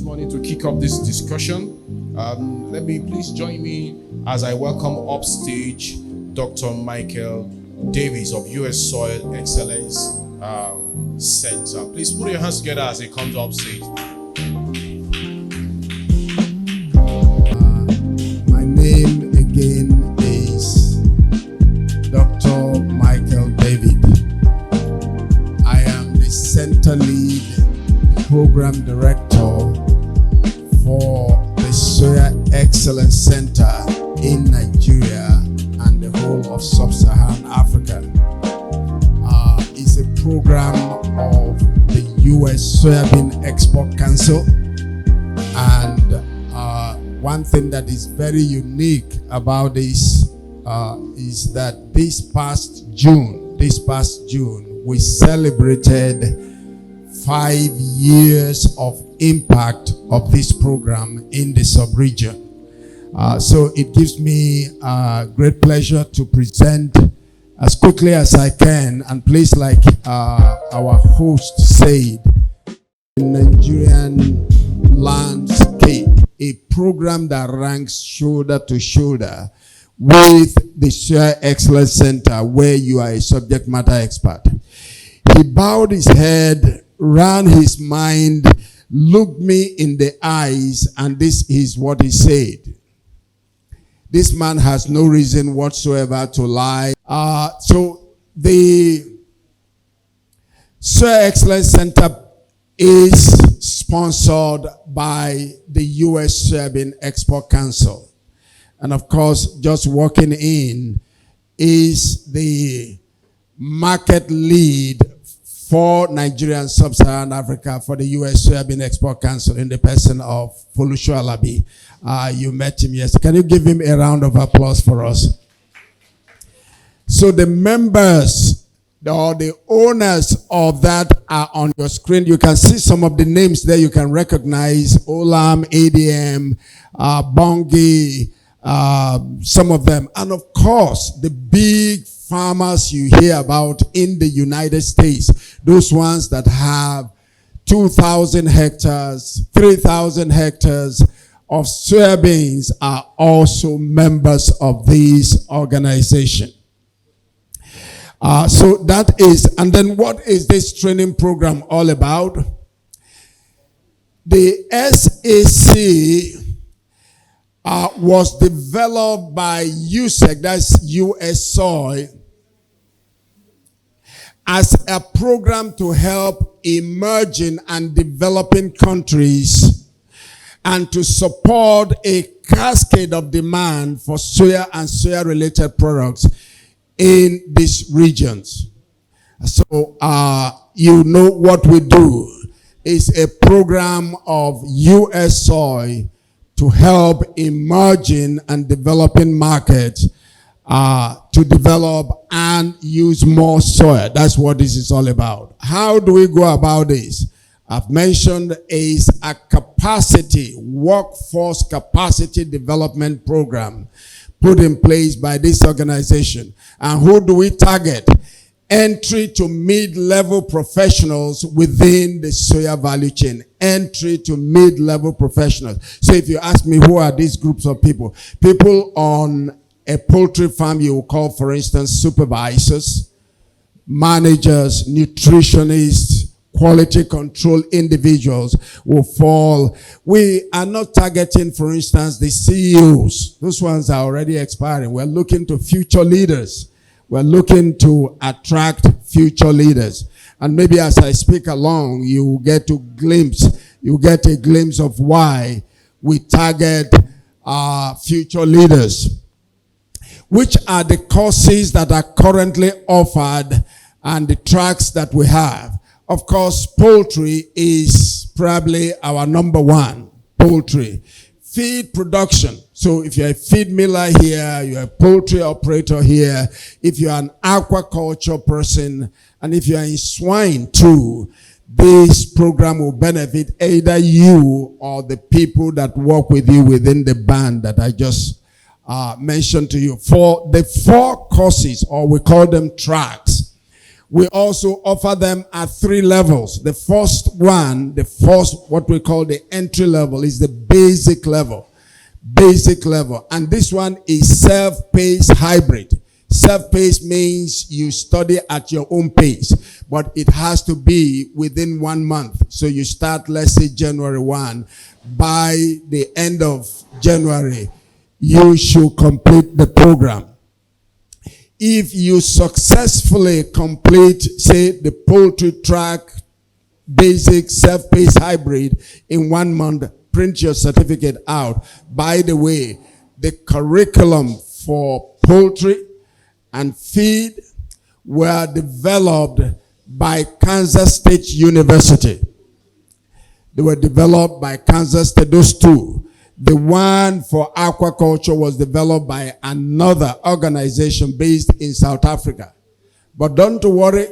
morning to kick off this discussion. Let me please join me as I welcome upstage Dr. Michael Davis of U.S. Soil Excellence Center. Please put your hands together as he comes upstage. My name again is Dr. Michael David. I am the Center Lead Program Director for the Soil Excellence Center in Nigeria and the whole of Sub-Saharan Africa. It's a program of the U.S. Soybean Export Council, and one thing that is very unique about this is that this past June, we celebrated 5 years of impact of this program in the sub-region. So it gives me great pleasure to present as quickly as I can, and please, like our host said, the Nigerian landscape, a program that ranks shoulder to shoulder with the Soil Excellence Center, where you are a subject matter expert. He bowed his head, ran his mind, looked me in the eyes, and this is what he said. This man has no reason whatsoever to lie. So the Soil Excellence Center is sponsored by the U.S. Soybean Export Council. And of course, just walking in is the market lead for Nigeria and Sub-Saharan Africa for the U.S. Soybean Export Council in the person of Folusho Alabi. You met him yesterday. Can you give him a round of applause for us? So the members or the owners of that are on your screen. You can see some of the names there you can recognize: Olam, ADM, Bongi, some of them. And of course, the big farmers you hear about in the United States, those ones that have 2,000 hectares, 3,000 hectares of soybeans, are also members of this organization. So that is, and then what is this training program all about? The SAC was developed by USEC, that's U.S. Soil, as a program to help emerging and developing countries and to support a cascade of demand for soya and soya-related products in these regions. So you know what we do is a program of U.S. Soil to help emerging and developing markets to develop and use more soil. That's what this is all about. How do we go about this? I've mentioned is a workforce capacity development program put in place by this organization. And who do we target? Entry to mid-level professionals within the soya value chain. Entry to mid-level professionals. So if you ask me, who are these groups of people? People on a poultry farm you will call, for instance, supervisors, managers, nutritionists, quality control individuals will fall. We are not targeting, for instance, the CEOs. Those ones are already expiring. We're looking to future leaders. We're looking to attract future leaders. And maybe as I speak along, you get a glimpse of why we target future leaders. Which are the courses that are currently offered and the tracks that we have? Of course, poultry is probably our number one. Poultry. Feed production. So if you're a feed miller here, you're a poultry operator here, if you're an aquaculture person, and if you're in swine too, this program will benefit either you or the people that work with you within the band that I just mentioned to you. For the 4 courses, or we call them tracks, We also offer them at 3 levels. The first, what we call the entry level, is the basic level. Basic level. And this one is self-paced hybrid. Self-paced means you study at your own pace, but it has to be within 1 month. So you start, let's say, January 1. By the end of January, you should complete the program. If you successfully complete, say, the poultry track, basic, self-paced hybrid in 1 month, print your certificate out. By the way, the curriculum for poultry and feed were developed by Kansas State University. They were developed by Kansas State, those two. The one for aquaculture was developed by another organization based in South Africa. But not to worry.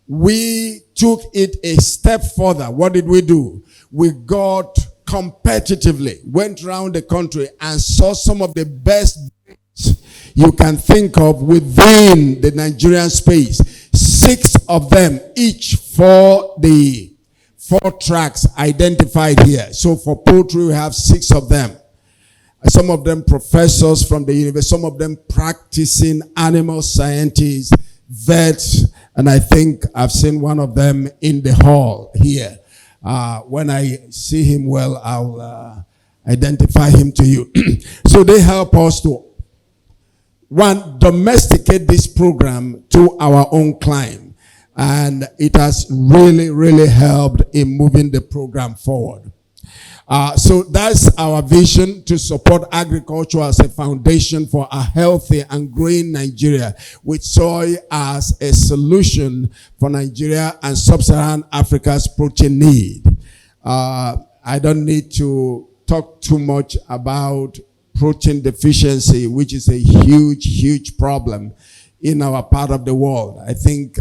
We took it a step further. What did we do? We got competitively, went around the country and saw some of the best you can think of within the Nigerian space. 6 of them, each for the 4 tracks identified here. So for poultry, we have 6 of them. Some of them professors from the university, some of them practicing animal scientists, vets, and I think I've seen one of them in the hall here. When I see him well, I'll identify him to you. So they help us to, one, domesticate this program to our own client. And it has really helped in moving the program forward. So that's our vision, to support agriculture as a foundation for a healthy and growing Nigeria, with soy as a solution for Nigeria and sub-Saharan Africa's protein need. I don't need to talk too much about protein deficiency, which is a huge problem in our part of the world. I think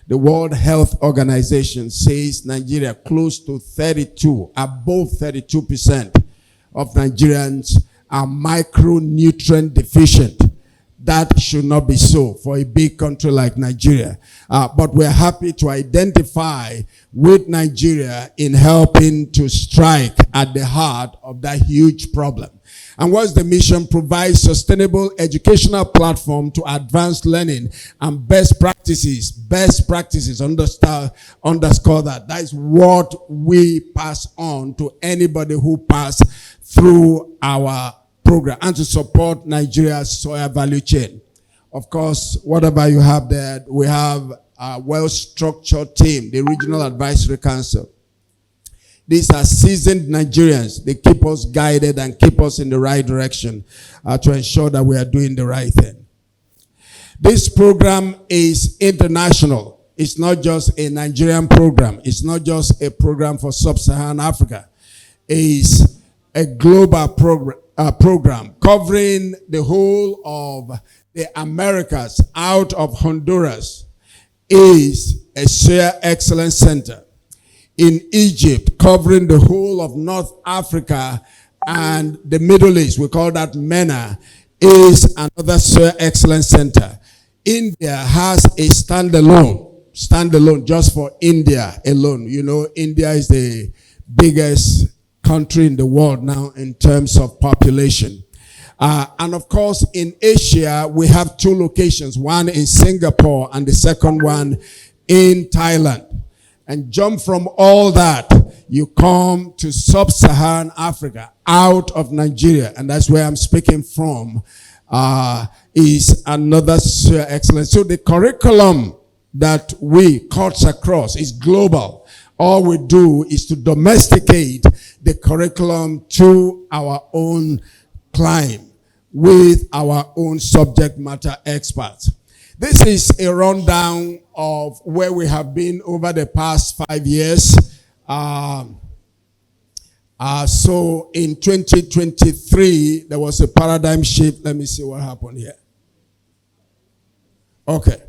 the World Health Organization says Nigeria close to above 32% of Nigerians are micronutrient deficient. That should not be so for a big country like Nigeria. But we're happy to identify with Nigeria in helping to strike at the heart of that huge problem. And what's the mission? Provide sustainable educational platform to advance learning and best practices. Best practices, underscore that. That is what we pass on to anybody who pass through our program, and to support Nigeria's soya value chain. Of course, whatever you have there, we have a well-structured team, the Regional Advisory Council. These are seasoned Nigerians. They keep us guided and keep us in the right direction to ensure that we are doing the right thing. This program is international. It's not just a Nigerian program. It's not just a program for sub-Saharan Africa. It's a global program covering the whole of the Americas. Out of Honduras is a Soya Excellence Center. In Egypt, covering the whole of North Africa and the Middle East, we call that MENA, is another Soya Excellence Center. India has a standalone just for India alone. You know, India is the biggest country in the world now in terms of population. And of course, in Asia, we have 2 locations, one in Singapore and the second one in Thailand. And jump from all that, you come to sub-Saharan Africa, out of Nigeria, and that's where I'm speaking from, is another Soya Excellence. So the curriculum that we cut across is global. All we do is to domesticate the curriculum to our own client with our own subject matter experts. This is a rundown of where we have been over the past 5 years. So in 2023, there was a paradigm shift. Let me see what happened here. Okay.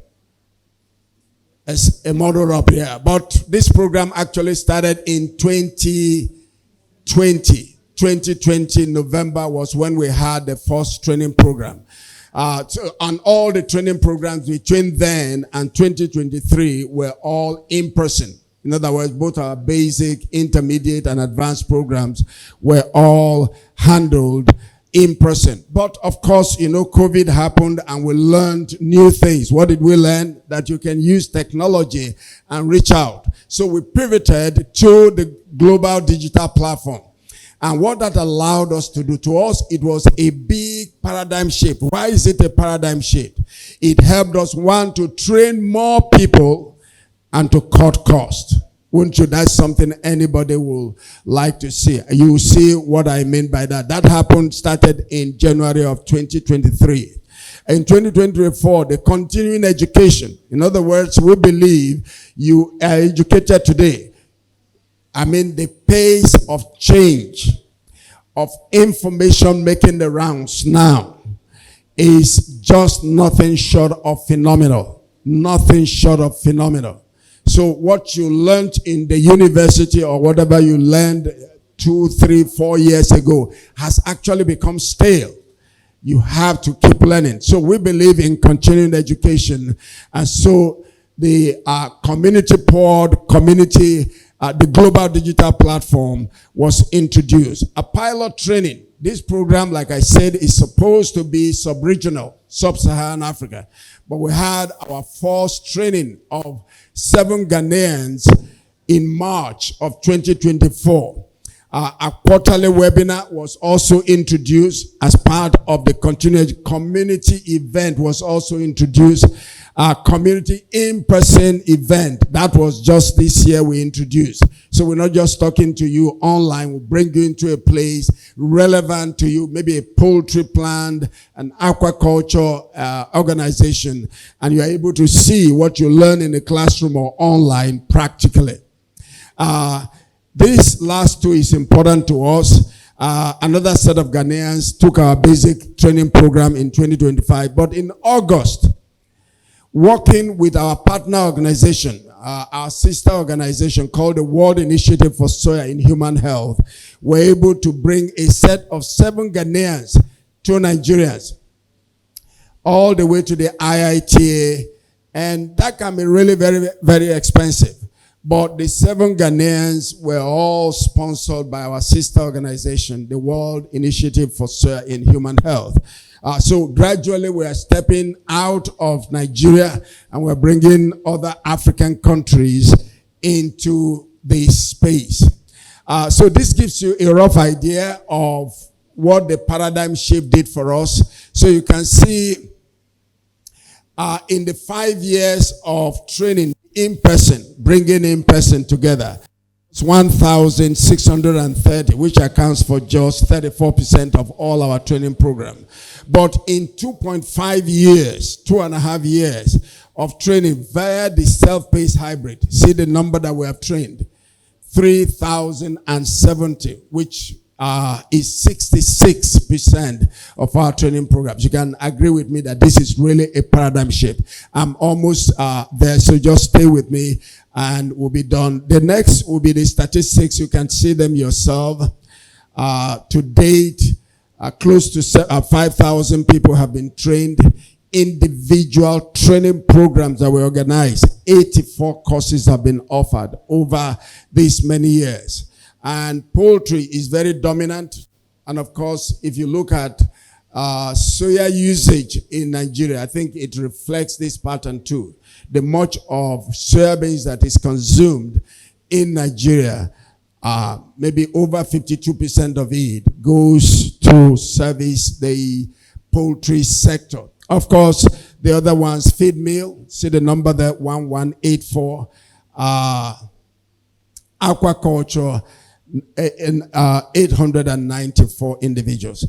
It's a model up here. But this program actually started in 2020. 2020, November was when we had the first training program. And all the training programs between then and 2023 were all in person. In other words, both our basic, intermediate, and advanced programs were all handled in person. But of course, COVID happened and we learned new things. What did we learn? That you can use technology and reach out. So we pivoted to the global digital platform. And what that allowed us to do, to us, it was a big paradigm shift. Why is it a paradigm shift? It helped us, one, to train more people and to cut costs. Wouldn't you? That's something anybody will like to see. You will see what I mean by that. That started in January of 2023. In 2024, the continuing education. In other words, we believe you are educated today. The pace of change, of information making the rounds now is just nothing short of phenomenal. Nothing short of phenomenal. So what you learned in the university or whatever you learned 2, 3, 4 years ago has actually become stale. You have to keep learning. So we believe in continuing education. And so the community pod, the global digital platform was introduced. A pilot training. This program, like I said, is supposed to be sub-regional, sub-Saharan Africa. But we had our first training of 7 Ghanaians in March of 2024. A quarterly webinar was also introduced as part of the continued community event was also introduced. A community in-person event that was just this year we introduced. So we're not just talking to you online. We'll bring you into a place relevant to you, maybe a poultry plant, an aquaculture organization, and you're able to see what you learn in the classroom or online practically. This last 2 is important to us. Another set of Ghanaians took our basic training program in 2025, but in August, working with our partner organization, our sister organization called the World Initiative for Soya in Human Health, were able to bring a set of 7 Ghanaians, 2 Nigerians, all the way to the IITA, and that can be really very, very expensive. But the 7 Ghanaians were all sponsored by our sister organization, the World Initiative for Soya in Human Health. So gradually we are stepping out of Nigeria and we're bringing other African countries into this space. So this gives you a rough idea of what the paradigm shift did for us. So you can see in the 5 years of training in person, bringing in person together, it's 1,630, which accounts for just 34% of all our training program. But in 2.5 years, 2.5 years of training via the self-paced hybrid, see the number that we have trained, 3,070, which is 66% of our training programs. You can agree with me that this is really a paradigm shift. I'm almost there, so just stay with me and we'll be done. The next will be the statistics. You can see them yourself. To date, close to 5,000 people have been trained. Individual training programs that we organized. 84 courses have been offered over these many years. And poultry is very dominant. And of course, if you look at soya usage in Nigeria, I think it reflects this pattern too. The much of soybeans that is consumed in Nigeria, maybe over 52% of it goes to service the poultry sector. Of course, the other ones, feed meal, see the number there, 1184, aquaculture, 894 individuals.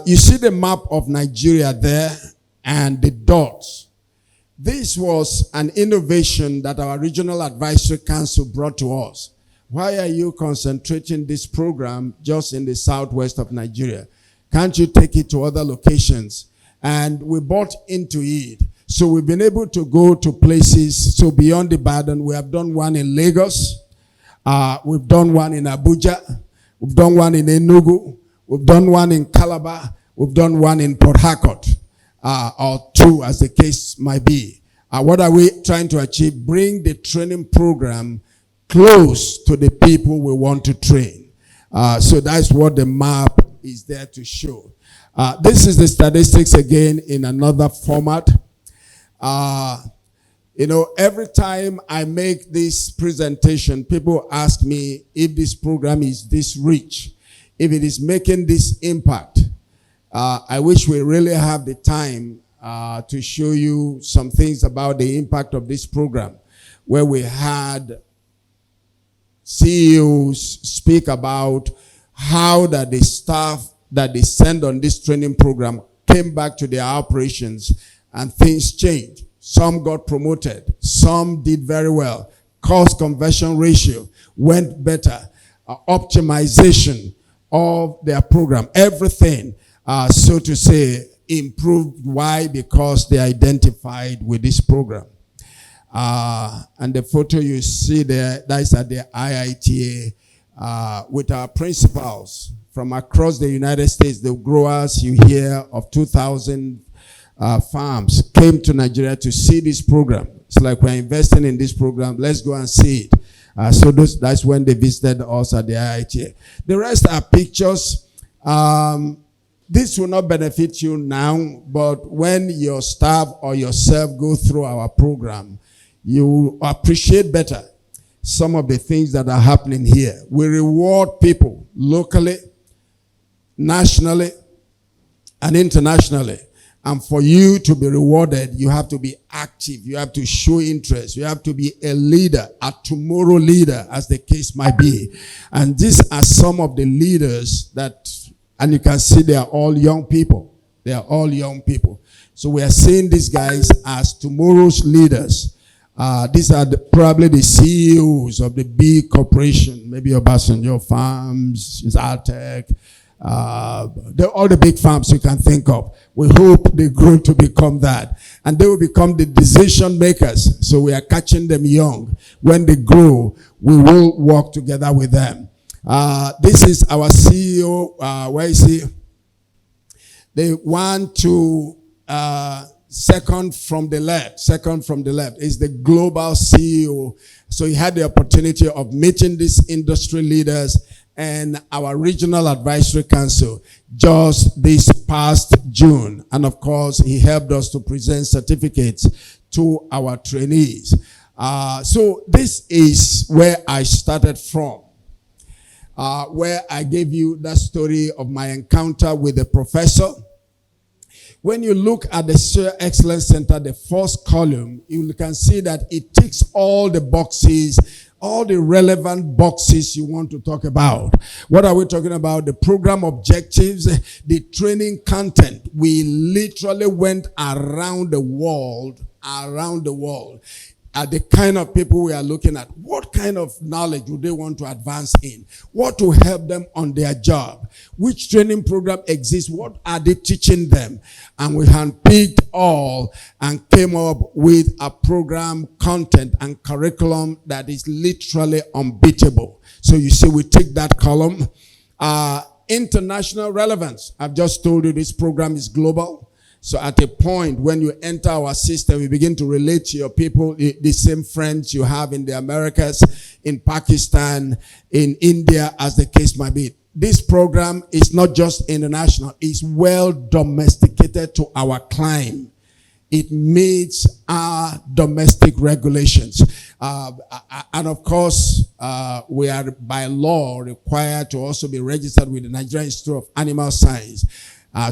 You see the map of Nigeria there and the dots. This was an innovation that our Regional Advisory Council brought to us. Why are you concentrating this program just in the southwest of Nigeria? Can't you take it to other locations? And we bought into it. So we've been able to go to places, so beyond the Ibadan, we have done one in Lagos. We've done one in Abuja. We've done one in Enugu. We've done one in Calabar. We've done one in Port Harcourt. or 2, as the case might be. What are we trying to achieve? Bring the training program close to the people we want to train. So that's what the map is there to show. This is the statistics again in another format. Every time I make this presentation, people ask me if this program is this rich, if it is making this impact. I wish we really have the time to show you some things about the impact of this program, where we had CEOs speak about how that the staff that they send on this training program came back to their operations and things changed. Some got promoted. Some did very well. Cost conversion ratio went better. Optimization of their program. Everything, so to say, improved. Why? Because they identified with this program. And the photo you see there, that's at the IITA with our principals from across the United States. The growers you hear of 2,000 farms came to Nigeria to see this program. It's like we're investing in this program. Let's go and see it. So that's when they visited us at the IITA. The rest are pictures. This will not benefit you now, but when your staff or yourself go through our program, you appreciate better some of the things that are happening here. We reward people locally, nationally, and internationally. And for you to be rewarded, you have to be active. You have to show interest. You have to be a leader, a tomorrow leader, as the case might be. And these are some of the leaders that, and you can see they are all young people. They are all young people. So we are seeing these guys as tomorrow's leaders. These are probably the CEOs of the big corporation, maybe Obasanjo Farms, Zaltec, all the big farms you can think of. We hope they grow to become that. And they will become the decision makers. So we are catching them young. When they grow, we will work together with them. This is our CEO. Where is he? They want to, second from the left is the global CEO. So he had the opportunity of meeting these industry leaders and our regional advisory council just this past June. And of course, he helped us to present certificates to our trainees. So this is where I started from, where I gave you that story of my encounter with the professor. When you look at the Sir Excellence Center, the first column, you can see that it ticks all the boxes, all the relevant boxes you want to talk about. What are we talking about? The program objectives, the training content. We literally went around the world, at the kind of people we are looking at. What kind of knowledge do they want to advance in? What will help them on their job? Which training program exists? What are they teaching them? And we handpicked all and came up with a program content and curriculum that is literally unbeatable. So you see, we take that column. International relevance. I've just told you this program is global. So at a point when you enter our system, you begin to relate to your people, the same friends you have in the Americas, in Pakistan, in India, as the case might be. This program is not just international. It's well domesticated to our climate. It meets our domestic regulations. And of course, we are by law required to also be registered with the Nigerian Institute of Animal Science.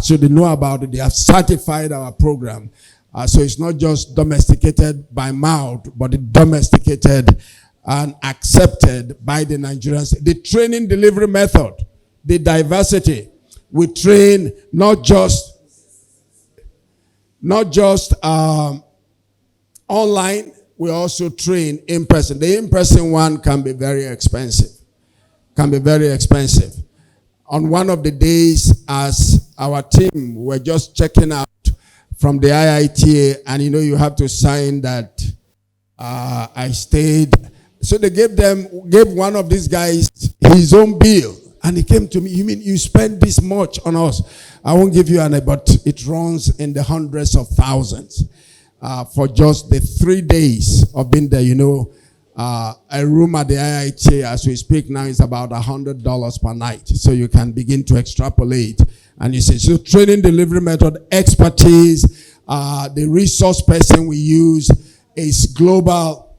So they know about it. They have certified our program. So it's not just domesticated by mouth, but it's domesticated and accepted by the Nigerians. The training delivery method, the diversity. We train not just online. We also train in person. The in-person one can be very expensive. On one of the days, as our team were just checking out from the IITA, and you have to sign that I stayed. So they gave one of these guys his own bill. And he came to me, you mean you spend this much on us? I won't give you an, but it runs in the hundreds of thousands. For just the 3 days of being there, a room at the IIT as we speak now is about $100 per night. So you can begin to extrapolate. And you say, so training, delivery method, expertise, the resource person we use is global.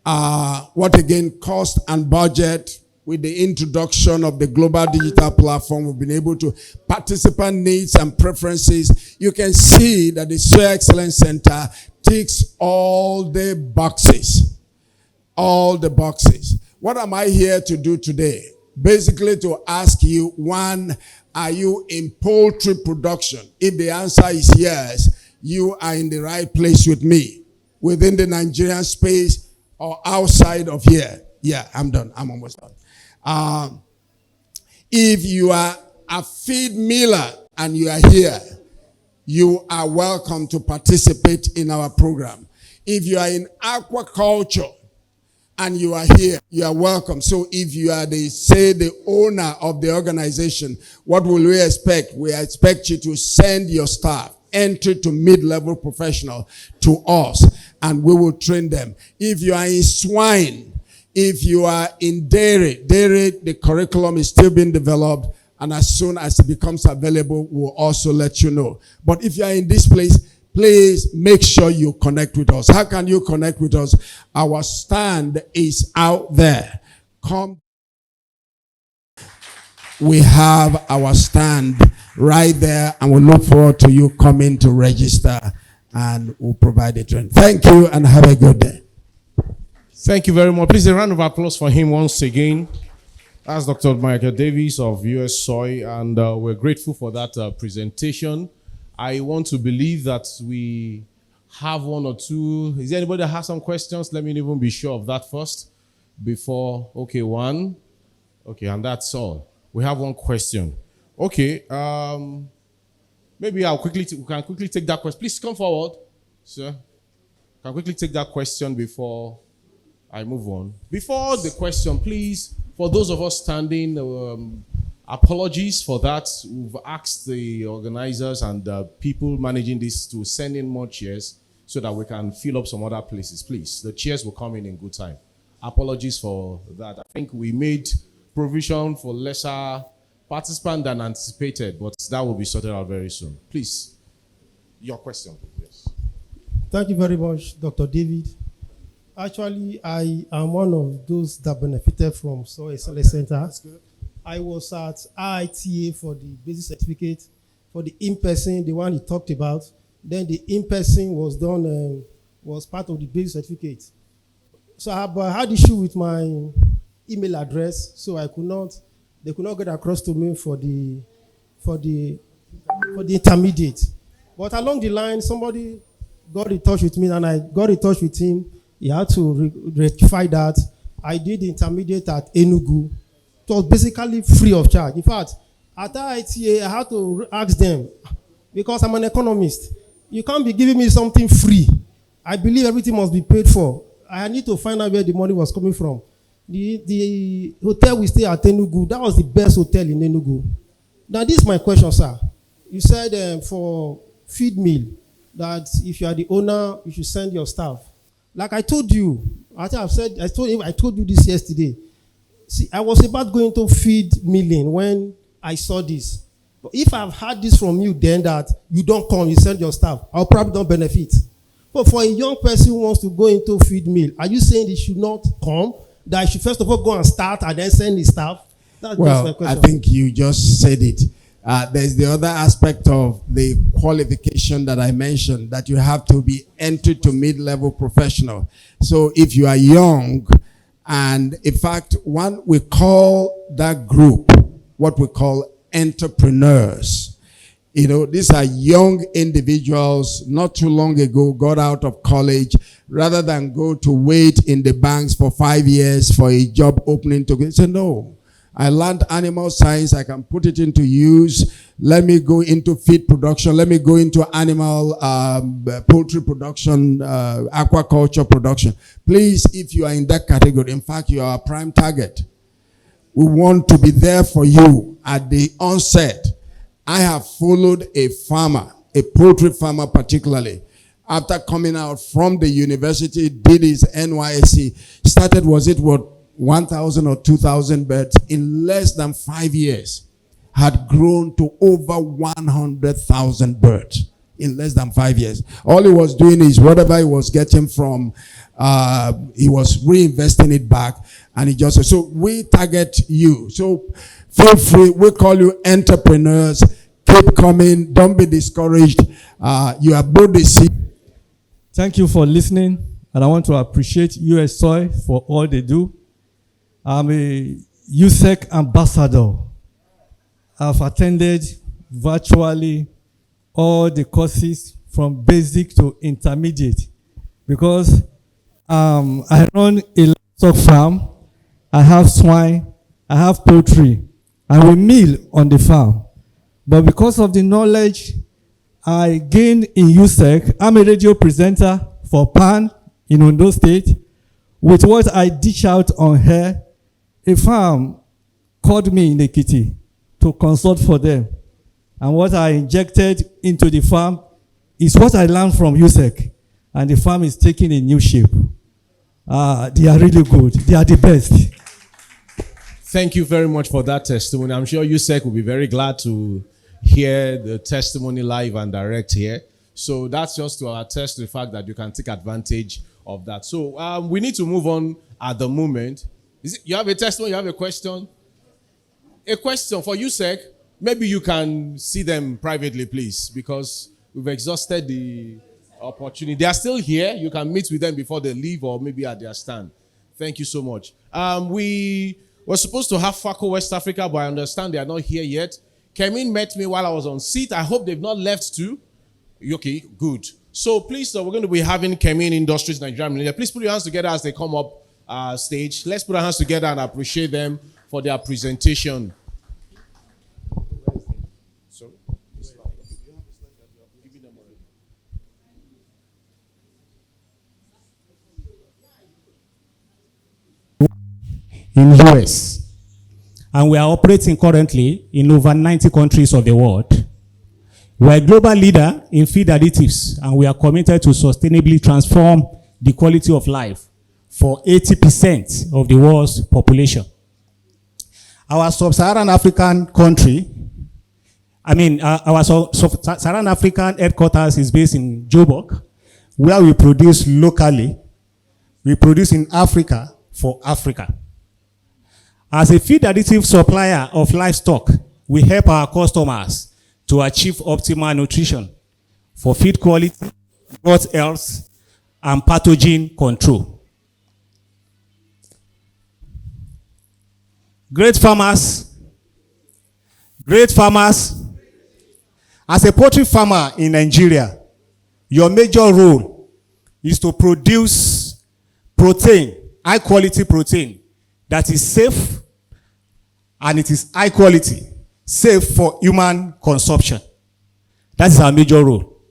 What again, cost and budget. With the introduction of the global digital platform, we've been able to participant needs and preferences. You can see that the Soil Excellence Center ticks all the boxes. All the boxes. What am I here to do today? Basically to ask you, one, are you in poultry production? If the answer is yes, you are in the right place with me. Within the Nigerian space or outside of here. Yeah, I'm done. I'm almost done. If you are a feed miller and you are here, you are welcome to participate in our program. If you are in aquaculture and you are here, you are welcome. So if you are the owner of the organization, what will we expect? We expect you to send your staff, entry to mid-level professional, to us, and we will train them. If you are in swine, if you are in dairy, the curriculum is still being developed, and as soon as it becomes available, we'll also let you know. But if you are in this place, please make sure you connect with us. How can you connect with us? Our stand is out there. Come. We have our stand right there, and we look forward to you coming to register, and we'll provide the training. Thank you, and have a good day. Thank you very much. Please, a round of applause for him once again. That's Dr. Michael Davis of US Soy, and we're grateful for that presentation. I want to believe that we have one or two. Is there anybody that has some questions? Let me even be sure of that first before. Okay, one. Okay, and that's all. We have one question. Okay, maybe we can quickly take that question. Please come forward, sir. Can quickly take that question before I move on. Before the question, please, for those of us standing, apologies for that. We've asked the organizers and the people managing this to send in more chairs so that we can fill up some other places. Please, the chairs will come in good time. Apologies for that. I think we made provision for lesser participants than anticipated, but that will be sorted out very soon. Please, your question, yes. Thank you very much, Dr. David. Actually, I am one of those that benefited from Soil Excellence Center. That's good. I was at IITA for the basic certificate, for the in-person, the one he talked about. Then the in-person was done, was part of the basic certificate. So I had issue with my email address, so they could not get across to me for the intermediate. But along the line, somebody got in touch with me, and I got in touch with him. He had to rectify that. I did the intermediate at Enugu. It was basically free of charge. In fact, at IITA, I had to ask them, because I'm an economist, you can't be giving me something free. I believe everything must be paid for. I need to find out where the money was coming from. The hotel we stay at Enugu, that was the best hotel in Enugu. Now, this is my question, sir. You said for feed mill that if you are the owner, you should send your staff. Like I told you, I told you this yesterday. See, I was about going to feed milling when I saw this. But if I've heard this from you then that you don't come, you send your staff, I'll probably don't benefit. But for a young person who wants to go into feed mill, are you saying they should not come? That I should first of all go and start and then send the staff? That's my question. I think you just said it. There's the other aspect of the qualification that I mentioned, that you have to be entered to mid-level professional. So if you are young, and in fact, we call that group what we call entrepreneurs. These are young individuals, not too long ago, got out of college, rather than go to wait in the banks for 5 years for a job opening to say, no. I learned animal science. I can put it into use. Let me go into feed production. Let me go into animal poultry production, aquaculture production. Please, if you are in that category, in fact, you are a prime target. We want to be there for you at the onset. I have followed a farmer, a poultry farmer particularly, after coming out from the university, did his NYSC, started, 1,000 or 2,000 birds in less than 5 years, had grown to over 100,000 birds in less than 5 years. All he was doing is whatever he was getting from, he was reinvesting it back, and he just, so we target you. So feel free, we call you entrepreneurs. Keep coming, don't be discouraged. You are both the seed. Thank you for listening, and I want to appreciate US Soil for all they do. I'm a USEC ambassador. I've attended virtually all the courses from basic to intermediate because I run a livestock farm, I have swine, I have poultry, and we meal on the farm. But because of the knowledge I gained in USEC, I'm a radio presenter for PAN in Ondo State. With what I dish out on air, a farm called me in Ekiti to consult for them. And what I injected into the farm is what I learned from USEC. And the farm is taking a new shape. They are really good. They are the best. Thank you very much for that testimony. I'm sure USEC will be very glad to hear the testimony live and direct here. So that's just to attest to the fact that you can take advantage of that. So we need to move on at the moment. You have a testimony? You have a question? A question for USEC. Maybe you can see them privately, please, because we've exhausted the opportunity. They are still here. You can meet with them before they leave or maybe at their stand. Thank you so much. We were supposed to have FACO West Africa, but I understand they are not here yet. Kemin met me while I was on seat. I hope they've not left too. Okay, good. So please, we're going to be having Kemin Industries Nigeria. Please put your hands together as they come up stage. Let's put our hands together and appreciate them for their presentation. In US. And we are operating currently in over 90 countries of the world. We are a global leader in feed additives, and we are committed to sustainably transform the quality of life for 80% of the world's population. Our sub-Saharan African country, our sub-Saharan African headquarters is based in Joburg, where we produce locally. We produce in Africa for Africa. As a feed additive supplier of livestock, we help our customers to achieve optimal nutrition for feed quality, growth health, and pathogen control. Great farmers. As a poultry farmer in Nigeria, your major role is to produce protein, high quality protein, that is safe and it is high quality, safe for human consumption. That is our major role.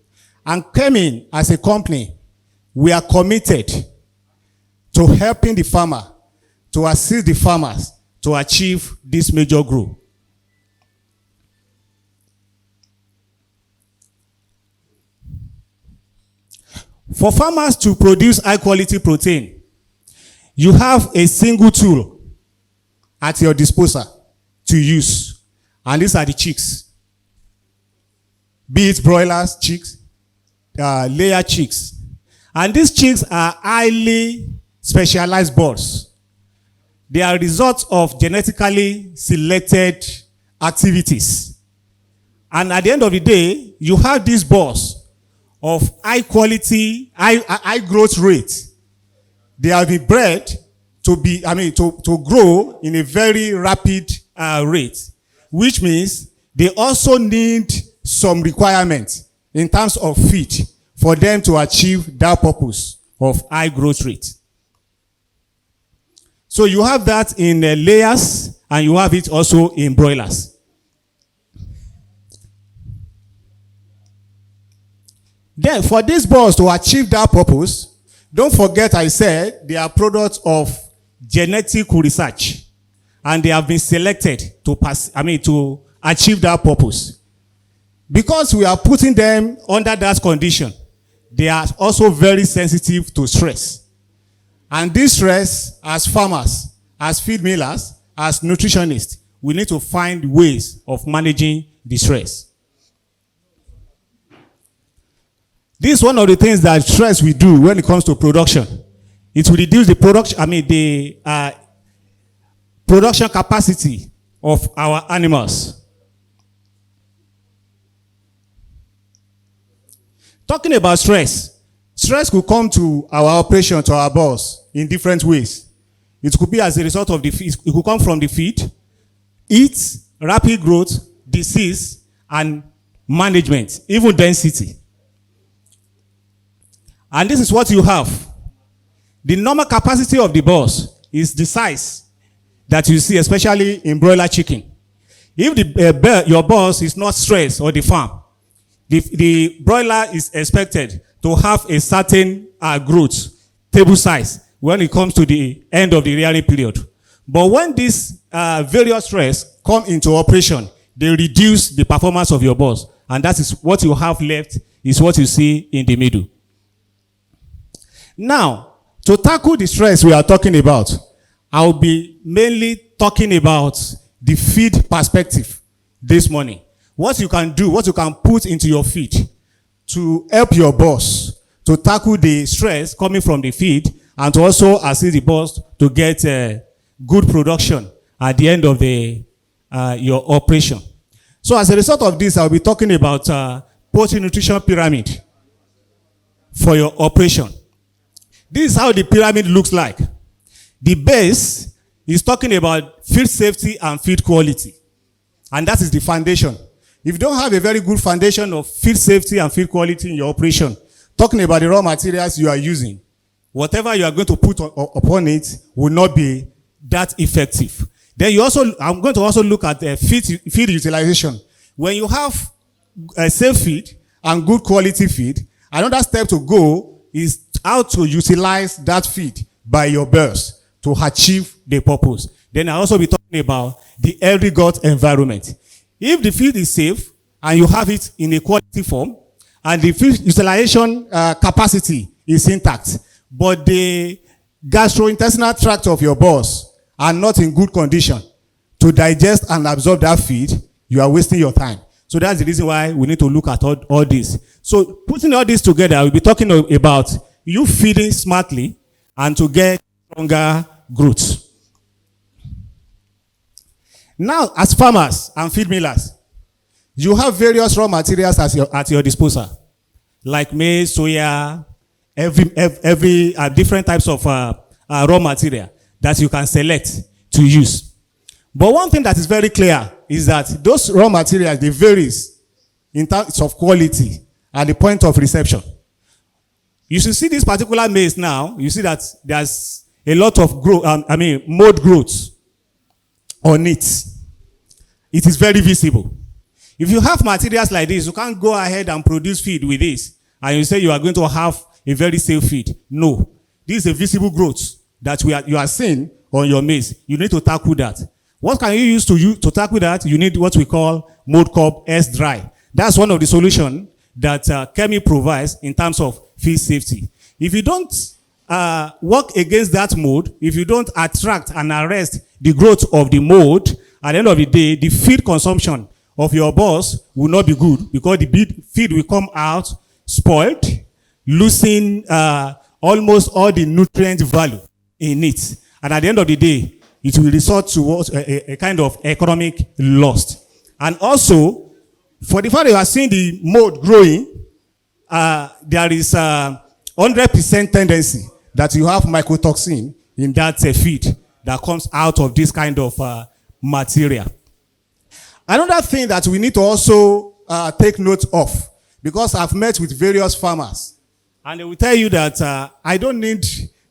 And Kemin, as a company, we are committed to helping the farmer, to assist the farmers to achieve this major goal. For farmers to produce high quality protein, you have a single tool at your disposal to use. And these are the chicks. Be it broilers, chicks, layer chicks. And these chicks are highly specialized birds. They are results of genetically selected activities. And at the end of the day, you have these birds of high quality, high growth rate. They have been bred to grow in a very rapid rate, which means they also need some requirements in terms of feed for them to achieve that purpose of high growth rate. So you have that in layers, and you have it also in broilers. Then for these birds to achieve that purpose, don't forget I said they are products of genetic research. and they have been selected to achieve that purpose. Because we are putting them under that condition, they are also very sensitive to stress. And this stress, as farmers, as feed millers, as nutritionists, we need to find ways of managing the stress. This is one of the things that stress will do when it comes to production. It will reduce the production capacity of our animals. Talking about stress, stress could come to our operation, to our boss, in different ways. It could be as a result of the feed. It could come from the feed, heat, rapid growth, disease, and management, even density. And this is what you have. The normal capacity of the boss is the size that you see, especially in broiler chicken. If your boss is not stressed, or the farm, the broiler is expected to have a certain growth, table size, when it comes to the end of the rearing period. But when these various stress come into operation, they reduce the performance of your boss. And that is what you have left, is what you see in the middle. Now, to tackle the stress we are talking about, I'll be mainly talking about the feed perspective this morning. What you can do, what you can put into your feed to help your boss to tackle the stress coming from the feed, and to also assist the boss to get good production at the end of your operation. So as a result of this, I'll be talking about poultry nutrition pyramid for your operation. This is how the pyramid looks like. The base is talking about feed safety and feed quality. And that is the foundation. If you don't have a very good foundation of feed safety and feed quality in your operation, talking about the raw materials you are using, whatever you are going to put upon it will not be that effective. Then I'm going to also look at feed utilization. When you have a safe feed and good quality feed, another step to go is how to utilize that feed by your birds to achieve the purpose. Then I'll also be talking about the healthy gut environment. If the feed is safe and you have it in a quality form, and the feed utilization capacity is intact, but the gastrointestinal tract of your boss are not in good condition to digest and absorb that feed, you are wasting your time. So that's the reason why we need to look at all this. So putting all this together, we'll be talking about you feeding smartly and to get stronger growth. Now, as farmers and feed millers, you have various raw materials at your disposal, like maize, soya, every different types of raw material that you can select to use. But one thing that is very clear is that those raw materials, they varies in terms of quality at the point of reception. You should see this particular maize now. You see that there's a lot of mold growth on it. It is very visible. If you have materials like this, you can't go ahead and produce feed with this, and you say you are going to have a very safe feed. No. This is a visible growth that you are seeing on your maize. You need to tackle that. What can you use to tackle that? You need what we call mold curb S-dry. That's one of the solutions that Kemi provides in terms of feed safety. If you don't work against that mold, if you don't attract and arrest the growth of the mold, at the end of the day, the feed consumption of your boss will not be good, because the feed will come out spoiled, losing almost all the nutrient value in it. And at the end of the day, it will result to a kind of economic loss. And also, for the fact that you are seeing the mold growing, there is a 100% tendency that you have mycotoxin in that feed that comes out of this kind of material. Another thing that we need to also take note of, because I've met with various farmers, and they will tell you that I don't need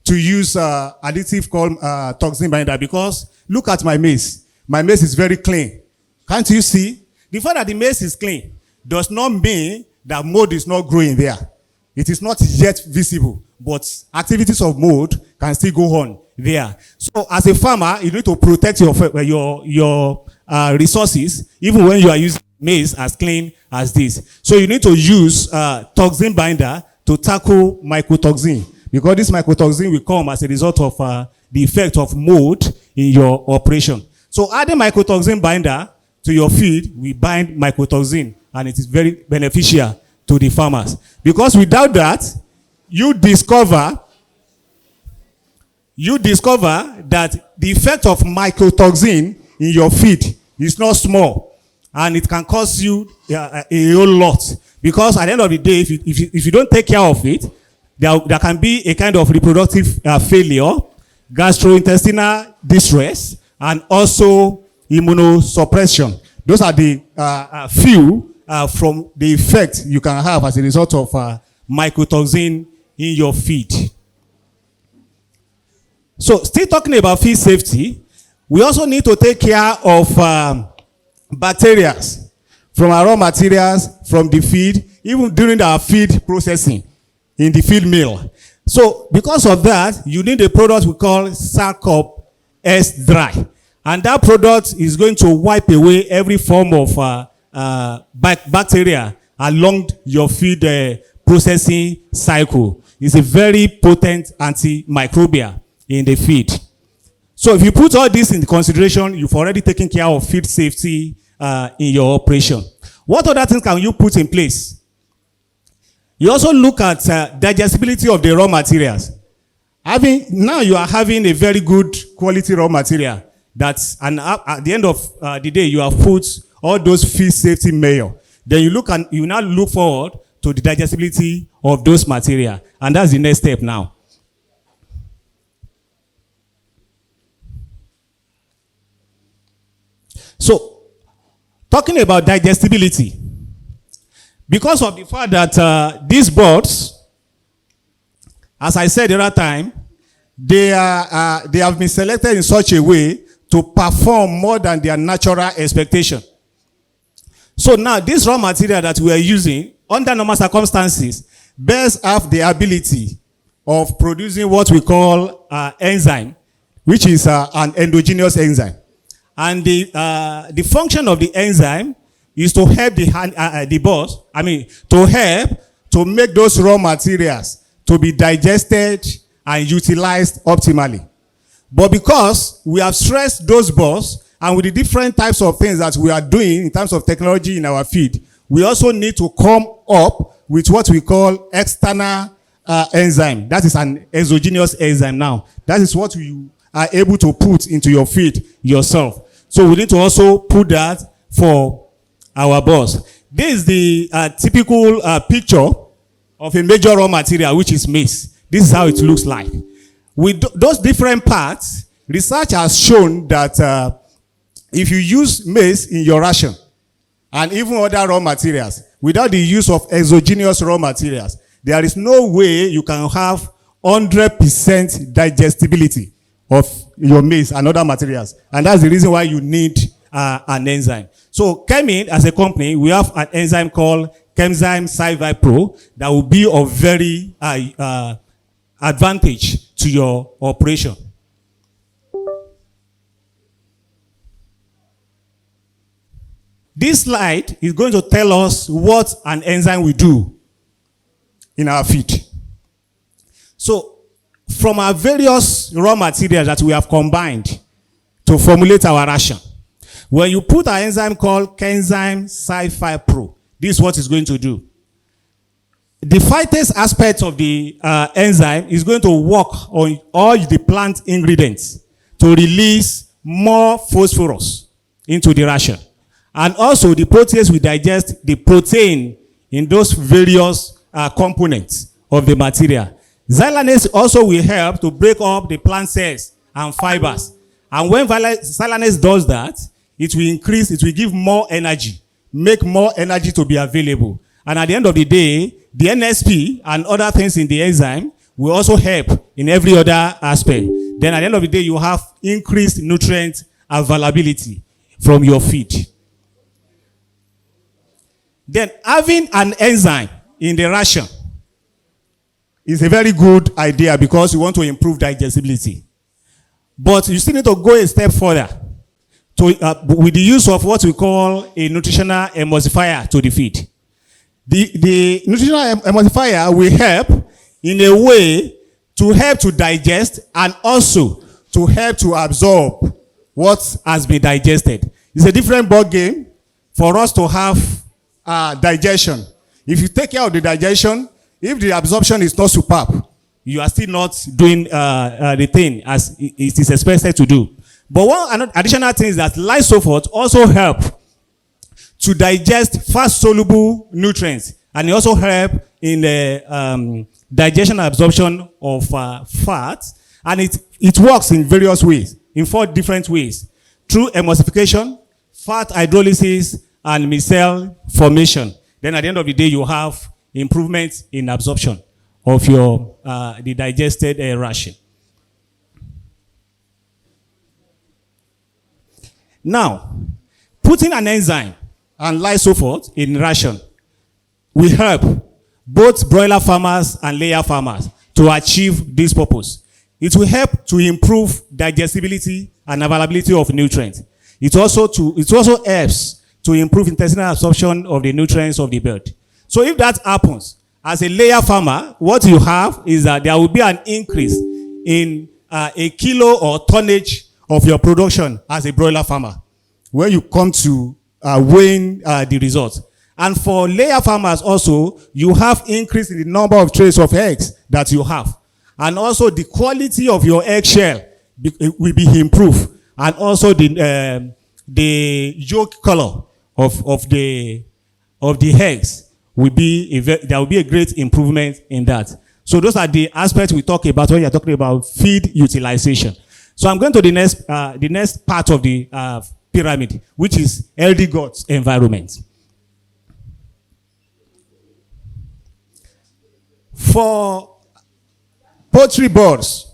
to use additive called toxin binder, because look at my maize. My maize is very clean. Can't you see? The fact that the maize is clean does not mean that mold is not growing there. It is not yet visible, but activities of mold can still go on there. So as a farmer, you need to protect your resources, even when you are using maize as clean as this. So you need to use toxin binder to tackle mycotoxin, because this mycotoxin will come as a result of the effect of mold in your operation. So adding mycotoxin binder to your feed will bind mycotoxin, and it is very beneficial to the farmers. Because without that, you discover that the effect of mycotoxin in your feed is not small, and it can cost you a whole lot. Because at the end of the day, if you don't take care of it, there can be a kind of reproductive failure, gastrointestinal distress, and also immunosuppression. Those are the few from the effect you can have as a result of mycotoxin in your feed. So still talking about feed safety, we also need to take care of bacteria from our raw materials, from the feed, even during our feed processing in the feed mill. So because of that, you need a product we call Sarcop S Dry. And that product is going to wipe away every form of bacteria along your feed processing cycle. It's a very potent antimicrobial in the feed. So if you put all this in consideration, you've already taken care of feed safety in your operation. What other things can you put in place? You also look at digestibility of the raw materials. Now you are having a very good quality raw material and at the end of the day, you have put all those feed safety measures. Then you now look forward to the digestibility of those material, and that's the next step now. So, talking about digestibility, because of the fact that these birds, as I said the other time, they have been selected in such a way to perform more than their natural expectation. So now, this raw material that we are using, under normal circumstances, bears have the ability of producing what we call enzyme, which is an endogenous enzyme. And the function of the enzyme is to help the birds, to help to make those raw materials to be digested and utilized optimally. But because we have stressed those birds, and with the different types of things that we are doing in terms of technology in our feed, we also need to come up with what we call external enzyme. That is an exogenous enzyme now. That is what you are able to put into your feed yourself. So we need to also put that for our birds. This is the typical picture of a major raw material, which is maize. This is how it looks like. With those different parts, research has shown that if you use maize in your ration and even other raw materials, without the use of exogenous raw materials, there is no way you can have 100% digestibility of your maize and other materials. And that's the reason why you need an enzyme. So Chemin, as a company, we have an enzyme called Chemzyme Sci-Vi Pro that will be of very advantage to your operation. This slide is going to tell us what an enzyme will do in our feed. So, from our various raw materials that we have combined to formulate our ration, when you put an enzyme called Chemzyme Sci-Fi Pro, this is what it's going to do. The phytase aspect of the enzyme is going to work on all the plant ingredients to release more phosphorus into the ration. And also the protease will digest the protein in those various components of the material. Xylanase also will help to break up the plant cells and fibers. And when xylanase does that, it will give more energy, make more energy to be available. And at the end of the day, the NSP and other things in the enzyme will also help in every other aspect. Then at the end of the day, you have increased nutrient availability from your feed. Then having an enzyme in the ration is a very good idea because you want to improve digestibility. But you still need to go a step further with the use of what we call a nutritional emulsifier to the feed. The nutritional emulsifier will help in a way to help to digest and also to help to absorb what has been digested. It's a different ball game for us to have digestion. If you take care of the digestion, if the absorption is not superb, you are still not doing the thing as it is expected to do. But one additional thing is that lysophos also help to digest fast-soluble nutrients, and it also help in the digestion and absorption of fat, and it works in various ways, in 4 different ways, through emulsification, fat hydrolysis, and micelle formation. Then at the end of the day, you have improvements in absorption of your the digested ration. Now, putting an enzyme and lysophos in ration will help both broiler farmers and layer farmers to achieve this purpose. It will help to improve digestibility and availability of nutrients. It also helps to improve intestinal absorption of the nutrients of the bird. So if that happens, as a layer farmer, what you have is that there will be an increase in a kilo or tonnage of your production as a broiler farmer when you come to weighing the results. And for layer farmers also, you have increase in the number of trays of eggs that you have. And also the quality of your eggshell will be improved. And also the yolk color of the eggs will be there will be a great improvement in that. So those are the aspects we talk about when you're talking about feed utilization. So I'm going to the next part of the pyramid, which is healthy gut environment. For poultry birds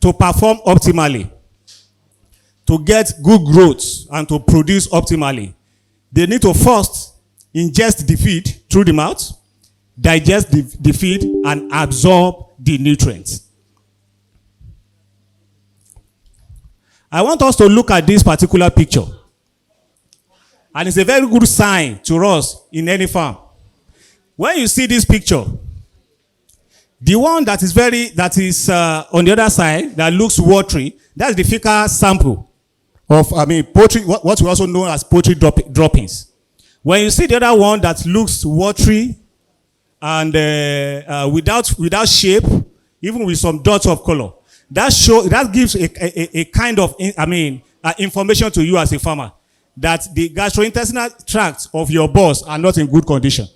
to perform optimally, to get good growth and to produce optimally, they need to first ingest the feed through the mouth, digest the feed, and absorb the nutrients. I want us to look at this particular picture. And it's a very good sign to us in any farm. When you see this picture, the one that is on the other side that looks watery, that's the fecal sample of poultry, what we also know as poultry droppings. When you see the other one that looks watery and without shape, even with some dots of color, that gives a kind of information to you as a farmer that the gastrointestinal tracts of your birds are not in good condition.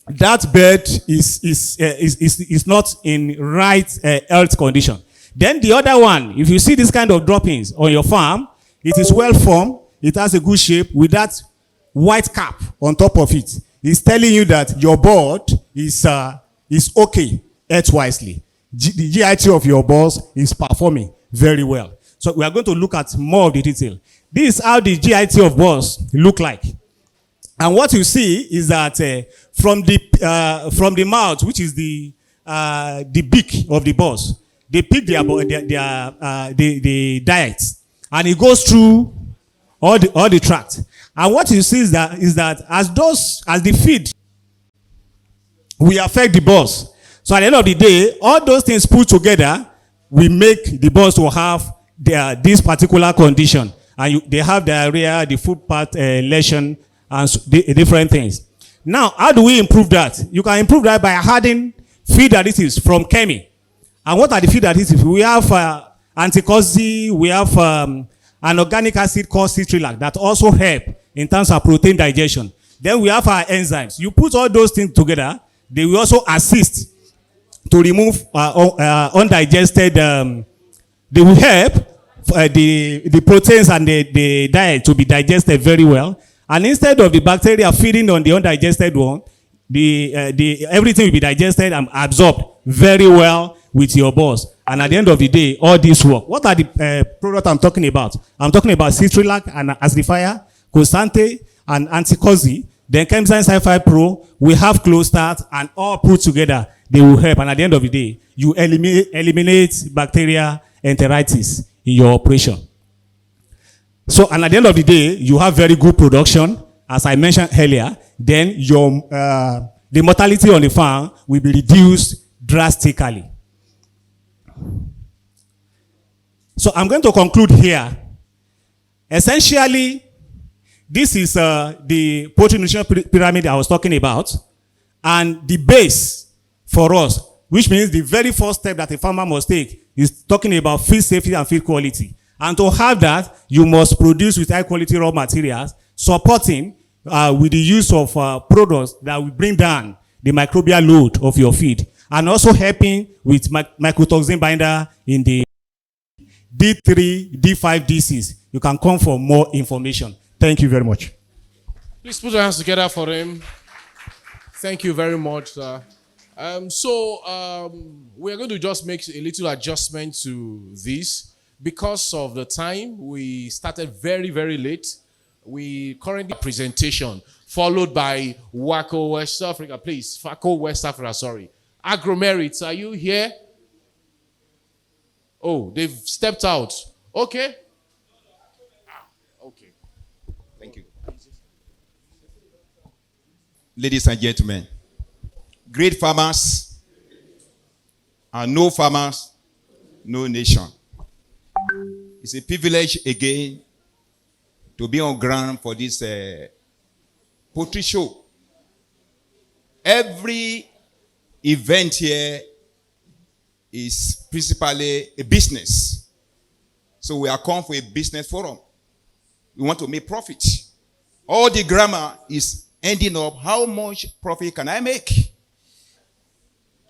That bird is not in right health condition. Then the other one, if you see this kind of droppings on your farm, it is well formed, it has a good shape with that white cap on top of it. It's telling you that your bird is okay health-wisely. The GIT of your birds is performing very well. So we are going to look at more of the detail. This is how the GIT of birds look like. And what you see is that from the mouth, which is the beak of the birds, they pick the diet, and it goes through all the tract. And what you see is that as the feed will affect the birds. So at the end of the day, all those things put together will make the birds to have this particular condition, and they have diarrhea, the food part lesion, and different things. Now, how do we improve that? You can improve that by adding feed additives from Chemi. And what are the feed additives? We have anticosi, we have an organic acid called citrilac that also help in terms of protein digestion. Then we have our enzymes. You put all those things together, they will also assist to remove undigested, they will help the proteins and the diet to be digested very well. And instead of the bacteria feeding on the undigested one, everything will be digested and absorbed very well with your boss. And at the end of the day, all this work. What are the products I'm talking about? I'm talking about citrilac and acidifier, Cosante and anticosi, then Chemzyme Sulfide Pro, we have Clostart, and all put together. they will help. And at the end of the day, you eliminate bacteria enteritis in your operation. So, and at the end of the day, you have very good production, as I mentioned earlier. Then the mortality on the farm will be reduced drastically. So I'm going to conclude here. Essentially, this is the poultry nutrition pyramid I was talking about, and the base for us, which means the very first step that a farmer must take, is talking about feed safety and feed quality. And to have that, you must produce with high quality raw materials, supporting with the use of products that will bring down the microbial load of your feed, and also helping with mycotoxin binder in the D3, D5, D6. You can come for more information. Thank you very much. Please put your hands together for him. Thank you very much, sir. We're going to just make a little adjustment to this. Because of the time, we started very, very late. We currently presentation, followed by WACO West Africa. Please, WACO West Africa, sorry. Agro-Merits, are you here? Oh, they've stepped out. Okay. Okay. Thank you. Ladies and gentlemen, great farmers and no farmers, no nation. It's a privilege again to be on ground for this poultry show. Every event here is principally a business. So we are come for a business forum. We want to make profit. All the grammar is ending up, how much profit can I make?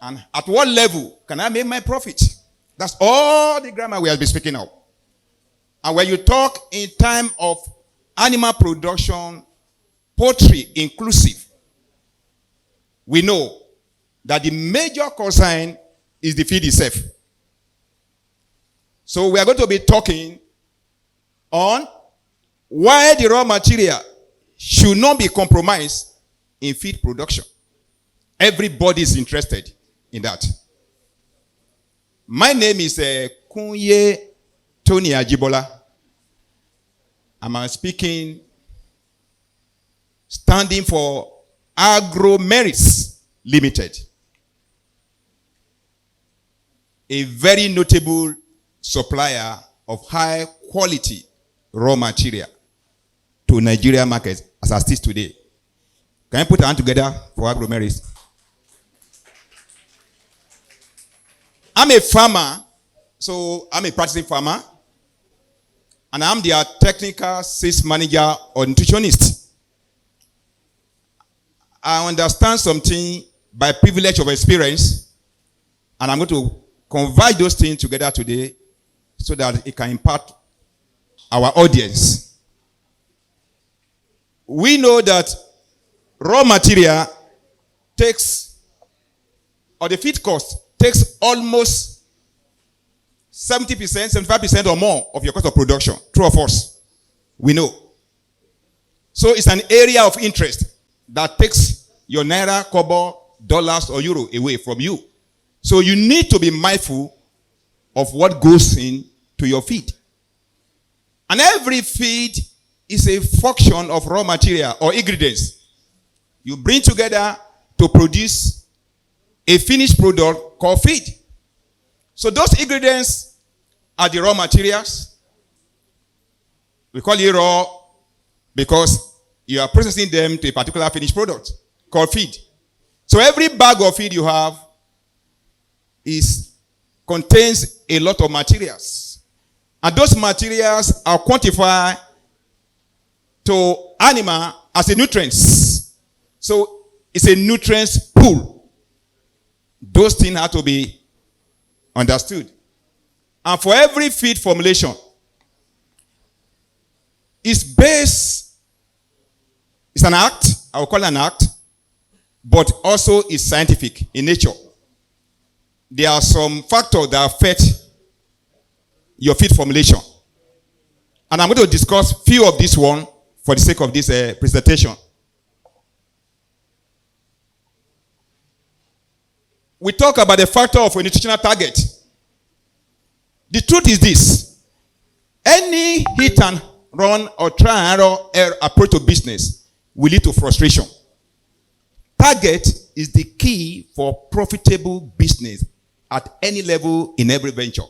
And at what level can I make my profit? That's all the grammar we have been speaking of. And when you talk in time of animal production, poultry inclusive, we know that the major concern is the feed itself. So we are going to be talking on why the raw material should not be compromised in feed production. Everybody is interested in that. My name is Kunye Tony Ajibola. I'm speaking, standing for Agro-Merits Limited, a very notable supplier of high quality raw material to Nigeria markets as I speak today. Can you put our hand together for Agro-Merits? I'm a farmer, so I'm a practicing farmer, and I'm their technical sales manager or nutritionist. I understand something by privilege of experience, and I'm going to convert those things together today so that it can impact our audience. We know that raw material takes, or the feed cost takes almost 70%, 75% or more of your cost of production. True of us. We know. So it's an area of interest that takes your naira, kobo, dollars, or euro away from you. So you need to be mindful of what goes into your feed. And every feed is a function of raw material or ingredients you bring together to produce a finished product called feed. So those ingredients are the raw materials. We call it raw because you are processing them to a particular finished product called feed. So every bag of feed you have contains a lot of materials. And those materials are quantified to animal as a nutrients. So it's a nutrients pool. Those things have to be understood. And for every feed formulation, it's an act, I will call it an act, but also is scientific in nature. There are some factors that affect your feed formulation. And I'm going to discuss few of this one for the sake of this presentation. we talk about the factor of a nutritional target. The truth is this: any hit and run or try and error approach to business will lead to frustration. Target is the key for profitable business at any level in every venture.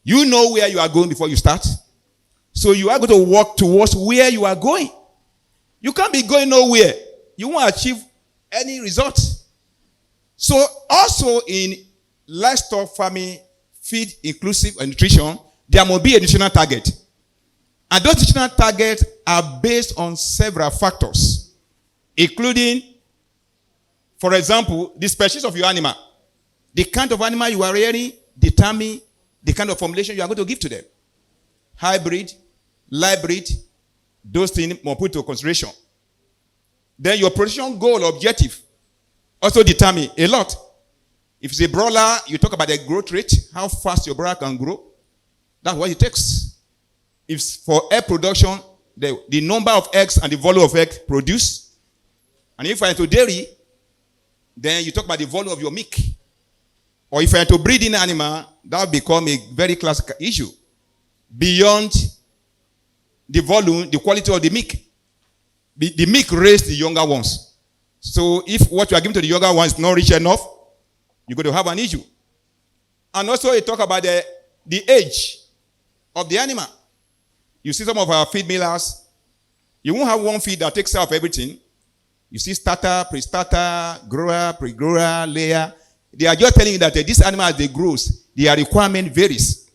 You know where you are going before you start. So you are going to work towards where you are going. You can't be going nowhere. You won't achieve any result. So also in livestock farming, feed inclusive and nutrition, there must be a nutritional target. And those nutritional targets are based on several factors, including, for example, the species of your animal. The kind of animal you are rearing determine the kind of formulation you are going to give to them. Hybrid, live breed, those things must put into consideration. Then your production goal objective also determine a lot. If it's a broiler, you talk about the growth rate, how fast your broiler can grow. That's what it takes. If for egg production, the number of eggs and the volume of eggs produced. And if you're into dairy, then you talk about the volume of your milk. Or if you're into breeding animal, that will become a very classic issue. Beyond the volume, the quality of the milk. The milk raised the younger ones. So if what you are giving to the younger ones is not rich enough, you're going to have an issue. And also you talk about the age of the animal. You see some of our feed millers, you won't have one feed that takes care of everything. You see starter, pre-starter, grower, pre-grower, layer. They are just telling you that this animal, as they grow, their requirement varies.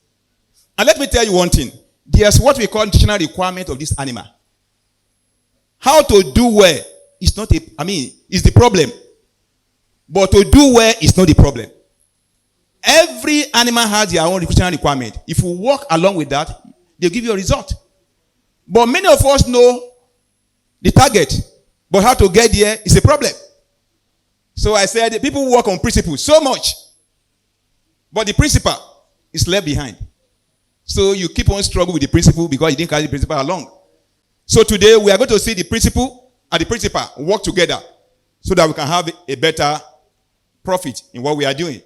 And let me tell you one thing. There's what we call nutritional requirement of this animal. How to do well is not is the problem. But to do well is not the problem. Every animal has their own nutritional requirement. If you walk along with that, they'll give you a result. But many of us know the target. But how to get there is a problem. So I said people work on principle so much. But the principle is left behind. So you keep on struggling with the principle because you didn't carry the principle along. So today we are going to see the principle and the principle work together so that we can have a better profit in what we are doing.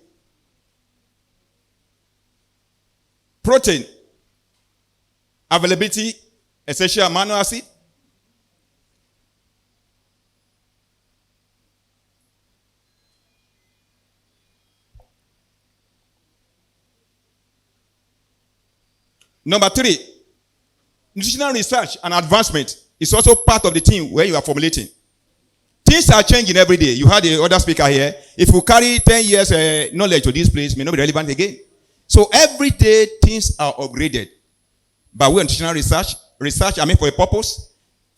Protein, availability, essential amino acid. Number 3, nutritional research and advancement is also part of the team where you are formulating. Things are changing every day. You had the other speaker here. If you carry 10 years knowledge to this place, it may not be relevant again. So every day things are upgraded. But we are nutritional research for a purpose,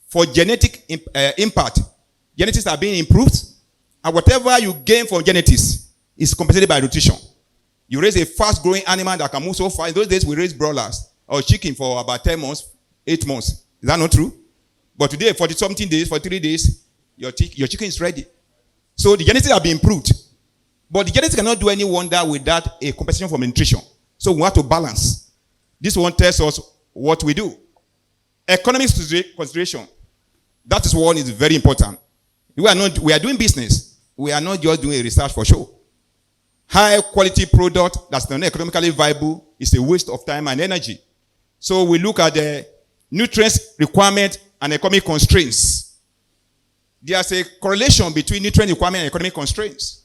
for genetic impact. Genetics are being improved, and whatever you gain from genetics is compensated by nutrition. You raise a fast-growing animal that can move so fast. In those days, we raise broilers or chicken for about 10 months, 8 months. Is that not true? But today, 40-something days, 43 days, your chicken is ready. So the genetics have been improved. But the genetics cannot do any wonder without a compensation from nutrition. So we have to balance. This one tells us what we do. Economic consideration. That is one is very important. We are doing business. We are not just doing a research for show. High quality product that's not economically viable is a waste of time and energy. So we look at the nutrients requirement and economic constraints. There's a correlation between nutrient requirement and economic constraints.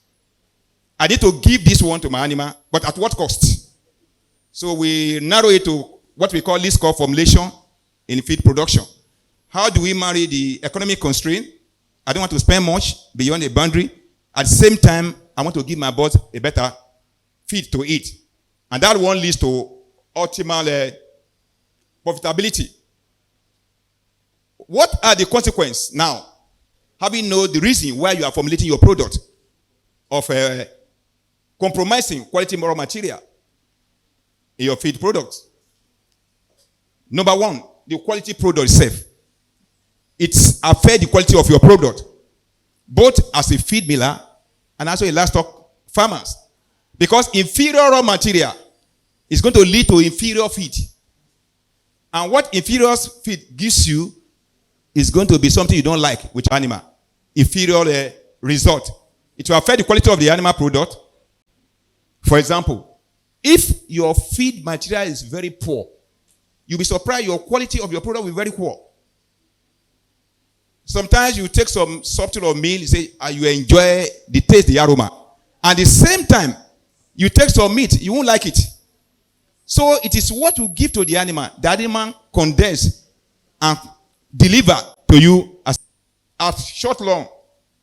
I need to give this one to my animal, but at what cost? So we narrow it to what we call least cost formulation in feed production. How do we marry the economic constraint? I don't want to spend much beyond the boundary. At the same time, I want to give my birds a better feed to eat. And that one leads to optimal profitability. What are the consequences now? Having known the reason why you are formulating your product of compromising quality raw material in your feed products. Number 1, the quality product itself. It affects the quality of your product, both as a feed miller and also a livestock farmers. Because inferior raw material is going to lead to inferior feed. And what inferior feed gives you is going to be something you don't like with your animal. Inferior result. It will affect the quality of the animal product For example, if your feed material is very poor, you'll be surprised your quality of your product will be very poor. Sometimes you take some substitute or meal, you say, you enjoy the taste, the aroma. At the same time, you take some meat, you won't like it. So it is what you give to the animal. The animal condense and deliver to you as at short long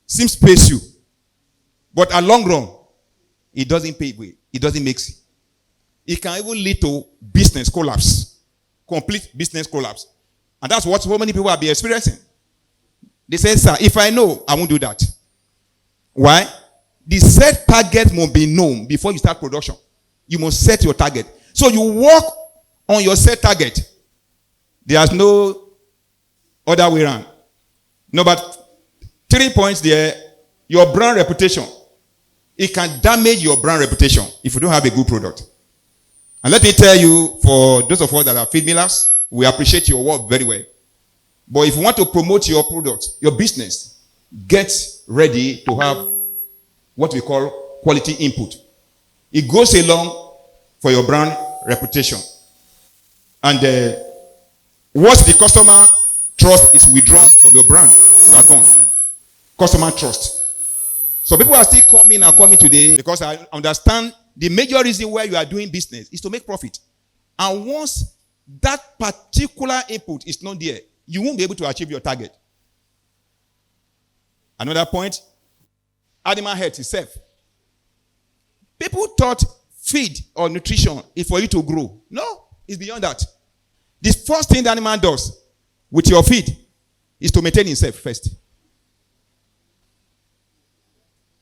seems pays you. But at long run, it doesn't pay way. It doesn't make sense. It can even lead to business collapse. Complete business collapse. And that's what so many people have been experiencing. They say, sir, if I know, I won't do that. Why? The set target must be known before you start production. You must set your target. So you work on your set target. There's no other way around. No, but 3 points there. Your brand reputation. It can damage your brand reputation if you don't have a good product. And let me tell you, for those of us that are feed millers, we appreciate your work very well. But if you want to promote your product, your business, get ready to have what we call quality input. It goes along for your brand reputation. And once the customer trust is withdrawn from your brand, you are gone. Customer trust. So people are still coming today because I understand the major reason why you are doing business is to make profit. And once that particular input is not there, you won't be able to achieve your target. Another point, animal health itself. People thought feed or nutrition is for you to grow. No, it's beyond that. The first thing the animal does with your feed is to maintain itself first.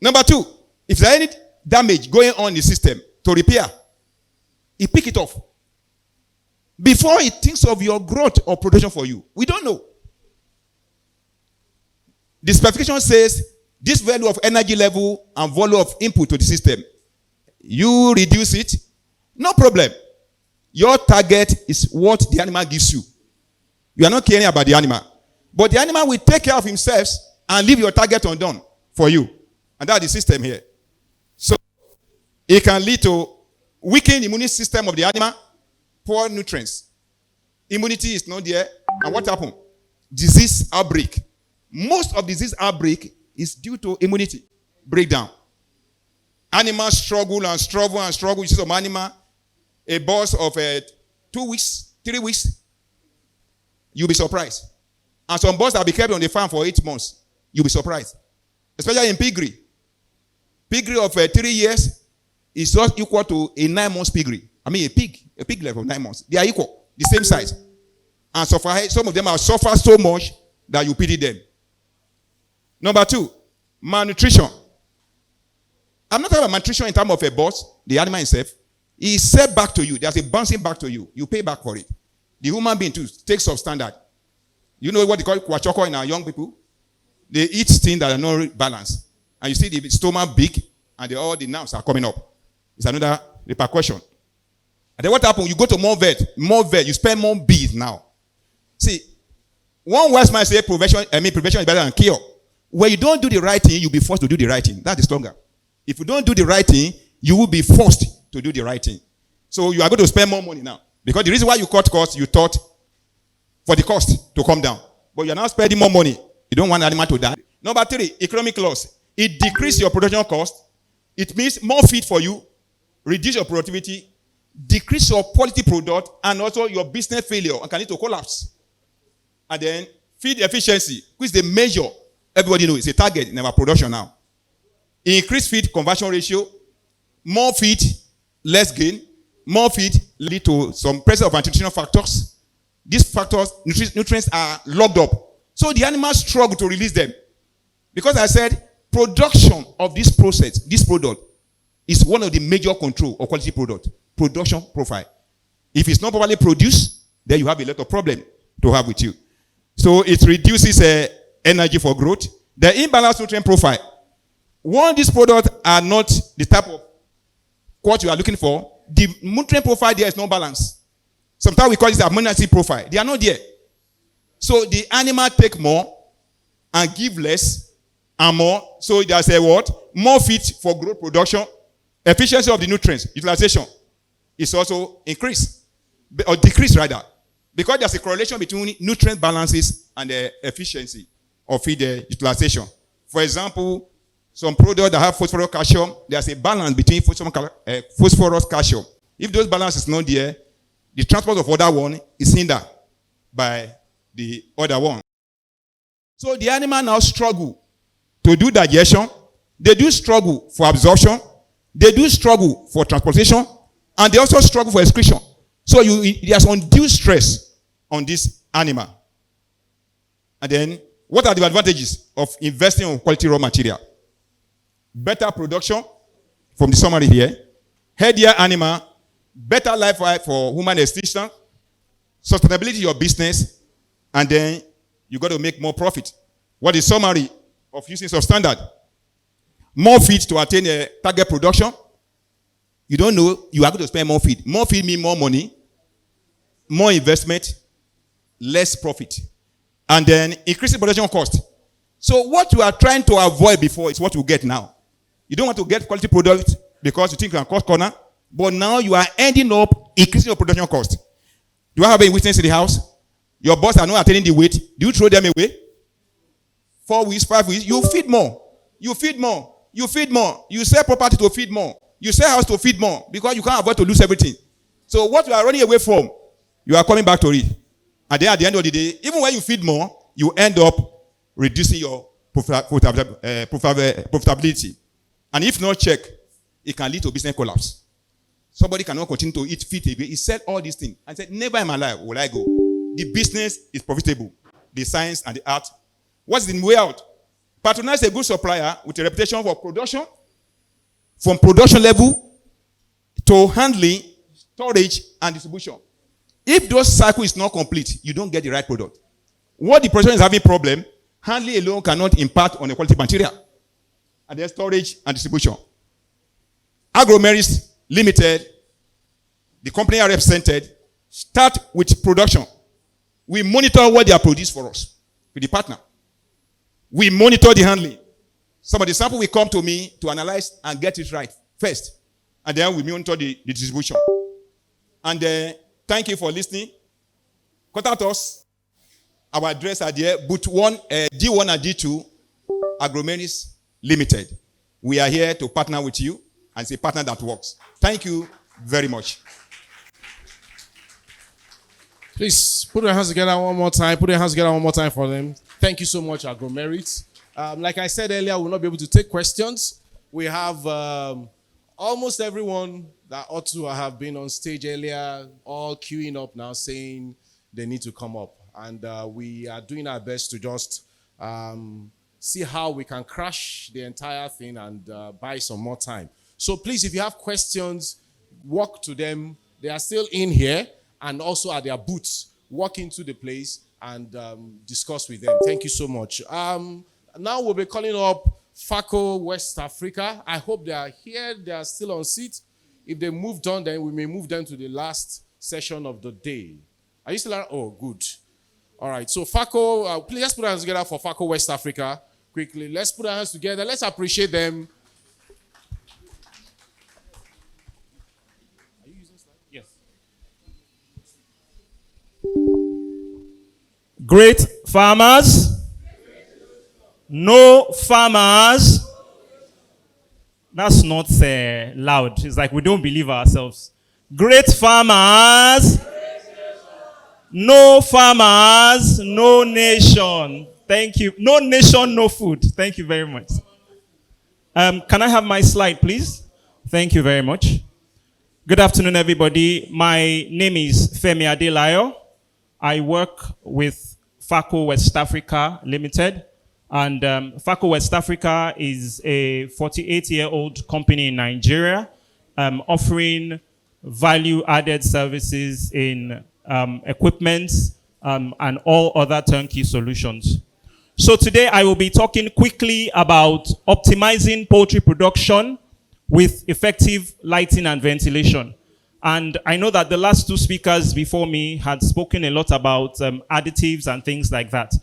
Number two, if there is any damage going on in the system to repair, he pick it off. Before he thinks of your growth or production for you. We don't know. The specification says this value of energy level and volume of input to the system. You reduce it, no problem. Your target is what the animal gives you. You are not caring about the animal. But the animal will take care of himself and leave your target undone for you. And that's the system here. So it can lead to weakening the immune system of the animal, poor nutrients. Immunity is not there. And what happened? Disease outbreak. Most of disease outbreak is due to immunity breakdown. Animals struggle and struggle and struggle. You see some animal, a boss of 2 weeks, 3 weeks, you'll be surprised. And some boss that be kept on the farm for 8 months, you'll be surprised. Especially in piggery. Piggery of 3 years is not equal to a 9 months piggery. I mean a pig level of 9 months. They are equal, the same size. And some of them have suffered so much that you pity them. Number two, malnutrition. I'm not talking about malnutrition in terms of a boss, the animal itself. He is set back to you. There's a bouncing back to you. You pay back for it. The human being too takes substandard. You know what they call kwachoko in our young people? They eat things that are not balanced. And you see the stomach big and all the nerves are coming up. It's another repercussion. And then what happens? You go to more vet, you spend more bills now. See, one wise man say prevention is better than cure. When you don't do the right thing, you'll be forced to do the right thing. That is stronger. If you don't do the right thing, you will be forced to do the right thing. So you are going to spend more money now. Because the reason why you cut costs, you thought for the cost to come down. But you're now spending more money. You don't want the animal to die. Number three, economic loss. It decreases your production cost. It means more feed for you, reduce your productivity, decrease your quality product, and also your business failure and can lead to collapse. And then feed efficiency, which is the measure. Everybody knows it's a target in our production now. Increase feed conversion ratio, more feed, less gain, more feed lead to some presence of nutritional factors. These factors, nutrients are locked up. So the animals struggle to release them. Because I said, production of this process, this product, is one of the major control of quality product. Production profile. If it's not properly produced, then you have a lot of problem to have with you. So it reduces energy for growth. The imbalanced nutrient profile. One, these products are not the type of what you are looking for. The nutrient profile there is no balance. Sometimes we call this amino acid profile. They are not there. So the animal take more and give less and more. So there's a what? More feed for growth production, efficiency of the nutrients utilization is also increased, or decreased rather, because there's a correlation between nutrient balances and the efficiency of feed utilization. For example, some products that have phosphorus calcium, there's a balance between phosphorus calcium. If those balances is not there, the transport of other one is hindered by the other one. So the animal now struggle to do digestion. They do struggle for absorption. They do struggle for transportation. And they also struggle for excretion. So there's undue stress on this animal. And then, what are the advantages of investing in quality raw material? Better production, from the summary here. Healthier animal, better life for human existence, sustainability of your business, and then you got to make more profit. What is summary of using substandard? More feed to attain a target production. You don't know, you are going to spend more feed. More feed means more money, more investment, less profit. And then increasing production cost. So what you are trying to avoid before is what you get now. You don't want to get quality product because you think you can cut corner, but now you are ending up increasing your production cost. Do I have any witness in the house? Your boss are not attaining the weight. Do you throw them away? 4 weeks, 5 weeks, you feed more. You feed more. You feed more. You sell property to feed more. You sell house to feed more because you can't afford to lose everything. So what you are running away from, you are coming back to it. And then at the end of the day, even when you feed more, you end up reducing your profitability. And if not check, it can lead to business collapse. Somebody cannot continue to eat feed. He said all these things and said, never in my life will I go. The business is profitable. The science and the art. What's the way out? Patronize a good supplier with a reputation for production, from production level to handling, storage, and distribution. If those cycle is not complete, you don't get the right product. What the production is having problem, handling alone cannot impact on the quality material. And then storage and distribution. Agromeris Limited, the company I represented, start with production. We monitor what they are produced for us with the partner. We monitor the handling. Some of the sample will come to me to analyze and get it right first. And then we monitor the distribution. And thank you for listening. Contact us. Our address are there. Booth 1, D1 and D2, Agromeris Limited. We are here to partner with you, and it's a partner that works. Thank you very much. Please put your hands together one more time. Put your hands together one more time for them. Thank you so much, Agromerit. Like I said earlier, we'll not be able to take questions. We have almost everyone that ought to have been on stage earlier, all queuing up now, saying they need to come up. And we are doing our best to just see how we can crash the entire thing and buy some more time. So please, if you have questions, walk to them. They are still in here and also at their booths. Walk into the place and discuss with them. Thank you so much. Now we'll be calling up FACO West Africa. I hope they are here. They are still on seat. If they moved on, then we may move them to the last session of the day. Are you still around? Oh, good. All right. So FACO, please let's put our hands together for FACO West Africa. Quickly, let's put our hands together. Let's appreciate them. Are you using slide? Yes. Great farmers, no farmers. That's not loud. It's like we don't believe ourselves. Great farmers, no farmers, no nation. Thank you. No nation, no food. Thank you very much. Can I have my slide, please? Thank you very much. Good afternoon, everybody. My name is Femi Adelayo. I work with FACO West Africa Limited. And FACO West Africa is a 48-year-old company in Nigeria offering value-added services in equipment and all other turnkey solutions. So today I will be talking quickly about optimizing poultry production with effective lighting and ventilation. And I know that the last two speakers before me had spoken a lot about additives and things like that.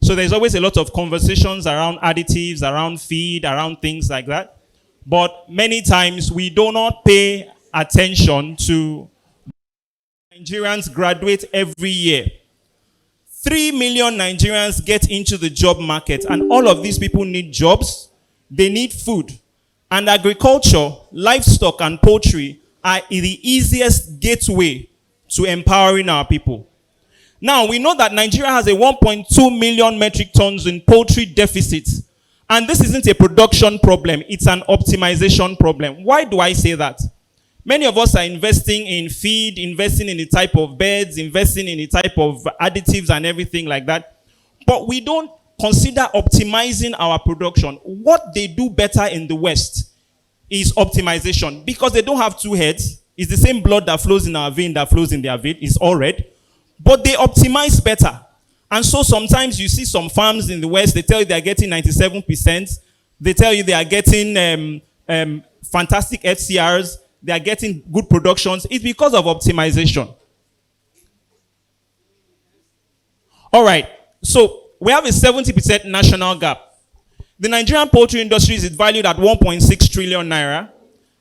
So there's always a lot of conversations around additives, around feed, around things like that. But many times we do not pay attention to Nigerians graduate every year. 3 million Nigerians get into the job market, and all of these people need jobs, they need food. And agriculture, livestock, and poultry are the easiest gateway to empowering our people. Now, we know that Nigeria has a 1.2 million metric tons in poultry deficit. And this isn't a production problem, it's an optimization problem. Why do I say that? Many of us are investing in feed, investing in the type of beds, investing in the type of additives and everything like that. But we don't consider optimizing our production. What they do better in the West is optimization, because they don't have two heads. It's the same blood that flows in our vein that flows in their vein. It's all red. But they optimize better. And so sometimes you see some farms in the West, they tell you they are getting 97%. They tell you they are getting fantastic FCRs. They are getting good productions. It's because of optimization. All right. So we have a 70% national gap. The Nigerian poultry industry is valued at 1.6 trillion naira,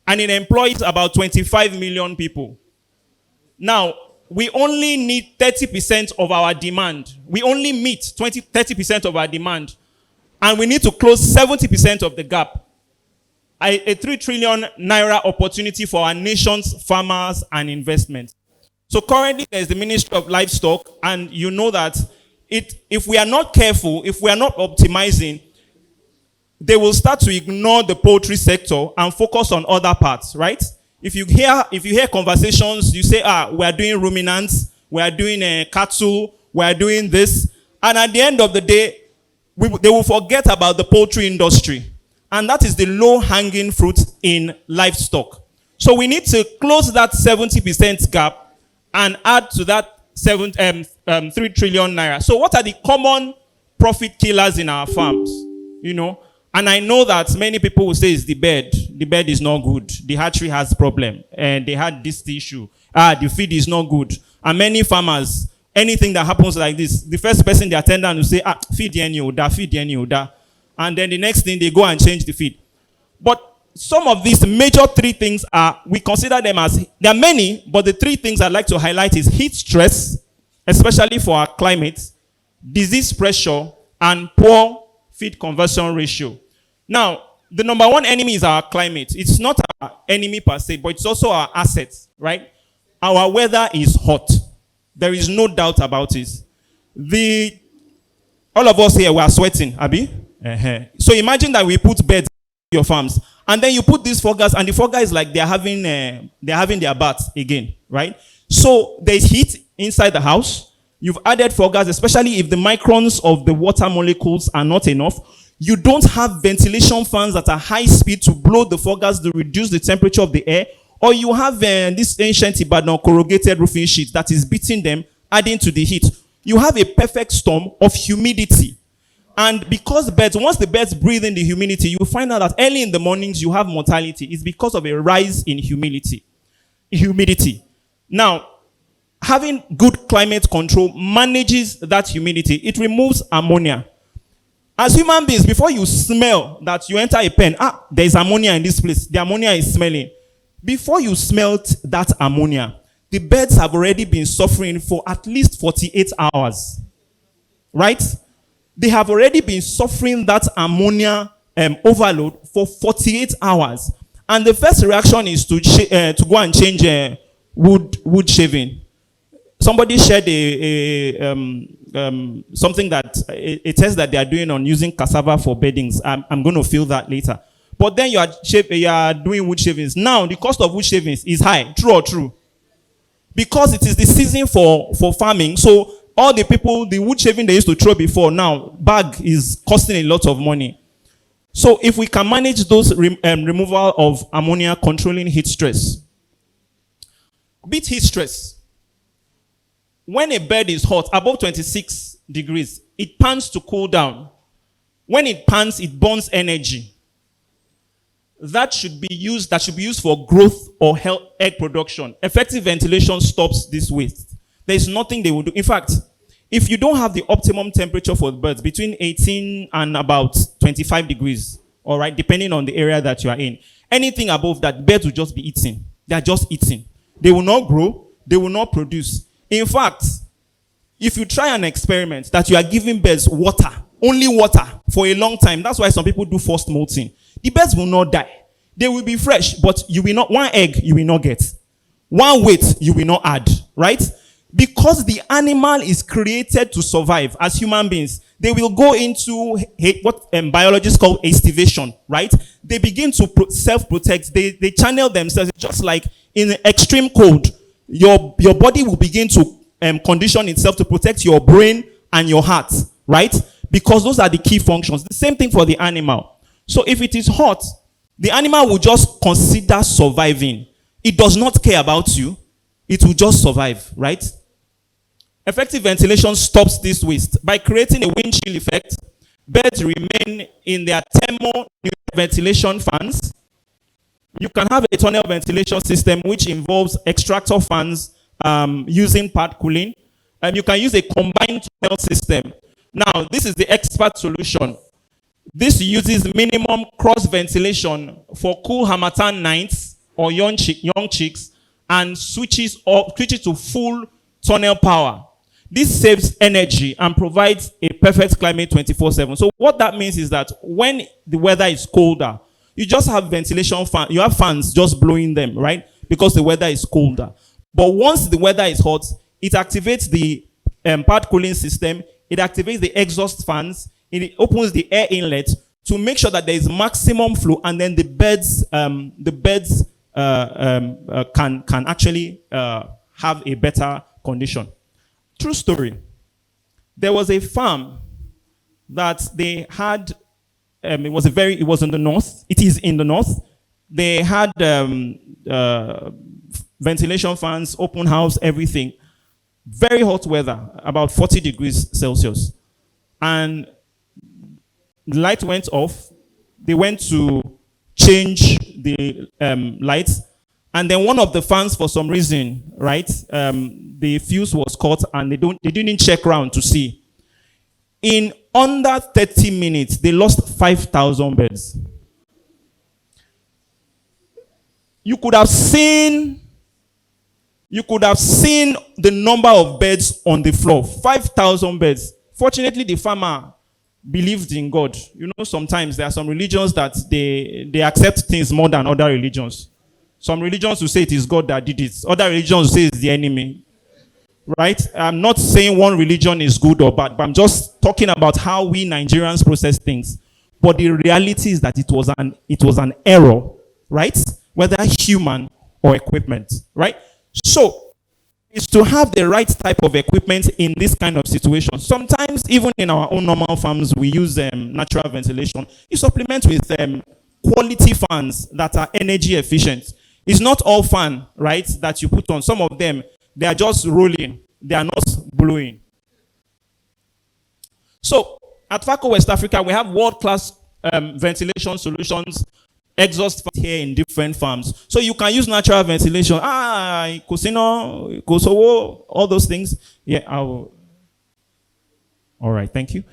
and it employs about 25 million people. Now, we only need 30% of our demand. We only meet 30% of our demand, and we need to close 70% of the gap. A 3 trillion naira opportunity for our nation's farmers and investment. So currently there's the Ministry of Livestock, and you know that if we are not careful, if we are not optimizing, they will start to ignore the poultry sector and focus on other parts, right? If you hear conversations, you say, we are doing ruminants, we are doing cattle, we are doing this. And at the end of the day, they will forget about the poultry industry. And that is the low-hanging fruit in livestock. So we need to close that 70% gap and add to that 3 trillion naira. So what are the common profit killers in our farms? You know? And I know that many people will say it's the bed. The bed is not good. The hatchery has problem. And they had this issue. The feed is not good. And many farmers, anything that happens like this, the first person they attend will say, feed the oda, feed the oda. And then the next thing, they go and change the feed. But some of these major three things we consider them as, there are many, but the three things I'd like to highlight is heat stress, especially for our climate, disease pressure, and poor feed conversion ratio. Now, the number one enemy is our climate. It's not our enemy per se, but it's also our assets, right? Our weather is hot. There is no doubt about it. All of us here, we are sweating, Abi? So imagine that we put beds in your farms, and then you put these foggers, and the fogger is like they're having their bath again, right? So there's heat inside the house. You've added foggers, especially if the microns of the water molecules are not enough. You don't have ventilation fans that are high speed to blow the foggers to reduce the temperature of the air, or you have this ancient Ibadan corrugated roofing sheet that is beating them, adding to the heat. You have a perfect storm of humidity. And because once the birds breathe in the humidity, you find out that early in the mornings you have mortality. It's because of a rise in humidity. Now, having good climate control manages that humidity. It removes ammonia. As human beings, before you smell that you enter a pen, there is ammonia in this place. The ammonia is smelling. Before you smelt that ammonia, the birds have already been suffering for at least 48 hours. Right? They have already been suffering that ammonia overload for 48 hours. And the first reaction is to go and change wood shaving. Somebody shared something that a test that they are doing on using cassava for beddings. I'm going to fill that later. But then you are doing wood shavings. Now, the cost of wood shavings is high. True or true? Because it is the season for farming. So all the people, the wood shaving they used to throw before, now bag is costing a lot of money. So if we can manage those removal of ammonia, controlling heat stress. Beat heat stress. When a bed is hot, above 26 degrees, it pans to cool down. When it pans, it burns energy. That should be used for growth or egg production. Effective ventilation stops this waste. There is nothing they will do. In fact, if you don't have the optimum temperature for the birds, between 18 and about 25 degrees, all right, depending on the area that you are in. Anything above that, birds will just be eating. They are just eating. They will not grow. They will not produce. In fact, if you try an experiment that you are giving birds water, only water, for a long time, that's why some people do forced molting. The birds will not die. They will be fresh, but you will not, one egg you will not get. One weight you will not add, right? Because the animal is created to survive as human beings, they will go into what biologists call estivation, right? They begin to self-protect. They channel themselves, just like in extreme cold. Your body will begin to condition itself to protect your brain and your heart, right? Because those are the key functions. The same thing for the animal. So if it is hot, the animal will just consider surviving. It does not care about you. It will just survive, right? Effective ventilation stops this waste. By creating a wind chill effect, birds remain in their thermal ventilation fans. You can have a tunnel ventilation system which involves extractor fans using pad cooling. You can use a combined tunnel system. Now, this is the expert solution. This uses minimum cross ventilation for cool harmattan nights or young chicks and switches to full tunnel power. This saves energy and provides a perfect climate 24/7. So what that means is that when the weather is colder, you just have ventilation fan. You have fans just blowing them, right? Because the weather is colder. But once the weather is hot, it activates the pad cooling system. It activates the exhaust fans. It opens the air inlet to make sure that there is maximum flow, and then the birds can actually have a better condition. True story. There was a farm that they had. It was in the north. It is in the north. They had ventilation fans, open house, everything. Very hot weather, about 40 degrees Celsius. And the light went off. They went to change the lights. And then one of the fans, for some reason, right, the fuse was caught and they didn't check around to see. In under 30 minutes, they lost 5,000 birds. You could have seen the number of birds on the floor. 5,000 birds. Fortunately, the farmer believed in God. You know, sometimes there are some religions that they accept things more than other religions. Some religions will say it is God that did it. Other religions will say it's the enemy. Right? I'm not saying one religion is good or bad, but I'm just talking about how we Nigerians process things. But the reality is that it was an error, right? Whether human or equipment, right? So it's to have the right type of equipment in this kind of situation. Sometimes, even in our own normal farms, we use natural ventilation. You supplement with quality fans that are energy efficient. It's not all fan, right, that you put on. Some of them, they are just rolling. They are not blowing. So, at FACO West Africa, we have world-class ventilation solutions, exhaust fans here in different farms. So you can use natural ventilation. Kusino, Kosovo, all those things. Yeah, all right, thank you.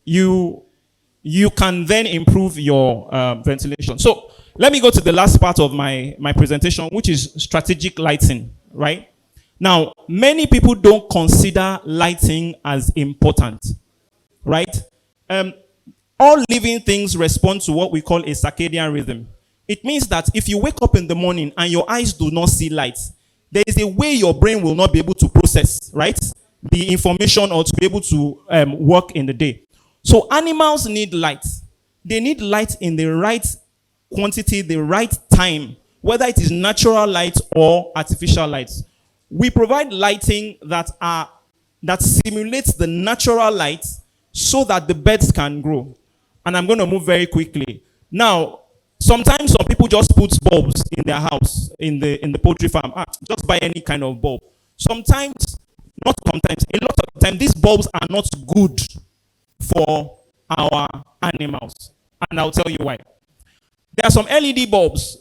You can then improve your ventilation. So let me go to the last part of my presentation, which is strategic lighting, right? Now, many people don't consider lighting as important, right? All living things respond to what we call a circadian rhythm. It means that if you wake up in the morning and your eyes do not see light, there is a way your brain will not be able to process, right, the information or to be able to work in the day. So animals need light. They need light in the right quantity, the right time, whether it is natural light or artificial light. We provide lighting that simulates the natural light so that the birds can grow. And I'm going to move very quickly. Now, sometimes some people just put bulbs in their house, in the poultry farm. Just buy any kind of bulb. A lot of the time, these bulbs are not good for our animals. And I'll tell you why. There are some LED bulbs,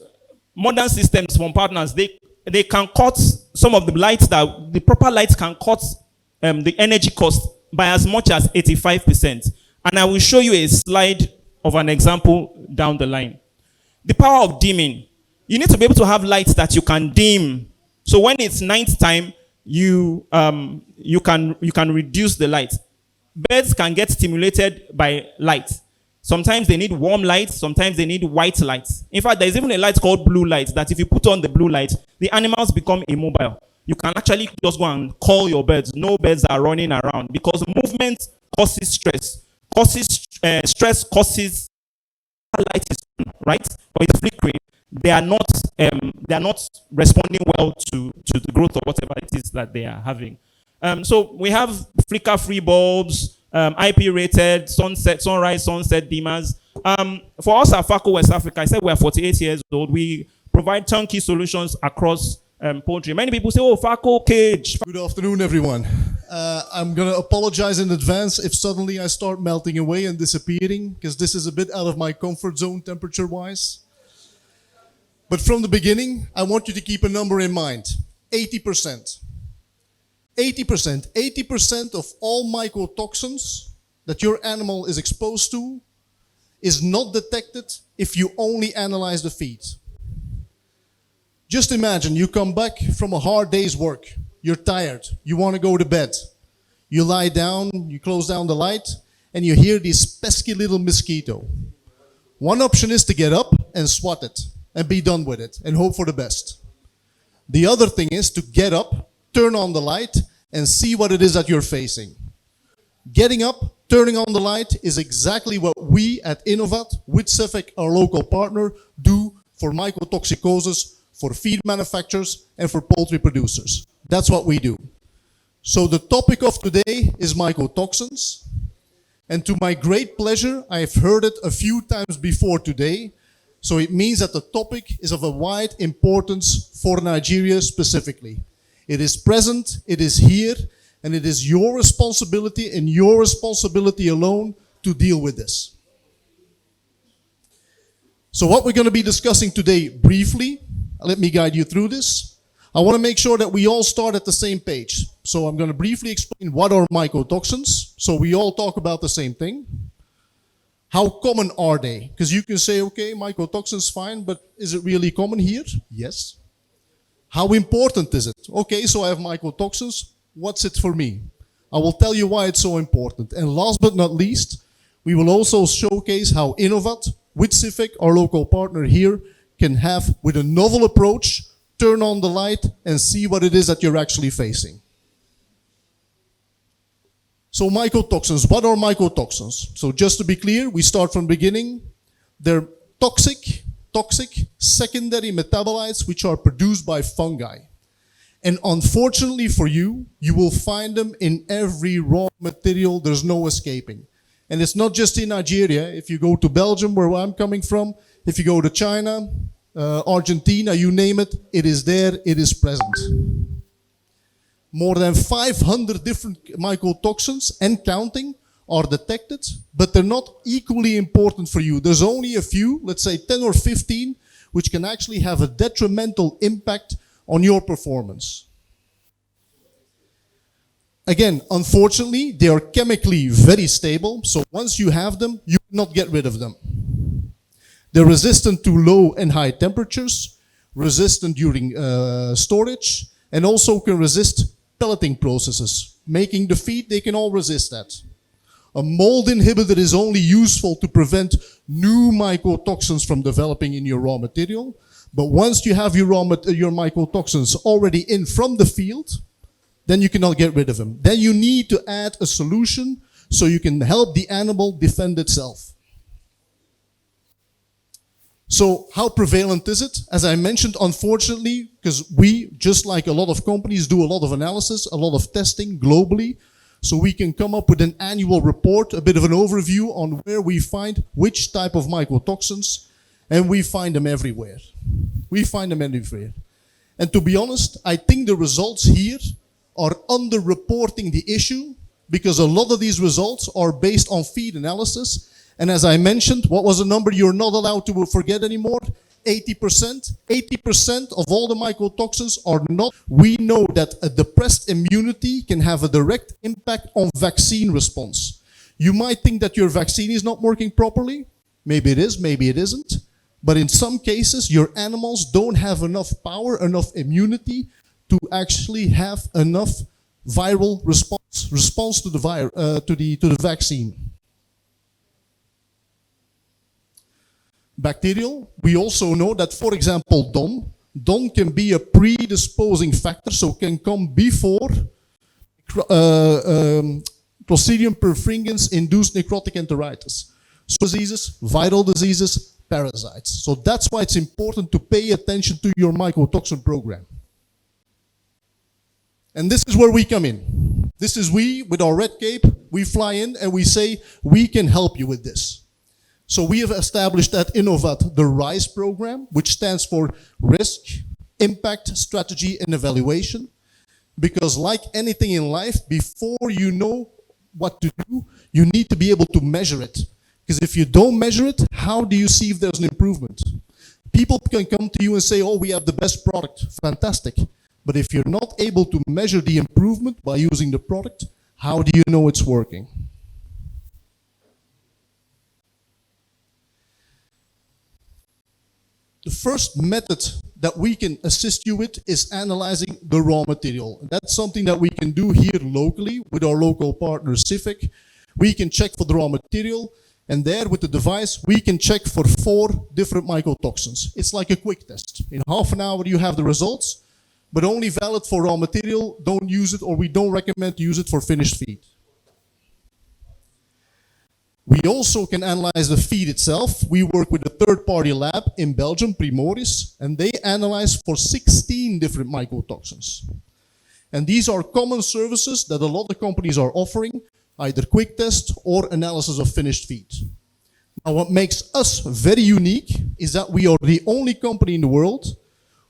modern systems from partners. They can cut some of the lights the proper lights can cut the energy cost by as much as 85%. And I will show you a slide of an example down the line. The power of dimming. You need to be able to have lights that you can dim. So when it's night time, you can reduce the light. Birds can get stimulated by light. Sometimes they need warm light, sometimes they need white light. In fact, there's even a light called blue light that if you put on the blue light, the animals become immobile. You can actually just go and call your birds. No birds are running around because movement causes stress. Stress causes light is on, right? But it's flickering. They are not responding well to the growth of whatever it is that they are having. So we have flicker-free bulbs, IP-rated, sunrise, sunset dimmers. For us at FACO West Africa, I said we're 48 years old. We provide turnkey solutions across poultry. Many people say, oh, FACO cage. Good afternoon, everyone. I'm going to apologize in advance if suddenly I start melting away and disappearing, because this is a bit out of my comfort zone temperature-wise. But from the beginning, I want you to keep a number in mind. 80%. 80% of all mycotoxins that your animal is exposed to is not detected if you only analyze the feed. Just imagine you come back from a hard day's work. You're tired. You want to go to bed. You lie down, you close down the light, and you hear this pesky little mosquito. One option is to get up and swat it and be done with it and hope for the best. The other thing is to get up, turn on the light, and see what it is that you're facing. Getting up, turning on the light is exactly what we at Innovat, with Cefic, our local partner, do for mycotoxicosis, for feed manufacturers, and for poultry producers. That's what we do. So the topic of today is mycotoxins. And to my great pleasure, I've heard it a few times before today. So it means that the topic is of a wide importance for Nigeria specifically. It is present, it is here, and it is your responsibility and your responsibility alone to deal with this. So what we're going to be discussing today briefly, let me guide you through this. I want to make sure that we all start at the same page. So I'm going to briefly explain what are mycotoxins, so we all talk about the same thing. How common are they? Because you can say, okay, mycotoxins, fine, but is it really common here? Yes. How important is it? Okay, so I have mycotoxins. What's it for me? I will tell you why it's so important. And last but not least, we will also showcase how Innovat, with Cefic, our local partner here, can have, with a novel approach, turn on the light and see what it is that you're actually facing. So mycotoxins, what are mycotoxins? So just to be clear, we start from the beginning. They're toxic secondary metabolites which are produced by fungi. And unfortunately for you, you will find them in every raw material. There's no escaping. And it's not just in Nigeria. If you go to Belgium, where I'm coming from, if you go to China, Argentina, you name it, it is there, it is present. More than 500 different mycotoxins and counting are detected, but they're not equally important for you. There's only a few, let's say 10 or 15, which can actually have a detrimental impact on your performance. Again, unfortunately, they are chemically very stable, so once you have them, you cannot get rid of them. They're resistant to low and high temperatures, resistant during storage, and also can resist pelleting processes. Making the feed, they can all resist that. A mold inhibitor is only useful to prevent new mycotoxins from developing in your raw material. But once you have your mycotoxins already in from the field, then you cannot get rid of them. Then you need to add a solution so you can help the animal defend itself. So how prevalent is it? As I mentioned, unfortunately, because we, just like a lot of companies, do a lot of analysis, a lot of testing globally, so we can come up with an annual report, a bit of an overview on where we find which type of mycotoxins, and we find them everywhere. We find them everywhere. And to be honest, I think the results here are underreporting the issue, because a lot of these results are based on feed analysis. And as I mentioned, what was the number you're not allowed to forget anymore? 80%. 80% of all the mycotoxins are not. We know that a depressed immunity can have a direct impact on vaccine response. You might think that your vaccine is not working properly. Maybe it is, maybe it isn't. But in some cases, your animals don't have enough power, enough immunity to actually have enough viral response to the vaccine. Bacterial, we also know that, for example, DOM can be a predisposing factor, so can come before Clostridium perfringens induced necrotic enteritis. So diseases, viral diseases, parasites. So that's why it's important to pay attention to your mycotoxin program. And this is where we come in. This is we, with our red cape, we fly in and we say, we can help you with this. So we have established at Innovat the RISE program, which stands for Risk, Impact, Strategy, and Evaluation. Because like anything in life, before you know what to do, you need to be able to measure it. Because if you don't measure it, how do you see if there's an improvement? People can come to you and say, oh, we have the best product. Fantastic. But if you're not able to measure the improvement by using the product, how do you know it's working? The first method that we can assist you with is analyzing the raw material. That's something that we can do here locally with our local partner Civic. We can check for the raw material, and there with the device we can check for 4 different mycotoxins. It's like a quick test. In half an hour you have the results, but only valid for raw material. Don't use it, or we don't recommend to use it for finished feed. We also can analyze the feed itself. We work with a third-party lab in Belgium, Primoris, and they analyze for 16 different mycotoxins. And these are common services that a lot of companies are offering, either quick test or analysis of finished feed. Now, what makes us very unique is that we are the only company in the world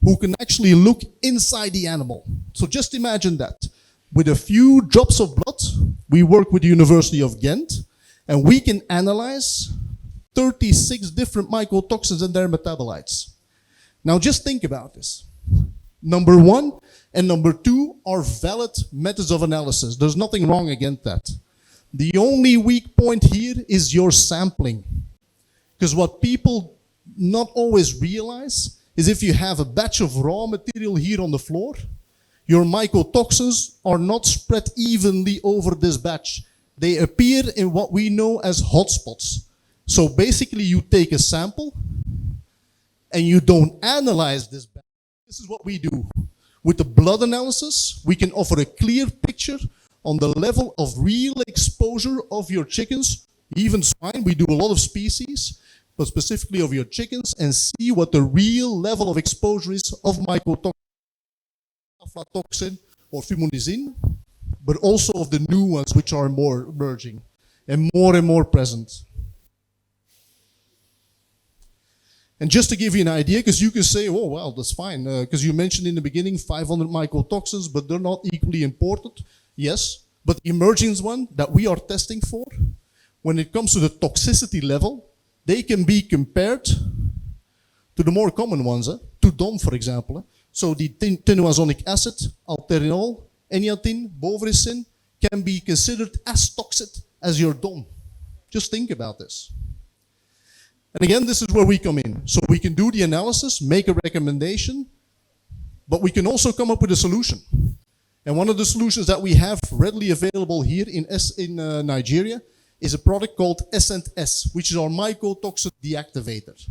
who can actually look inside the animal. So just imagine that. With a few drops of blood, we work with the University of Ghent, and we can analyze 36 different mycotoxins and their metabolites. Now just think about this. Number 1 and number 2 are valid methods of analysis. There's nothing wrong against that. The only weak point here is your sampling. Because what people not always realize is if you have a batch of raw material here on the floor, your mycotoxins are not spread evenly over this batch. They appear in what we know as hotspots. So basically you take a sample and you don't analyze this batch. This is what we do. With the blood analysis, we can offer a clear picture on the level of real exposure of your chickens, even swine. We do a lot of species, but specifically of your chickens, and see what the real level of exposure is of mycotoxin, aflatoxin, or fumonisin, but also of the new ones which are more emerging and more present. And just to give you an idea, because you can say, oh, well, that's fine, because you mentioned in the beginning 500 mycotoxins, but they're not equally important. Yes, but the emerging one that we are testing for, when it comes to the toxicity level, they can be compared to the more common ones, to DOM, for example. So the tinoazonic acid, alterinol, eniatin, bovaricin can be considered as toxic as your DOM. Just think about this. And again, this is where we come in. So we can do the analysis, make a recommendation, but we can also come up with a solution. And one of the solutions that we have readily available here in Nigeria is a product called S&S, which is our mycotoxin deactivator.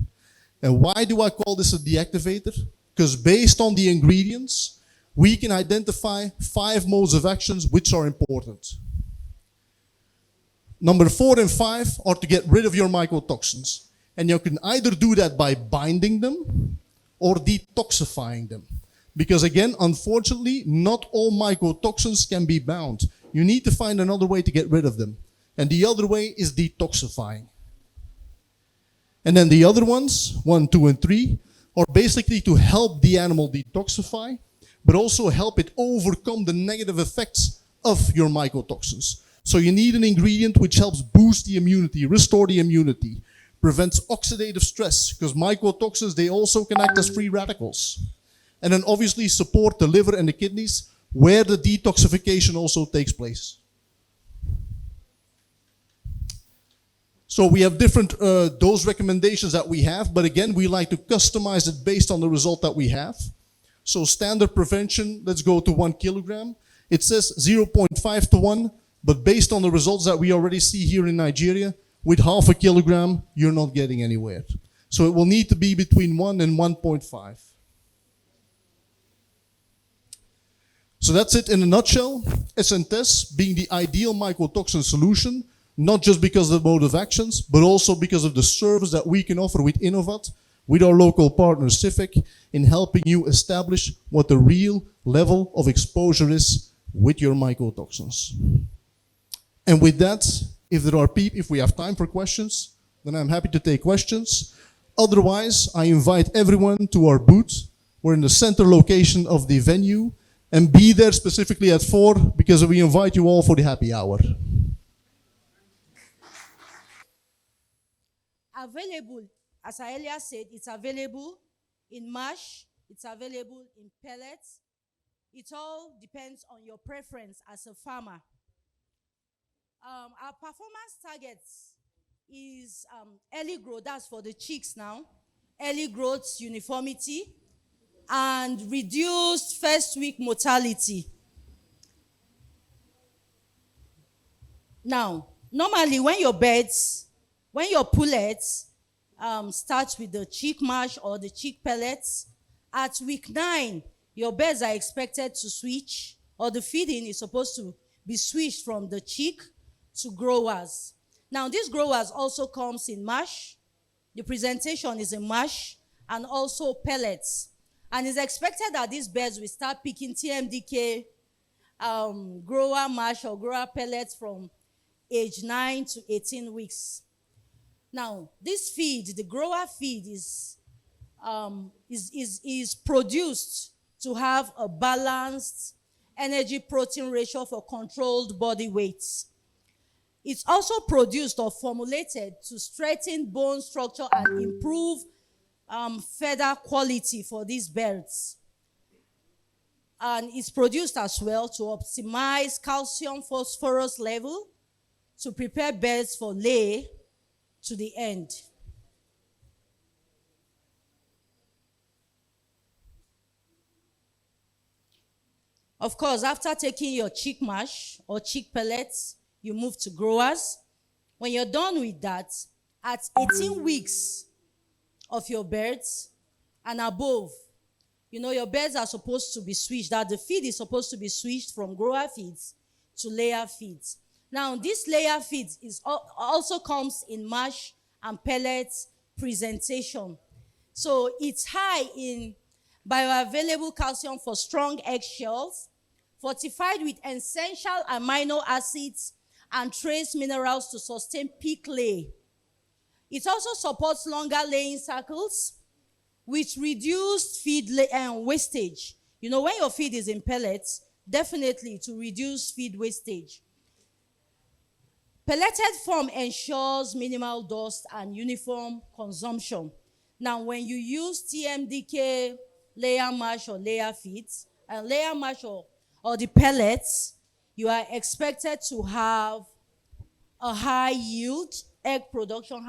And why do I call this a deactivator? Because based on the ingredients, we can identify 5 modes of actions which are important. Number 4 and 5 are to get rid of your mycotoxins. And you can either do that by binding them or detoxifying them. Because again, unfortunately, not all mycotoxins can be bound. You need to find another way to get rid of them. And the other way is detoxifying. And then the other ones, 1, 2, and 3, are basically to help the animal detoxify, but also help it overcome the negative effects of your mycotoxins. So you need an ingredient which helps boost the immunity, restore the immunity, prevents oxidative stress, because mycotoxins, they also can act as free radicals. And then obviously support the liver and the kidneys, where the detoxification also takes place. So we have different dose recommendations that we have, but again, we like to customize it based on the result that we have. So standard prevention, let's go to 1 kilogram. It says 0.5 to 1, but based on the results that we already see here in Nigeria, with half a kilogram, you're not getting anywhere. So it will need to be between 1 and 1.5. So that's it in a nutshell. SNTS being the ideal mycotoxin solution, not just because of the mode of actions, but also because of the service that we can offer with Innovat, with our local partner CIFIC, in helping you establish what the real level of exposure is with your mycotoxins. And with that, if we have time for questions, then I'm happy to take questions. Otherwise, I invite everyone to our booth. We're in the center location of the venue, and be there specifically at 4 because we invite you all for the happy hour. Available, as I earlier said, it's available in mash, it's available in pellets. It all depends on your preference as a farmer. Our performance targets is early growth, that's for the chicks now, early growth uniformity, and reduced first week mortality. Now, normally when your pullets start with the chick mash or the chick pellets, at week 9, your birds are expected to switch, or the feeding is supposed to be switched from the chick to growers. Now, these growers also comes in mash. The presentation is in mash and also pellets. And it's expected that these birds will start picking TMDK grower mash or grower pellets from age 9 to 18 weeks. Now, this feed, the grower feed, is produced to have a balanced energy protein ratio for controlled body weights. It's also produced or formulated to strengthen bone structure and improve feather quality for these birds. And it's produced as well to optimize calcium phosphorus level to prepare birds for lay to the end. Of course, after taking your chick mash or chick pellets, you move to growers. When you're done with that, at 18 weeks of your birds and above, you know, your birds are supposed to be switched, that the feed is supposed to be switched from grower feeds to layer feeds. Now, this layer feeds also comes in mash and pellets presentation. So it's high in bioavailable calcium for strong eggshells, fortified with essential amino acids and trace minerals to sustain peak lay. It also supports longer laying cycles with reduced feed wastage. You know, when your feed is in pellets, definitely to reduce feed wastage. Pelleted form ensures minimal dust and uniform consumption. Now, when you use TMDK layer mash or layer feeds, and layer mash or the pellets, you are expected to have a high yield egg production,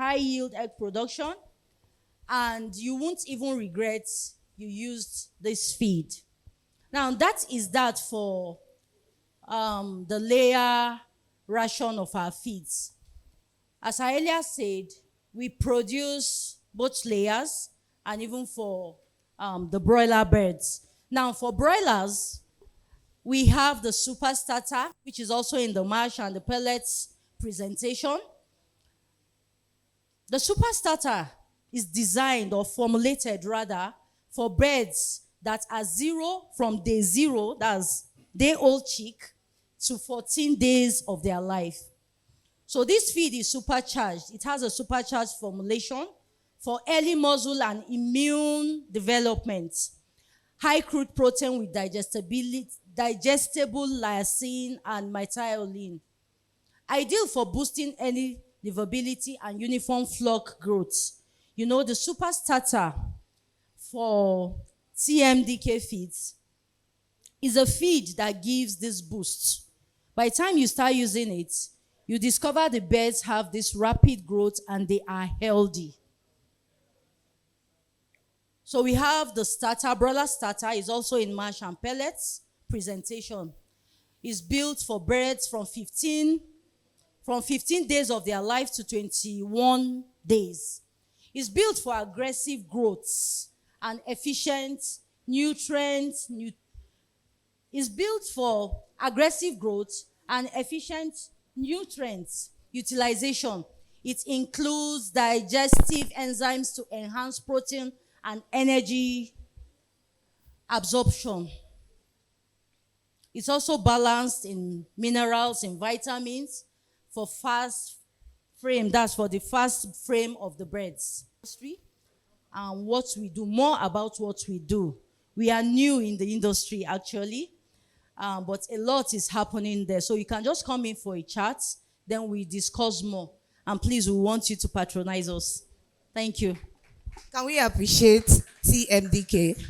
and you won't even regret you used this feed. Now, that is that for the layer ration of our feeds. As I earlier said, we produce both layers and even for the broiler birds. Now, for broilers, we have the super starter, which is also in the mash and the pellets presentation. The super starter is designed or formulated rather for birds that are from day 0, that's day old chick, to 14 days of their life. So this feed is supercharged. It has a supercharged formulation for early muscle and immune development. High crude protein with digestible lysine and methionine. Ideal for boosting early livability and uniform flock growth. You know, the super starter for TMDK feeds is a feed that gives this boost. By the time you start using it, you discover the birds have this rapid growth and they are healthy. So we have the starter, broiler starter is also in mash and pellets presentation. It's built for birds from 15 days of their life to 21 days. It's built for aggressive growths and efficient nutrients. It's built for aggressive growth and efficient nutrients utilization. It includes digestive enzymes to enhance protein and energy absorption. It's also balanced in minerals and vitamins for fast frame. That's for the fast frame of the birds. And what we do, more about what we do. We are new in the industry actually, but a lot is happening there. So you can just come in for a chat, then we discuss more. And please, we want you to patronize us. Thank you. Can we appreciate TMDK?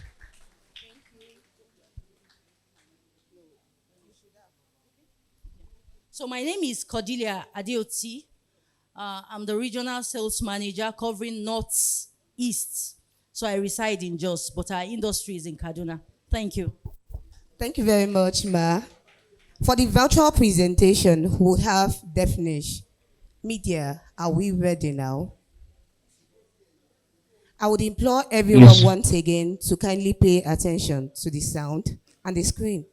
So my name is Cordelia Adeoti. I'm the regional sales manager covering North East. So I reside in Jos, but our industry is in Kaduna. Thank you. Thank you very much, Ma. For the virtual presentation, we'll have Definish. Media, are we ready now? I would implore everyone once again to kindly pay attention to the sound and the screen.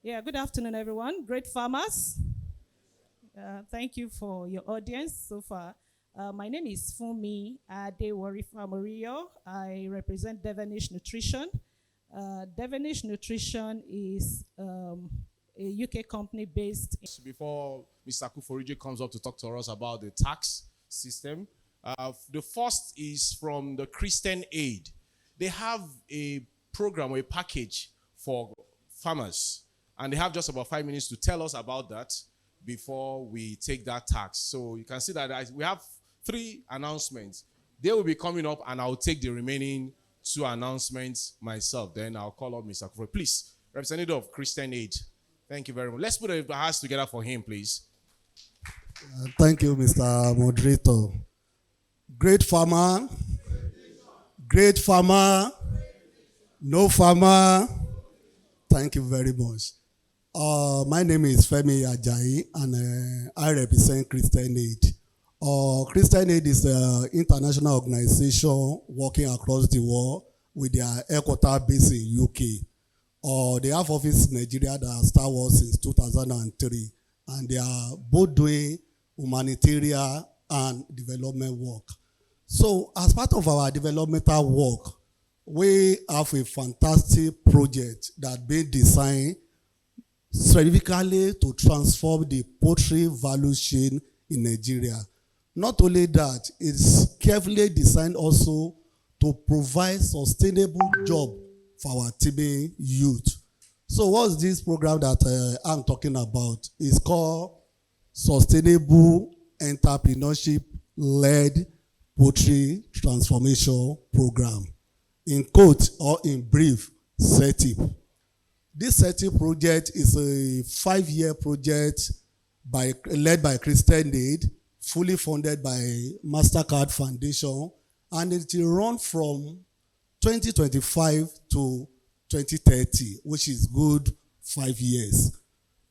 Yeah, good afternoon, everyone. Great farmers. Thank you for your audience so far. My name is Funmi Adewari Famorio. I represent Devenish Nutrition. Devenish Nutrition is a UK company based in... Before Mr. Kuforije comes up to talk to us about the tax system, the first is from the Christian Aid. They have a program or a package for farmers, and they have just about 5 minutes to tell us about that before we take that tax. So you can see that we have 3 announcements. They will be coming up, and I'll take the remaining 2 announcements myself. Then I'll call on Mr. Kuforije. Please, representative of Christian Aid. Thank you very much. Let's put our hands together for him, please. Thank you, Mr. Moderator. Great farmer, no farmer. Thank you very much. My name is Femi Ajayi, and I represent Christian Aid. Christian Aid is an international organization working across the world with their headquarters based in UK. They have office in Nigeria that started since 2003, and they are both doing humanitarian and development work. So as part of our developmental work, we have a fantastic project that been designed specifically to transform the poultry value chain in Nigeria. Not only that, it's carefully designed also to provide sustainable job for our teeming youth. So what's this program that I'm talking about? It's called Sustainable Entrepreneurship-Led Poultry Transformation Program. In quote or in brief, SETIP. This SETIP project is a 5-year project led by Christian Aid, fully funded by MasterCard Foundation, and it will run from 2025 to 2030, which is good 5 years.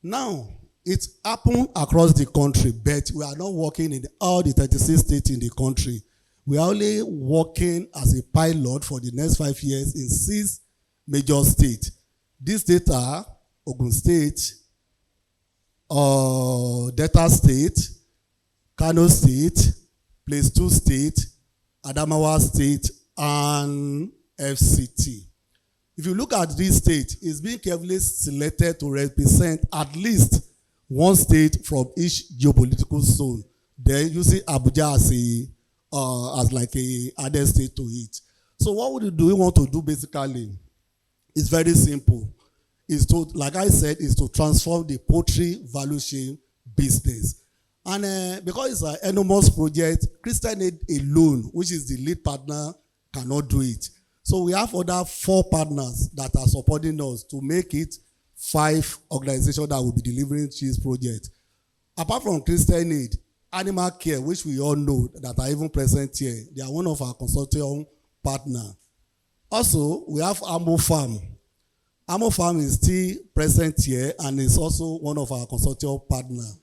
Now, it's happened across the country, but we are not working in all the 36 states in the country. We are only working as a pilot for the next 5 years in 6 major states. These states are Ogun State, Delta State, Kano State, Plateau State, Adamawa State, and FCT. If you look at this state, it's being carefully selected to represent at least one state from each geopolitical zone. Then you see Abuja as like a added state to it. So what do we want to do basically? It's very simple. It's to, like I said, is to transform the poultry value chain business. And because it's an enormous project, Christian Aid alone, which is the lead partner, cannot do it. So we have other 4 partners that are supporting us to make it 5 organizations that will be delivering this project. Apart from Christian Aid, Animal Care, which we all know that are even present here, they are one of our consortium partners. Also, we have Amo Farm. Amo Farm is still present here and is also one of our consortium partners.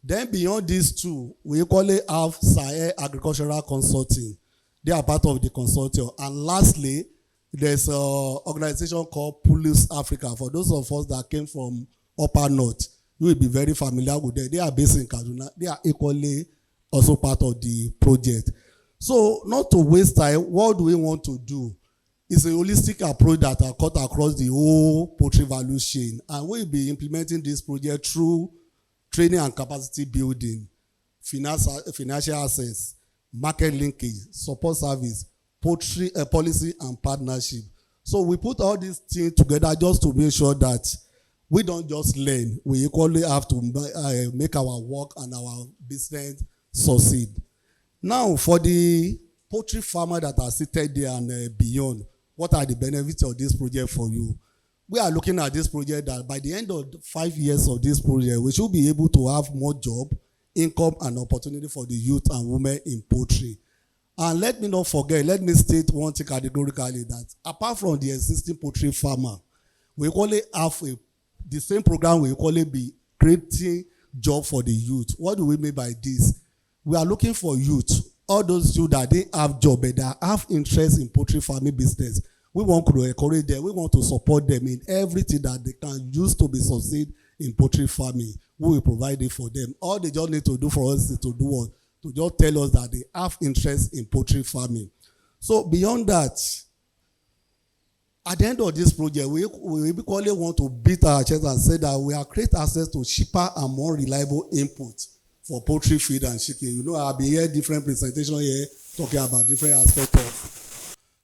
Then beyond these 2, we equally have Sahel Agricultural Consulting. They are part of the consortium. And lastly, there's an organization called Police Africa. For those of us that came from Upper North, you will be very familiar with them. They are based in Kaduna. They are equally also part of the project. So, not to waste time, what do we want to do? It's a holistic approach that are cut across the whole poultry value chain. And we'll be implementing this project through training and capacity building, financial access, market linkage, support service, poultry policy, and partnership. So we put all these things together just to make sure that we don't just learn. We equally have to make our work and our business succeed. Now, for the poultry farmer that are seated there and beyond, what are the benefits of this project for you? We are looking at this project that by the end of 5 years of this project, we should be able to have more job, income, and opportunity for the youth and women in poultry. And let me not forget, let me state one thing categorically, that apart from the existing poultry farmer, we only have the same program will only be creating job for the youth. What do we mean by this? We are looking for youth, all those youth that they have job and that have interest in poultry farming business. We want to encourage them. We want to support them in everything that they can use to be succeed in poultry farming. We will provide it for them. All they just need to do for us is to do what? To just tell us that they have interest in poultry farming. So beyond that, at the end of this project, we equally want to beat our chest and say that we have create access to cheaper and more reliable input for poultry feed and chicken. You know, I'll be here different presentation here talking about different aspects of.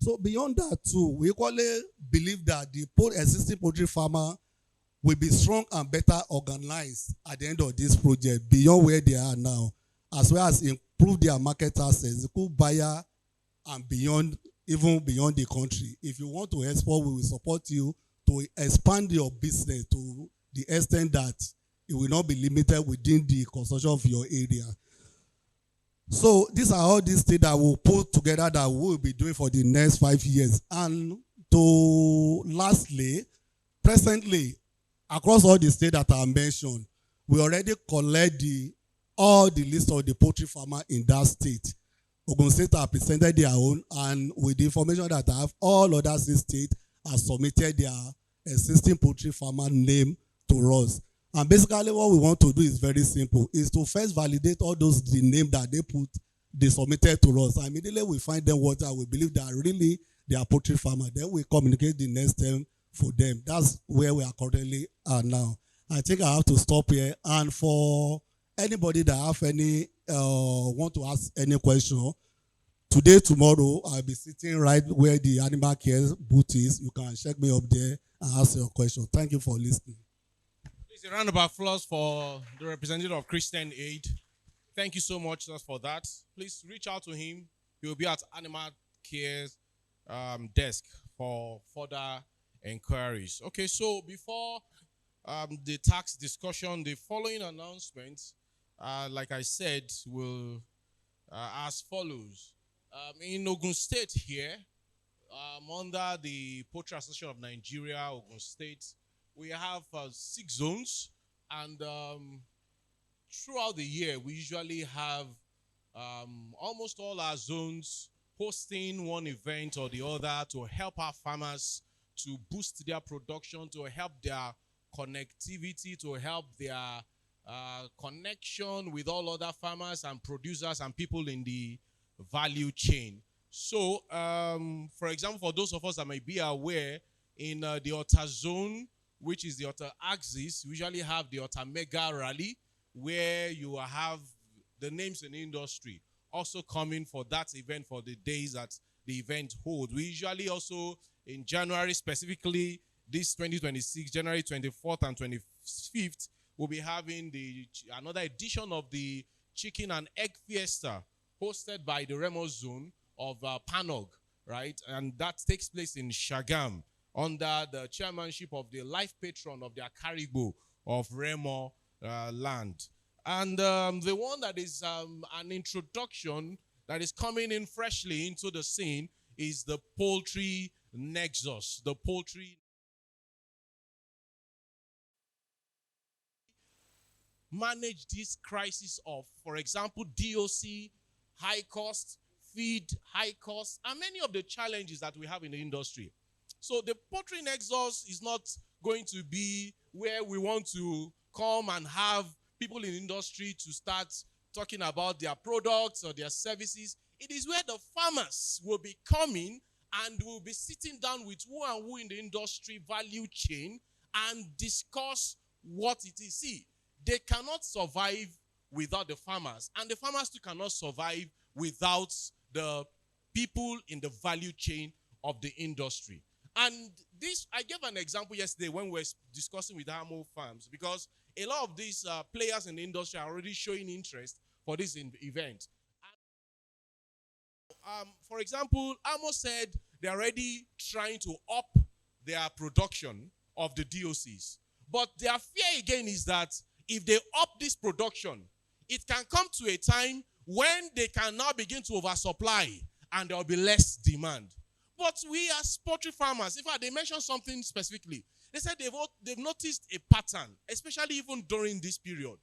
So beyond that too, we equally believe that the existing poultry farmer will be strong and better organized at the end of this project beyond where they are now, as well as improve their market access, the cool buyer and beyond, even beyond the country. If you want to export, we will support you to expand your business to the extent that it will not be limited within the consumption of your area. So these are all these things that we'll put together that we will be doing for the next 5 years. And to lastly, presently, across all the states that I mentioned, we already collect all the list of the poultry farmer in that state. Ogun State have presented their own, and with the information that I have, all other 6 states have submitted their existing poultry farmer name to us. And basically what we want to do is very simple, is to first validate all those the name that they submitted to us. And immediately we find them what we believe that really they are poultry farmer. Then we communicate the next step for them. That's where we are currently now. I think I have to stop here. And for anybody that have any want to ask any question, today, tomorrow, I'll be sitting right where the animal care booth is. You can check me up there and ask your question. Thank you for listening. Please, a round of applause for the representative of Christian Aid. Thank you so much for that. Please reach out to him. He will be at Animal Care's desk for further inquiries. Okay, so before the tax discussion, the following announcements, like I said, will as follows. In Ogun State here, under the Poultry Association of Nigeria, Ogun State, we have 6 zones, and throughout the year, we usually have almost all our zones hosting one event or the other to help our farmers to boost their production, to help their connectivity, to help their connection with all other farmers and producers and people in the value chain. So, for example, for those of us that may be aware, in the Otta zone, which is the Otta axis, we usually have the Otta Mega Rally, where you have the names in the industry also coming for that event for the days that the event holds. We usually also, in January, specifically this 2026, January 24th and 25th, we'll be having another edition of the Chicken and Egg Fiesta hosted by the Remo Zone of Panog, right? And that takes place in Shagam under the chairmanship of the life patron of the Akaribo of Remo land. And the one that is an introduction that is coming in freshly into the scene is the Poultry Nexus. The Poultry manage this crisis of, for example, DOC, high cost, feed, high cost, and many of the challenges that we have in the industry. So the Poultry Nexus is not going to be where we want to come and have people in the industry to start talking about their products or their services. It is where the farmers will be coming and will be sitting down with who and who in the industry value chain and discuss what it is. See, they cannot survive without the farmers, and the farmers too cannot survive without the people in the value chain of the industry. And this, I gave an example yesterday when we were discussing with Hamo Farms, because a lot of these players in the industry are already showing interest for this event. For example, Amo said they're already trying to up their production of the DOCs. But their fear again is that if they up this production, it can come to a time when they can now begin to oversupply and there will be less demand. But we as poultry farmers, in fact, they mentioned something specifically. They said they've noticed a pattern, especially even during this period.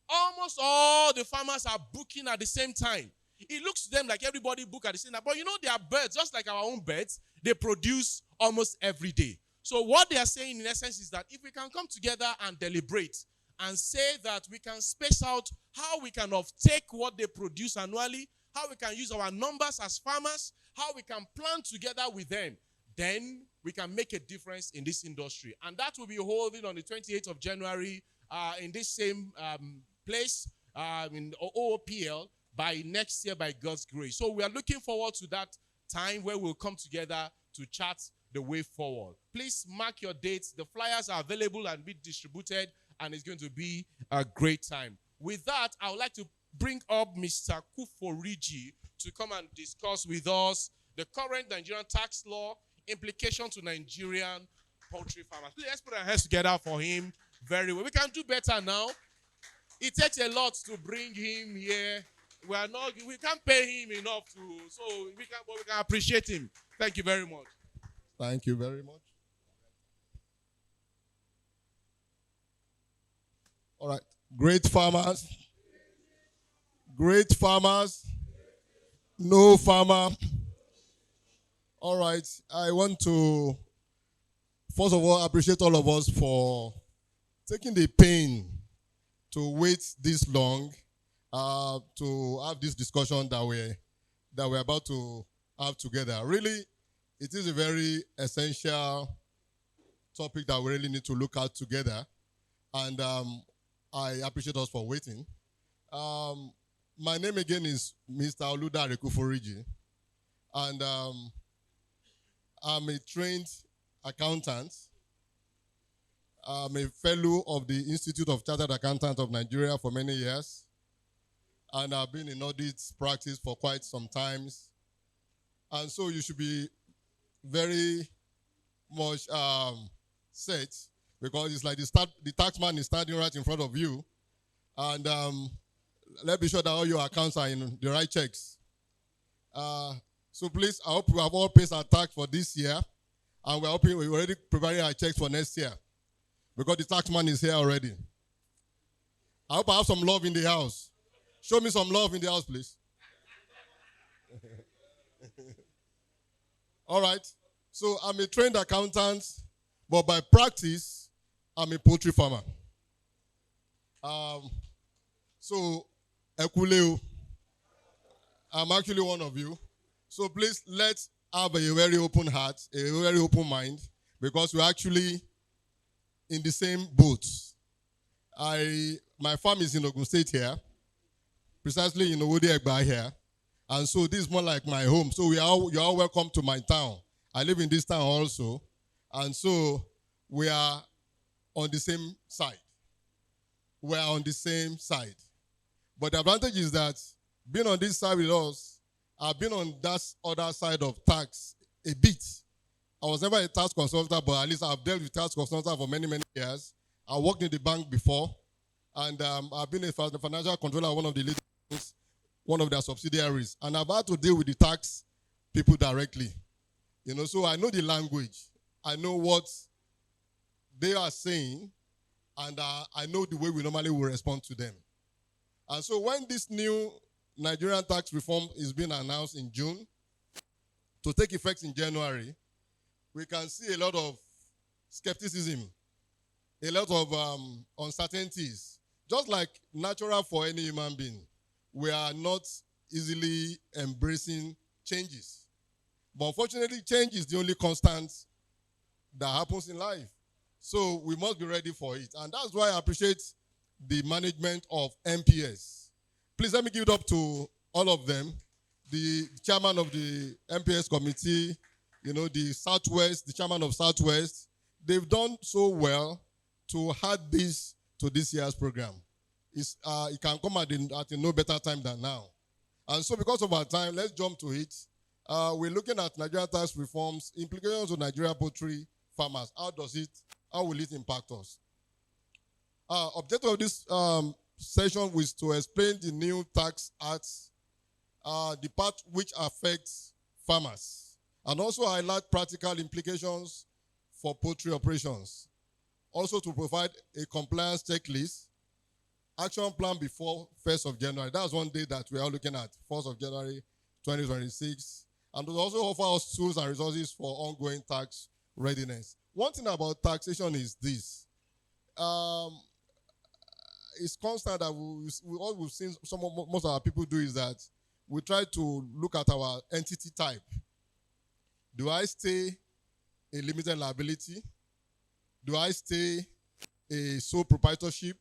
Almost all the farmers are booking at the same time. It looks to them like everybody book at the same time. But you know, they are birds, just like our own birds. They produce almost every day. So what they are saying in essence is that if we can come together and deliberate and say that we can space out how we can offtake what they produce annually, how we can use our numbers as farmers, how we can plan together with them, then we can make a difference in this industry. And that will be holding on the 28th of January in this same place in OOPL by next year by God's grace. So we are looking forward to that time where we'll come together to chart the way forward. Please mark your dates. The flyers are available and be distributed, and it's going to be a great time. With that, I would like to bring up Mr. Kuforiji to come and discuss with us the current Nigerian tax law, implication to Nigerian poultry farmers. Please, let's put our hands together for him very well. We can do better now. It takes a lot to bring him here. We can't pay him enough but we can appreciate him. Thank you very much. Thank you very much. All right. Great farmers. Great farmers. No farmer. All right. I want to, first of all, appreciate all of us for taking the pain to wait this long to have this discussion that we're about to have together. Really, it is a very essential topic that we really need to look at together. And I appreciate us for waiting. My name again is Mr. Oluda Kuforiji. And I'm a trained accountant. I'm a fellow of the Institute of Chartered Accountants of Nigeria for many years. And I've been in audit practice for quite some time. And so you should be very much set, because it's like the tax man is standing right in front of you. And let's be sure that all your accounts are in the right checks. So please, I hope we have all paid our tax for this year. And we're already preparing our checks for next year, because the tax man is here already. I hope I have some love in the house. Show me some love in the house, please. All right. So I'm a trained accountant, but by practice, I'm a poultry farmer. So, Ekuleo, I'm actually one of you. So please, let's have a very open heart, a very open mind, because we're actually in the same boat. My farm is in Ogun State here, precisely in Owode Egba here. And so this is more like my home. So you're all welcome to my town. I live in this town also. And so we are on the same side. were on the same side. But the advantage is that being on this side with us, I've been on that other side of tax a bit. I was never a tax consultant, but at least I've dealt with tax consultants for many, many years. I worked in the bank before, and I've been a financial controller of one of the leaders, one of their subsidiaries, and I've had to deal with the tax people directly. You know, so I know the language. I know what they are saying, and I know the way we normally will respond to them. And so when this new Nigerian tax reform is being announced in June to take effect in January, we can see a lot of skepticism, a lot of uncertainties. Just like natural for any human being, we are not easily embracing changes. But unfortunately, change is the only constant that happens in life. So we must be ready for it. And that's why I appreciate the management of MPS. Please let me give it up to all of them. The chairman of the MPS committee, you know, the Southwest, the chairman of Southwest, they've done so well to add this to this year's program. It can come at a no better time than now. And so because of our time, let's jump to it. We're looking at Nigerian tax reforms, implications of Nigerian poultry farmers. How will it impact us? Objective of this session was to explain the new tax acts, the part which affects farmers, and also highlight practical implications for poultry operations. Also to provide a compliance checklist, action plan before 1st of January. That's one day that we are looking at, 1st of January 2026. And to also offer us tools and resources for ongoing tax readiness. One thing about taxation is this. It's constant that what we've seen most of our people do is that we try to look at our entity type. Do I stay a limited liability? Do I stay a sole proprietorship?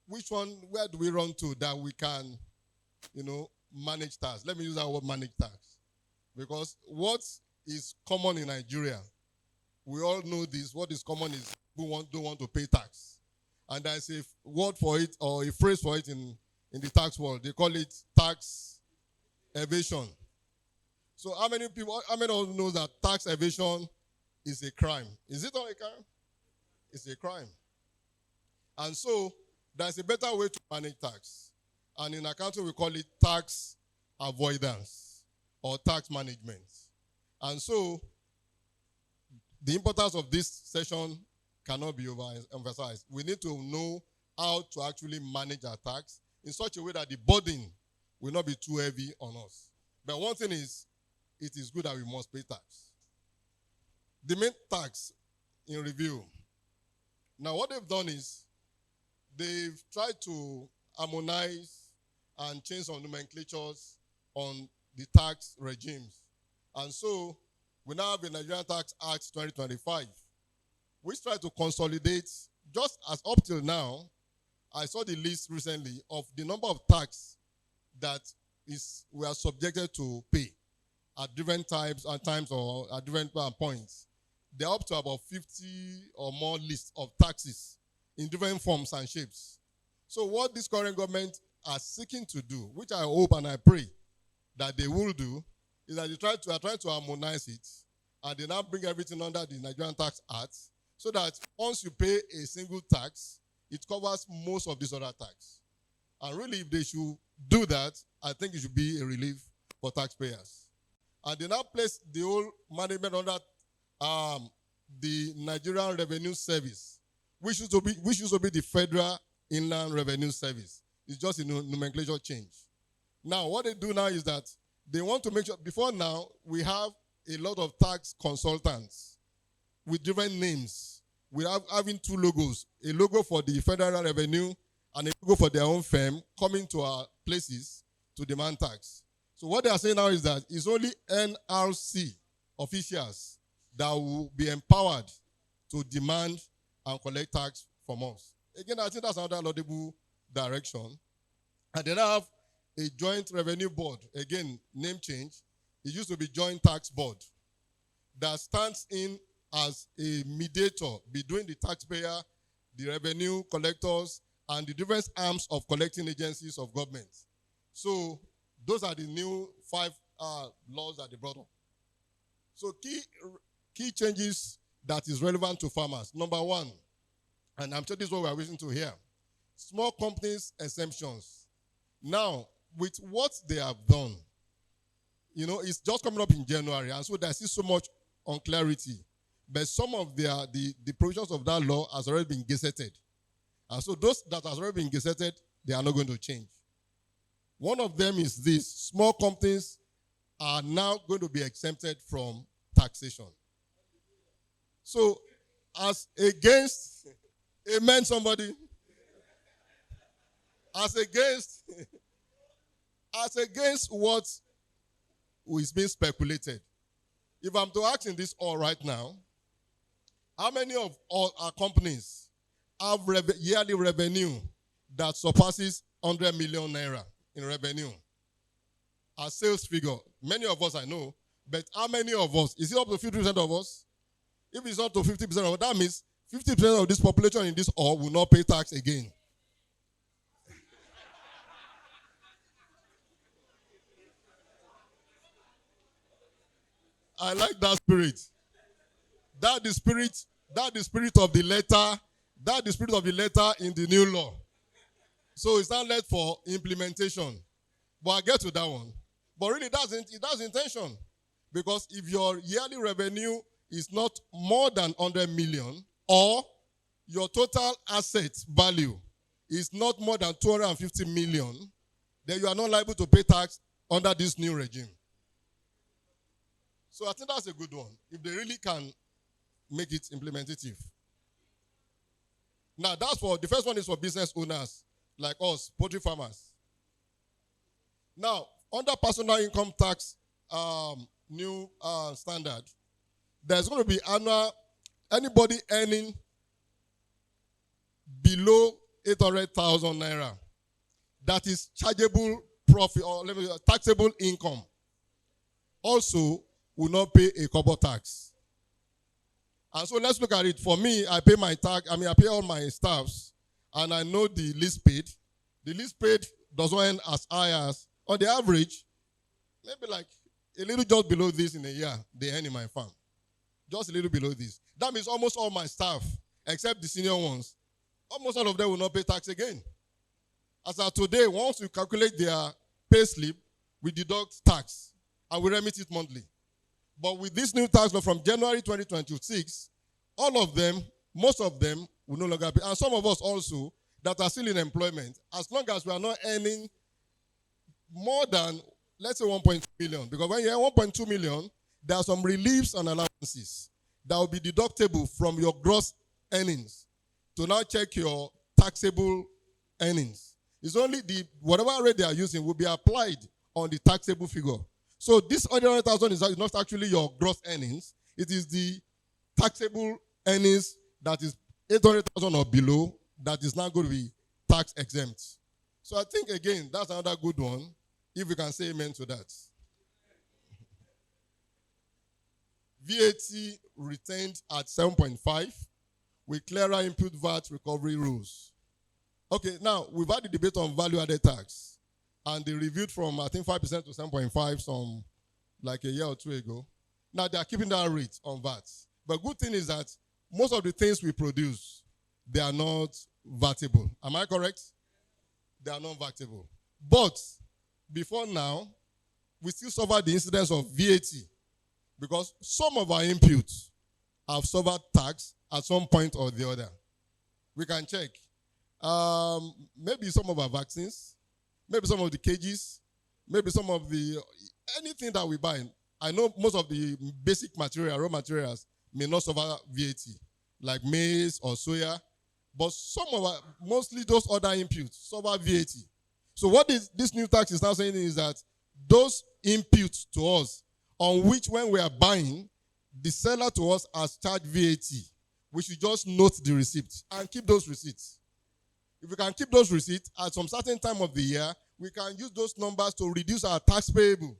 Which one, where do we run to that we can, manage tax? Let me use that word, manage tax. Because what is common in Nigeria, we all know this, what is common is people don't want to pay tax. And there's a word for it, or a phrase for it in the tax world. They call it tax evasion. So how many of you know that tax evasion is a crime? Is it not a crime? It's a crime. And so there's a better way to manage tax. And in accounting, we call it tax avoidance or tax management. And so the importance of this session cannot be overemphasized. We need to know how to actually manage our tax in such a way that the burden will not be too heavy on us. But one thing is, it is good that we must pay tax. The main tax in review. Now what they've done is, they've tried to harmonize and change some nomenclatures on the tax regimes. And so we now have the Nigerian Tax Act 2025, which try to consolidate, just as up till now, I saw the list recently of the number of tax that we are subjected to pay at different times or at different points. They're up to about 50 or more lists of taxes in different forms and shapes. So what this current government are seeking to do, which I hope and I pray that they will do, is that they are trying to harmonize it, and they now bring everything under the Nigerian Tax Act, so that once you pay a single tax, it covers most of this other tax. And really, if they should do that, I think it should be a relief for taxpayers. And they now place the whole management under the Nigerian Revenue Service, which used to be the Federal Inland Revenue Service. It's just a nomenclature change. Now, what they do now is that they want to make sure, before now, we have a lot of tax consultants with different names. We have having two logos, a logo for the Federal Revenue and a logo for their own firm coming to our places to demand tax. So what they are saying now is that it's only NRC officials that will be empowered to demand and collect tax from us. Again, I think that's another laudable direction. And then I have a joint revenue board. Again, name change. It used to be joint tax board that stands in as a mediator between the taxpayer, the revenue collectors, and the different arms of collecting agencies of government. So those are the new 5 laws that they brought up. So key changes that is relevant to farmers. Number 1, and I'm sure this is what we are wishing to hear, small companies exemptions. Now, with what they have done, it's just coming up in January, and so there's still so much unclarity. But some of the provisions of that law has already been gazetted. And so those that has already been gazetted, they are not going to change. One of them is this: small companies are now going to be exempted from taxation. So, as against, amen, somebody, as against what is being speculated. If I'm to ask in this all right now, how many of all our companies have yearly revenue that surpasses 100 million naira in revenue? Our sales figure, many of us I know, but how many of us? Is it up to 50% of us? If it's up to 50% of us, that means 50% of this population in this hall will not pay tax again. I like that spirit. That the spirit of the letter, in the new law. So it's not left for implementation. But I'll get to that one. But really, it does intention. Because if your yearly revenue is not more than 100 million, or your total asset value is not more than 250 million, then you are not liable to pay tax under this new regime. So I think that's a good one, if they really can make it implementative. Now, the first one is for business owners like us, poultry farmers. Now, under personal income tax new standard, there's going to be anybody earning below 800,000 naira. That is chargeable profit, or taxable income. Also, will not pay a corpo tax. And so let's look at it. For me, I pay my tax. I pay all my staffs, and I know the least paid. The least paid doesn't earn as high as, on the average, maybe like a little just below this in a year, they earn in my farm. Just a little below this. That means almost all my staff, except the senior ones, almost all of them will not pay tax again. As of today, once you calculate their pay slip, we deduct tax, and we remit it monthly. But with this new tax law from January 2026, all of them, most of them, will no longer pay. And some of us also that are still in employment, as long as we are not earning more than, let's say, 1.2 million. Because when you earn 1.2 million, there are some reliefs and allowances that will be deductible from your gross earnings to now check your taxable earnings. It's only whatever rate they are using will be applied on the taxable figure. So this 100,000 is not actually your gross earnings. It is the taxable earnings that is 800,000 or below that is now going to be tax exempt. So I think, again, that's another good one, if we can say amen to that. VAT retained at 7.5 with clearer input VAT recovery rules. Okay, now, we've had the debate on value-added tax. And they reviewed from, I think, 5% to 7.5 some, like a year or two ago. Now, they are keeping that rate on VAT. But good thing is that most of the things we produce, they are not VATable. Am I correct? They are not VATable. But before now, we still suffer the incidence of VAT because some of our inputs have suffered tax at some point or the other. We can check. Maybe some of our vaccines, maybe some of the cages, maybe some of the, anything that we buy. I know most of the basic material, raw materials, may not suffer VAT, like maize or soya, but some of our, mostly those other inputs, suffer VAT. So what this new tax is now saying is that those inputs to us, on which when we are buying, the seller to us has charged VAT, we should just note the receipt and keep those receipts. If we can keep those receipts at some certain time of the year, we can use those numbers to reduce our tax payable.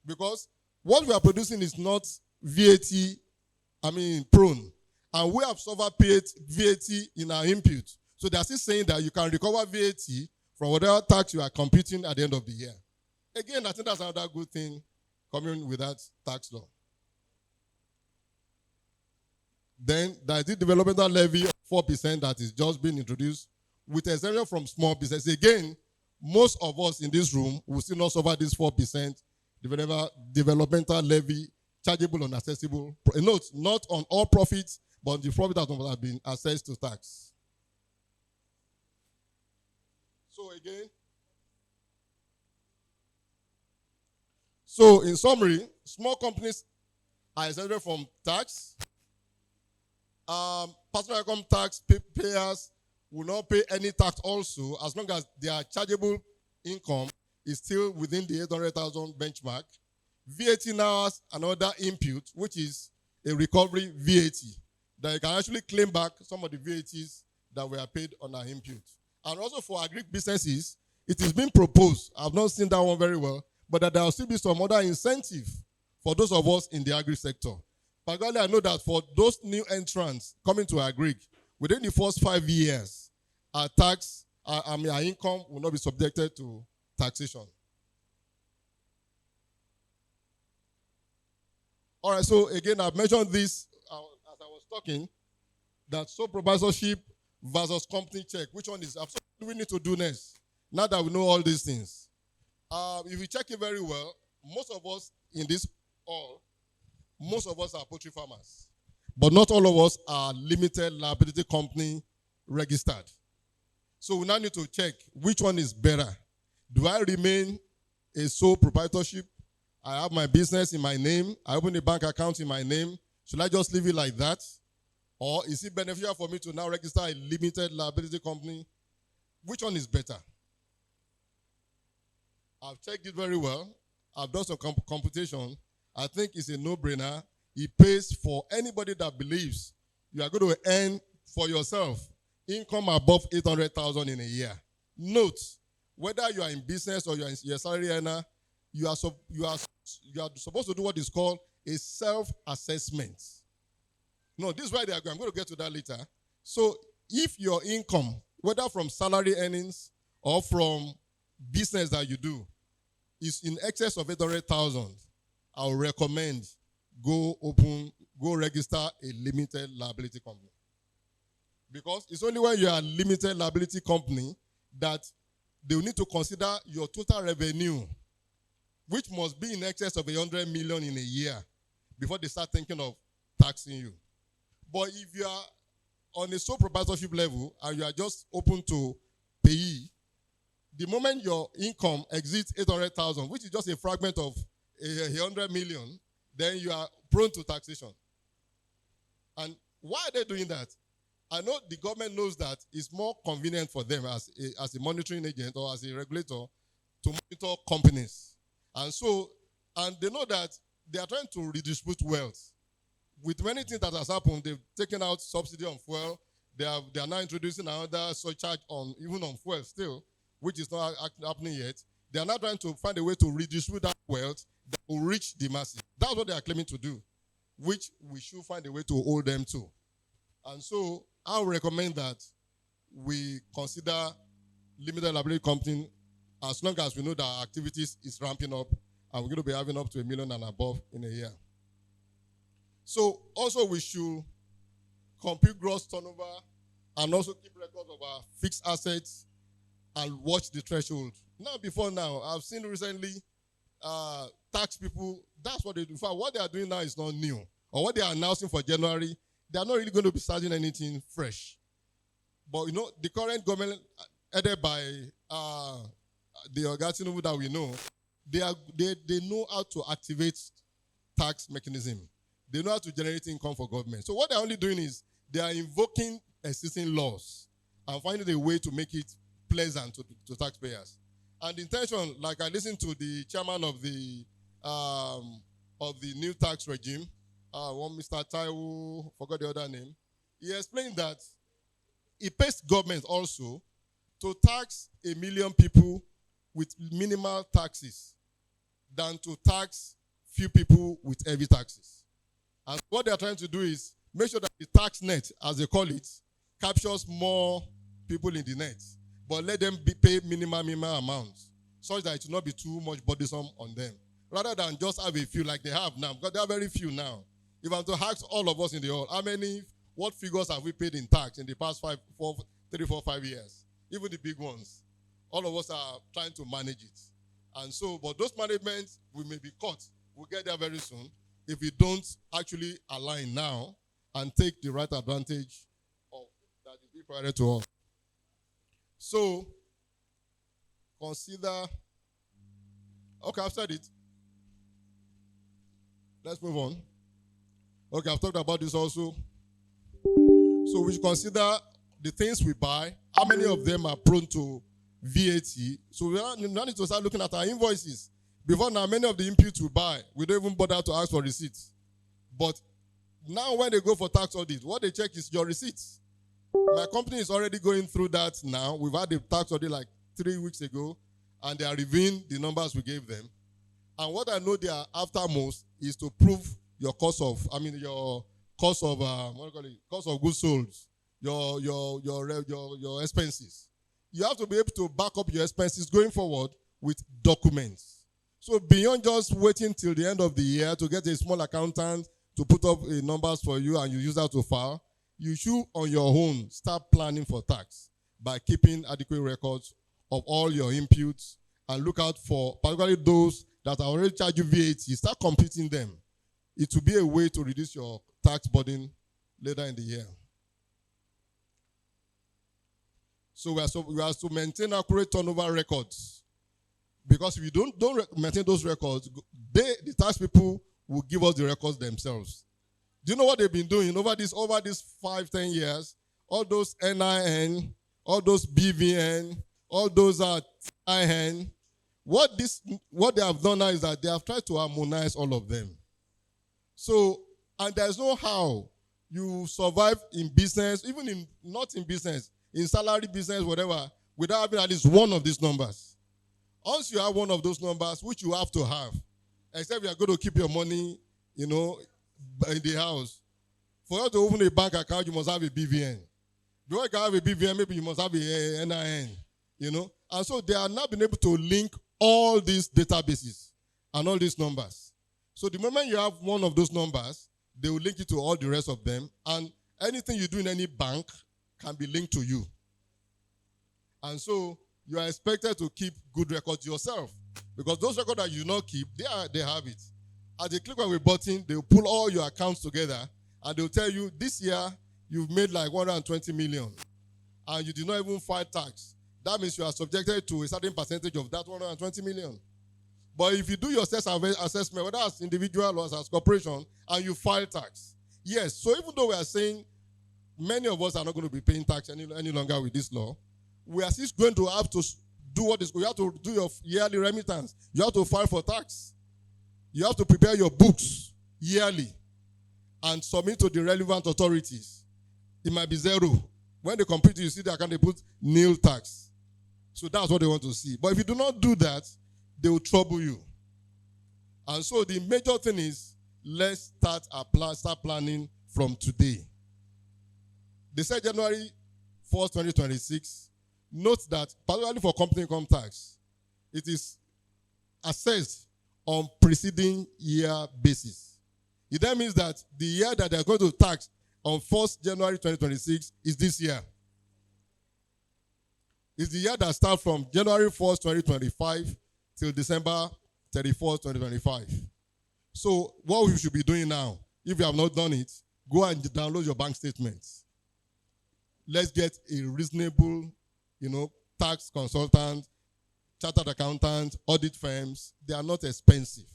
Because what we are producing is not VAT, prone. And we have suffered VAT in our input. So they are still saying that you can recover VAT from whatever tax you are computing at the end of the year. Again, I think that's another good thing coming with that tax law. Then there is the developmental levy of 4% that is just being introduced with exemption from small business. Again, most of us in this room will still not suffer this 4% developmental levy chargeable on accessible. Note, not on all profits, but the profit that have been assessed to tax. So in summary, small companies are exempted from tax. Personal income tax payers will not pay any tax also as long as their chargeable income is still within the 800,000 benchmark. VAT now has another input, which is a recovery VAT, that you can actually claim back some of the VATs that were paid on our input. And also for agri businesses, it is being proposed, I've not seen that one very well, but that there will still be some other incentive for those of us in the agri sector. Particularly, I know that for those new entrants coming to agri, within the first 5 years, our income will not be subjected to taxation. All right, so again, I've mentioned this as I was talking, that supervisorship versus company check. Which one is absolutely we need to do next? Now that we know all these things. If you check it very well, most of us in this hall, most of us are poultry farmers. But not all of us are limited liability company registered. So we now need to check which one is better. Do I remain a sole proprietorship? I have my business in my name. I open a bank account in my name. Should I just leave it like that? Or is it beneficial for me to now register a limited liability company? Which one is better? I've checked it very well. I've done some computation. I think it's a no-brainer. It pays for anybody that believes you are going to earn for yourself income above 800,000 in a year. Note, whether you are in business or you're a salary earner, you are supposed to do what is called a self-assessment. No, this is why they are going. I'm going to get to that later. So if your income, whether from salary earnings or from business that you do, is in excess of 800,000, I will recommend go register a limited liability company. Because it's only when you are a limited liability company that they will need to consider your total revenue, which must be in excess of 100 million in a year before they start thinking of taxing you. But if you are on a sole proprietorship level and you are just open to payee, the moment your income exceeds 800,000, which is just a fragment of 100 million, then you are prone to taxation. And why are they doing that? I know the government knows that it's more convenient for them as a monitoring agent or as a regulator to monitor companies. And they know that they are trying to redistribute wealth. With many things that has happened, they've taken out subsidy on fuel. They are now introducing another surcharge even on fuel still, which is not happening yet. They are now trying to find a way to redistribute that wealth that will reach the masses. That's what they are claiming to do, which we should find a way to hold them to. And so I would recommend that we consider limited liability company as long as we know that our activities is ramping up and we're going to be having up to 1 million and above in a year. So also we should compute gross turnover and also keep records of our fixed assets and watch the threshold. Before now, I've seen recently tax people, that's what they do. In fact, what they are doing now is not new. Or what they are announcing for January, they are not really going to be starting anything fresh. But the current government, headed by the Ogatinov that we know, they know how to activate tax mechanism. They know how to generate income for government. So what they're only doing is they are invoking existing laws and finding a way to make it pleasant to taxpayers. And the intention, like I listened to the chairman of the new tax regime, one Mr. Taiwo, forgot the other name, he explained that it pays government also to tax 1 million people with minimal taxes than to tax few people with heavy taxes. And what they are trying to do is make sure that the tax net, as they call it, captures more people in the net, but let them pay minimum amounts, such that it will not be too much burdensome on them. Rather than just have a few like they have now, because there are very few now. If I'm to ask all of us in the hall, what figures have we paid in tax in the past 3, 4, 5 years? Even the big ones. All of us are trying to manage it. And so, but those managements, we may be caught. We'll get there very soon if we don't actually align now and take the right advantage of that is being provided to us. So, consider, okay, I've said it. Let's move on. Okay, I've talked about this also. So we should consider the things we buy, how many of them are prone to VAT. So we now need to start looking at our invoices. Before now, many of the inputs we buy, we don't even bother to ask for receipts. But now when they go for tax audit, what they check is your receipts. My company is already going through that now. We've had a tax audit like 3 weeks ago, and they are reviewing the numbers we gave them. And what I know they are after most is to prove your cost of, your cost of, cost of goods sold, your expenses. You have to be able to back up your expenses going forward with documents. So beyond just waiting till the end of the year to get a small accountant to put up numbers for you and you use that to file, you should on your own start planning for tax by keeping adequate records of all your inputs and look out for particularly those that are already charging VAT. Start computing them. It will be a way to reduce your tax burden later in the year. So we are to maintain accurate turnover records. Because if you don't maintain those records, the tax people will give us the records themselves. Do you know what they've been doing over these 5-10 years? All those NIN, all those BVN, all those TIN. What they have done now is that they have tried to harmonize all of them. So, and there's no how you survive in business, even not in business, in salary business, whatever, without having at least one of these numbers. Once you have one of those numbers, which you have to have, except you are going to keep your money, in the house. For you to open a bank account, you must have a BVN. Before you can have a BVN, maybe you must have a NIN, And so they have not been able to link all these databases and all these numbers. So the moment you have one of those numbers, they will link it to all the rest of them, and anything you do in any bank can be linked to you. And so you are expected to keep good records yourself, because those records that you not keep, they have it. At the click of a button, they will pull all your accounts together, and they will tell you, this year, you've made like 120 million, and you did not even file tax. That means you are subjected to a certain percentage of that 120 million. But if you do your self-assessment, whether as individual or as corporation, and you file tax, yes. So even though we are saying many of us are not going to be paying tax any longer with this law, we are still going to have to do what is. You have to do your yearly remittance. You have to file for tax. You have to prepare your books yearly and submit to the relevant authorities. It might be zero. When they complete it, you see the account, they put nil tax. So that's what they want to see. But if you do not do that, they will trouble you. And so the major thing is, let's start planning from today. They said January 1st, 2026. Note that, particularly for company income tax, it is assessed on preceding year basis. It then means that the year that they are going to tax on 1st January 2026 is this year. It's the year that starts from January 1st, 2025 till December 31st, 2025. So what we should be doing now, if you have not done it, go and download your bank statements. Let's get a reasonable, tax consultant, chartered accountant, audit firms. They are not expensive.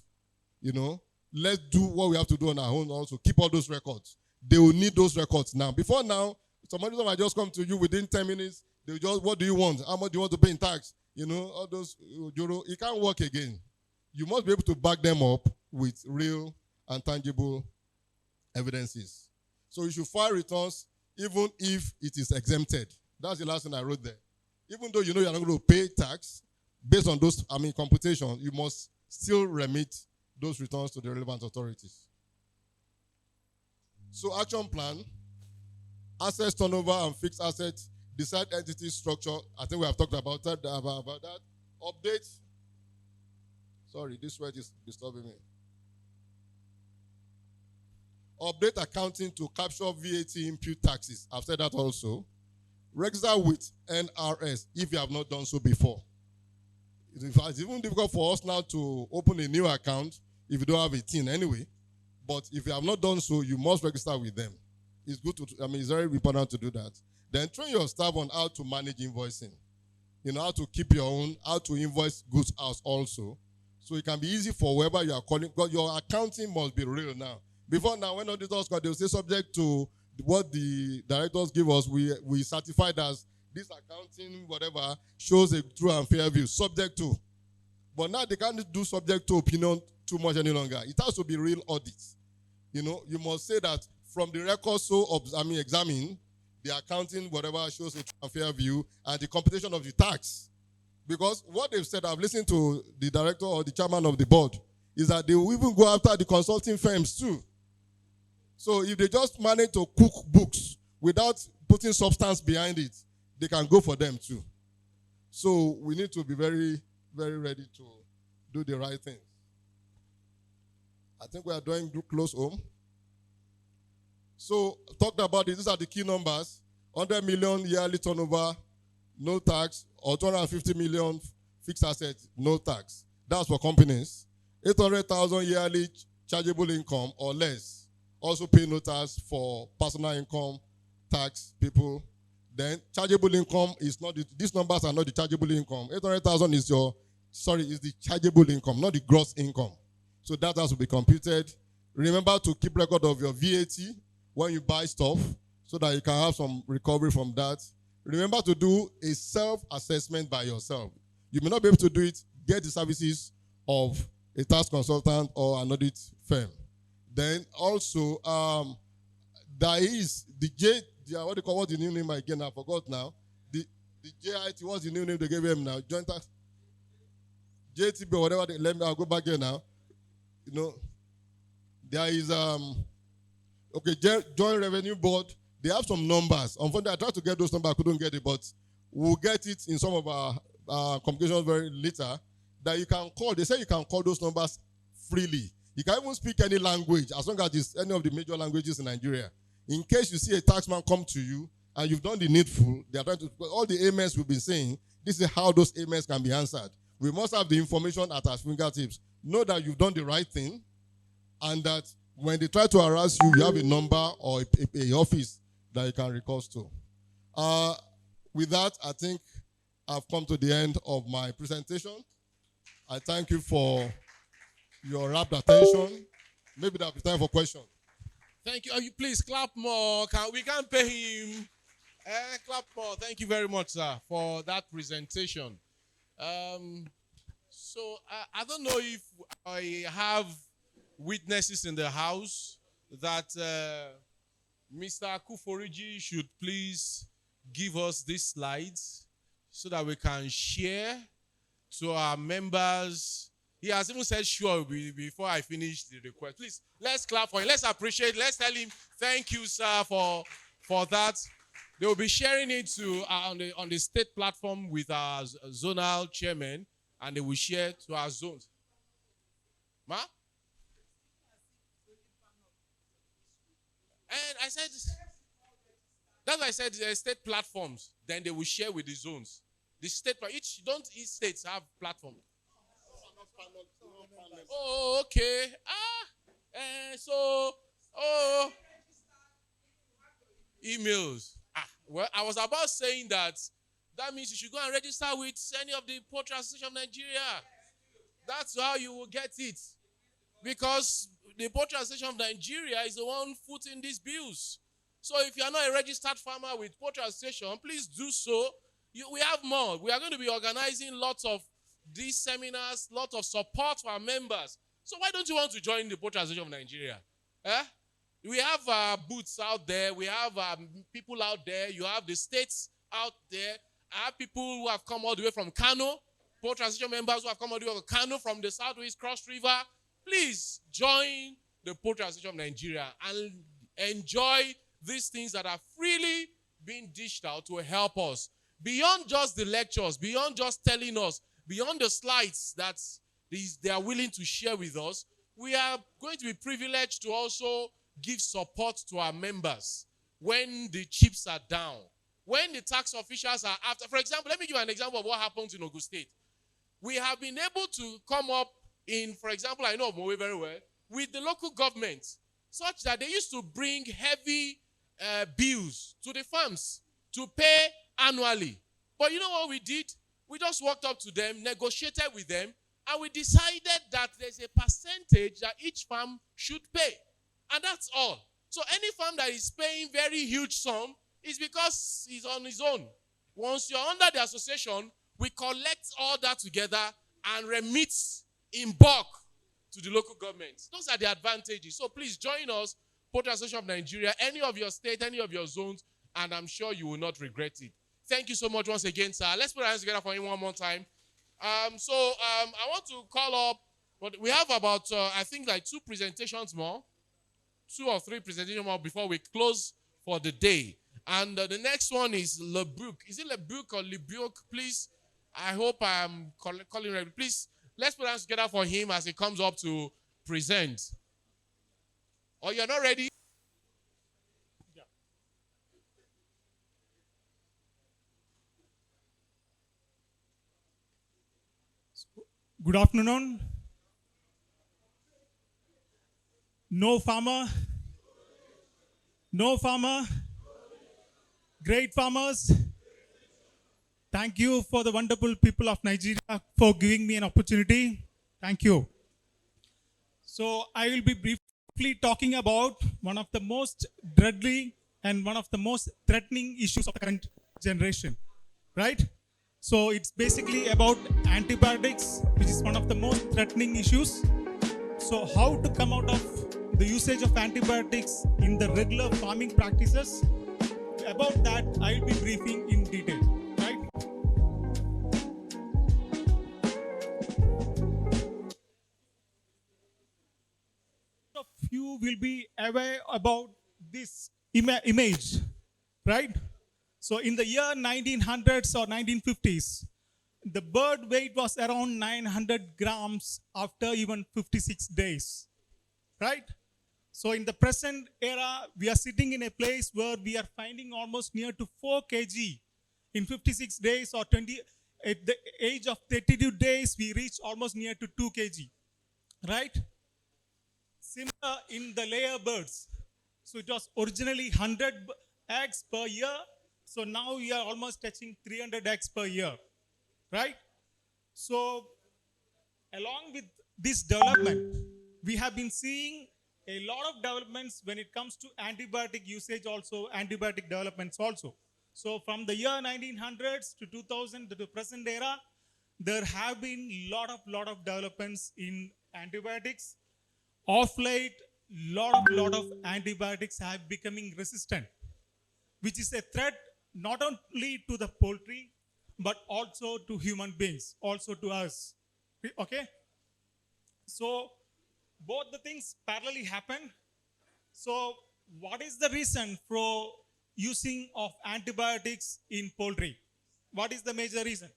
Let's do what we have to do on our own also. Keep all those records. They will need those records now. Before now, somebody might just come to you within 10 minutes. They just, what do you want? How much do you want to pay in tax? All those, it can't work again. You must be able to back them up with real and tangible evidences. So you should file returns even if it is exempted. That's the last thing I wrote there. Even though you know you're not going to pay tax, based on those, computation, you must still remit those returns to the relevant authorities. So action plan, assets turnover and fixed assets decide entity structure. I think we have talked about that. Update. Sorry, this word is disturbing me. Update accounting to capture VAT input taxes. I've said that also. Register with NRS if you have not done so before. It's even difficult for us now to open a new account if you don't have a TIN anyway. But if you have not done so, you must register with them. It's good to, it's very important to do that. Then train your staff on how to manage invoicing. You know, how to keep your own, how to invoice goods out also. So it can be easy for whoever you are calling, because your accounting must be real now. Before now, when auditors come, they will say subject to what the directors give us, we certified as this accounting, whatever, shows a true and fair view, subject to. But now they can't do subject to opinion too much any longer. It has to be real audits. You know, you must say that from the record examine the accounting, whatever, shows a true and fair view, and the computation of the tax. Because what they've said, I've listened to the director or the chairman of the board, is that they will even go after the consulting firms too. So if they just manage to cook books without putting substance behind it, they can go for them too. So we need to be very, very ready to do the right things. I think we are doing close home. So talked about it. These are the key numbers. 100 million yearly turnover, no tax, or 250 million fixed assets, no tax. That's for companies. 800,000 yearly chargeable income or less. Also pay no tax for personal income tax people. Then chargeable income is not, these numbers are not the chargeable income. 800,000 is the chargeable income, not the gross income. So that has to be computed. Remember to keep record of your VAT when you buy stuff so that you can have some recovery from that. Remember to do a self-assessment by yourself. You may not be able to do it. Get the services of a tax consultant or an audit firm. Then also, there is the what's the new name again? I forgot now. The JIT, what's the new name they gave him now? Joint tax, JTB or whatever. I'll go back here now. You know, there is Joint Revenue Board. They have some numbers. Unfortunately, I tried to get those numbers, I couldn't get it, but we'll get it in some of our communications very later. That you can call. They say you can call those numbers freely. You can even speak any language as long as it's any of the major languages in Nigeria. In case you see a taxman come to you and you've done the needful, they are trying to, all the amens we've been saying, this is how those amens can be answered. We must have the information at our fingertips. Know that you've done the right thing, and that when they try to harass you, you have a number or a office that you can recourse to. With that, I think I've come to the end of my presentation. I thank you for your rapt attention. Maybe there'll be time for questions. Thank you. You please clap more. We can't pay him. Clap more. Thank you very much, sir, for that presentation. So I don't know if I have witnesses in the house that Mr. Kuforiji should please give us these slides so that we can share to our members. He has even said sure before I finish the request. Please, let's clap for him. Let's appreciate. Let's tell him thank you, sir, for that. They will be sharing it to on the state platform with our zonal chairman, and they will share to our zones. Ma? And I said, that's why I said state platforms. Then they will share with the zones. The state, each states have platforms. Oh, okay. Emails. Well, I was about saying that means you should go and register with any of the Poultry Association of Nigeria. That's how you will get it. Because the Poultry Association of Nigeria is the one footing these bills. So if you are not a registered farmer with Poultry Association, please do so. We have more. We are going to be organizing lots of these seminars, lots of support for our members. So why don't you want to join the Poultry Association of Nigeria? We have booths out there. We have people out there. You have the states out there. I have people who have come all the way from Kano, Poultry Association members who have come all the way from Kano, from the Southwest Cross River. Please join the Poultry Association of Nigeria and enjoy these things that are freely being dished out to help us. Beyond just the lectures, beyond just telling us, beyond the slides that they are willing to share with us, we are going to be privileged to also give support to our members when the chips are down, when the tax officials are after. For example, let me give you an example of what happens in Ogun State. We have been able to come up in, for example, I know of Mowe very well, with the local government, such that they used to bring heavy bills to the farms to pay annually. But you know what we did? We just walked up to them, negotiated with them, and we decided that there's a percentage that each farm should pay. And that's all. So any farm that is paying very huge sum is because he's on his own. Once you're under the association, we collect all that together and remit in bulk to the local government. Those are the advantages. So please join us, Poultry Association of Nigeria, any of your state, any of your zones, and I'm sure you will not regret it. Thank you so much once again, sir. Let's put our hands together for him one more time. I want to call up, but we have about, I think, like 2 presentations more, 2 or 3 presentations more before we close for the day. And the next one is Lebuc. Is it Lebuc or Lebuc? Please, I hope I'm calling right. Please, let's put our hands together for him as he comes up to present. Oh, you're not ready? Yeah. Good afternoon. No farmer. No farmer. Great farmers. Thank you for the wonderful people of Nigeria for giving me an opportunity. Thank you. So I will be briefly talking about one of the most deadly and one of the most threatening issues of the current generation, right? So it's basically about antibiotics, which is one of the most threatening issues. So how to come out of the usage of antibiotics in the regular farming practices? About that, I will be briefing in detail, right? Of you will be aware about this image, right? So in the year 1900s or 1950s, the bird weight was around 900 grams after even 56 days, right? So in the present era, we are sitting in a place where we are finding almost near to 4 kg in 56 days, or 20, at the age of 32 days, we reach almost near to 2 kg, right? Similar in the layer birds. So it was originally 100 eggs per year. So now we are almost touching 300 eggs per year, right? So along with this development, we have been seeing a lot of developments when it comes to antibiotic usage also, antibiotic developments also. So from the year 1900s to 2000 to the present era, there have been lot of developments in antibiotics. Of late, lot of antibiotics have becoming resistant, which is a threat not only to the poultry, but also to human beings, also to us, okay? So both the things parallelly happen. So what is the reason for using of antibiotics in poultry? What is the major reason?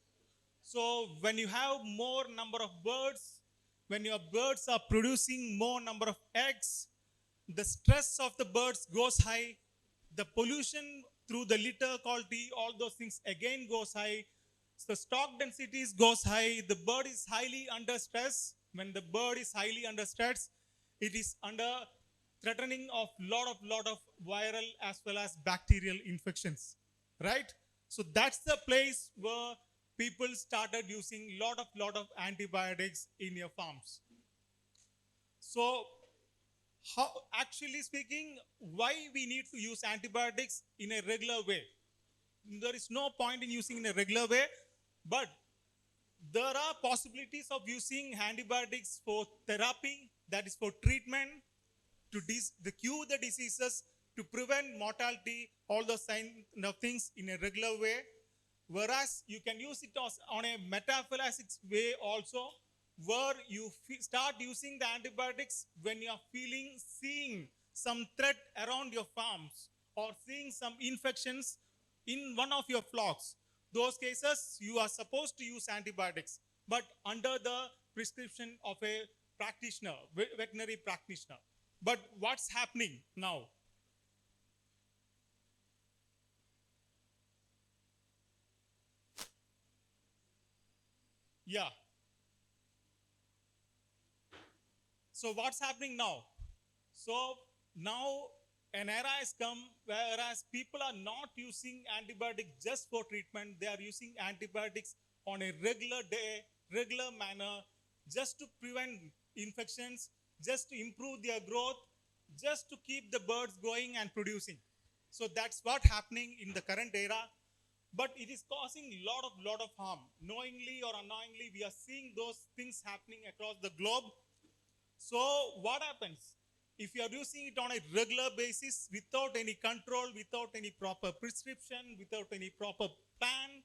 So when you have more number of birds, when your birds are producing more number of eggs, the stress of the birds goes high, the pollution through the litter quality, all those things again goes high. So stock densities goes high, the bird is highly under stress. When the bird is highly under stress, it is under threatening of lot of viral as well as bacterial infections, right? So that's the place where people started using lot of antibiotics in your farms. So how, actually speaking, why we need to use antibiotics in a regular way? There is no point in using in a regular way, but there are possibilities of using antibiotics for therapy, that is for treatment, to cure the diseases, to prevent mortality, all those kind of things in a regular way. Whereas you can use it on a metaphylaxis way also, where you start using the antibiotics when you are seeing some threat around your farms, or seeing some infections, in one of your flocks, those cases you are supposed to use antibiotics, but under the prescription of a practitioner, veterinary practitioner. But what's happening now? Yeah. So what's happening now? So now an era has come whereas people are not using antibiotics just for treatment. They are using antibiotics on a regular day, regular manner, just to prevent infections, just to improve their growth, just to keep the birds going and producing. So that's what's happening in the current era. But it is causing lot of harm. Knowingly or unknowingly, we are seeing those things happening across the globe. So what happens? If you are using it on a regular basis without any control, without any proper prescription, without any proper plan,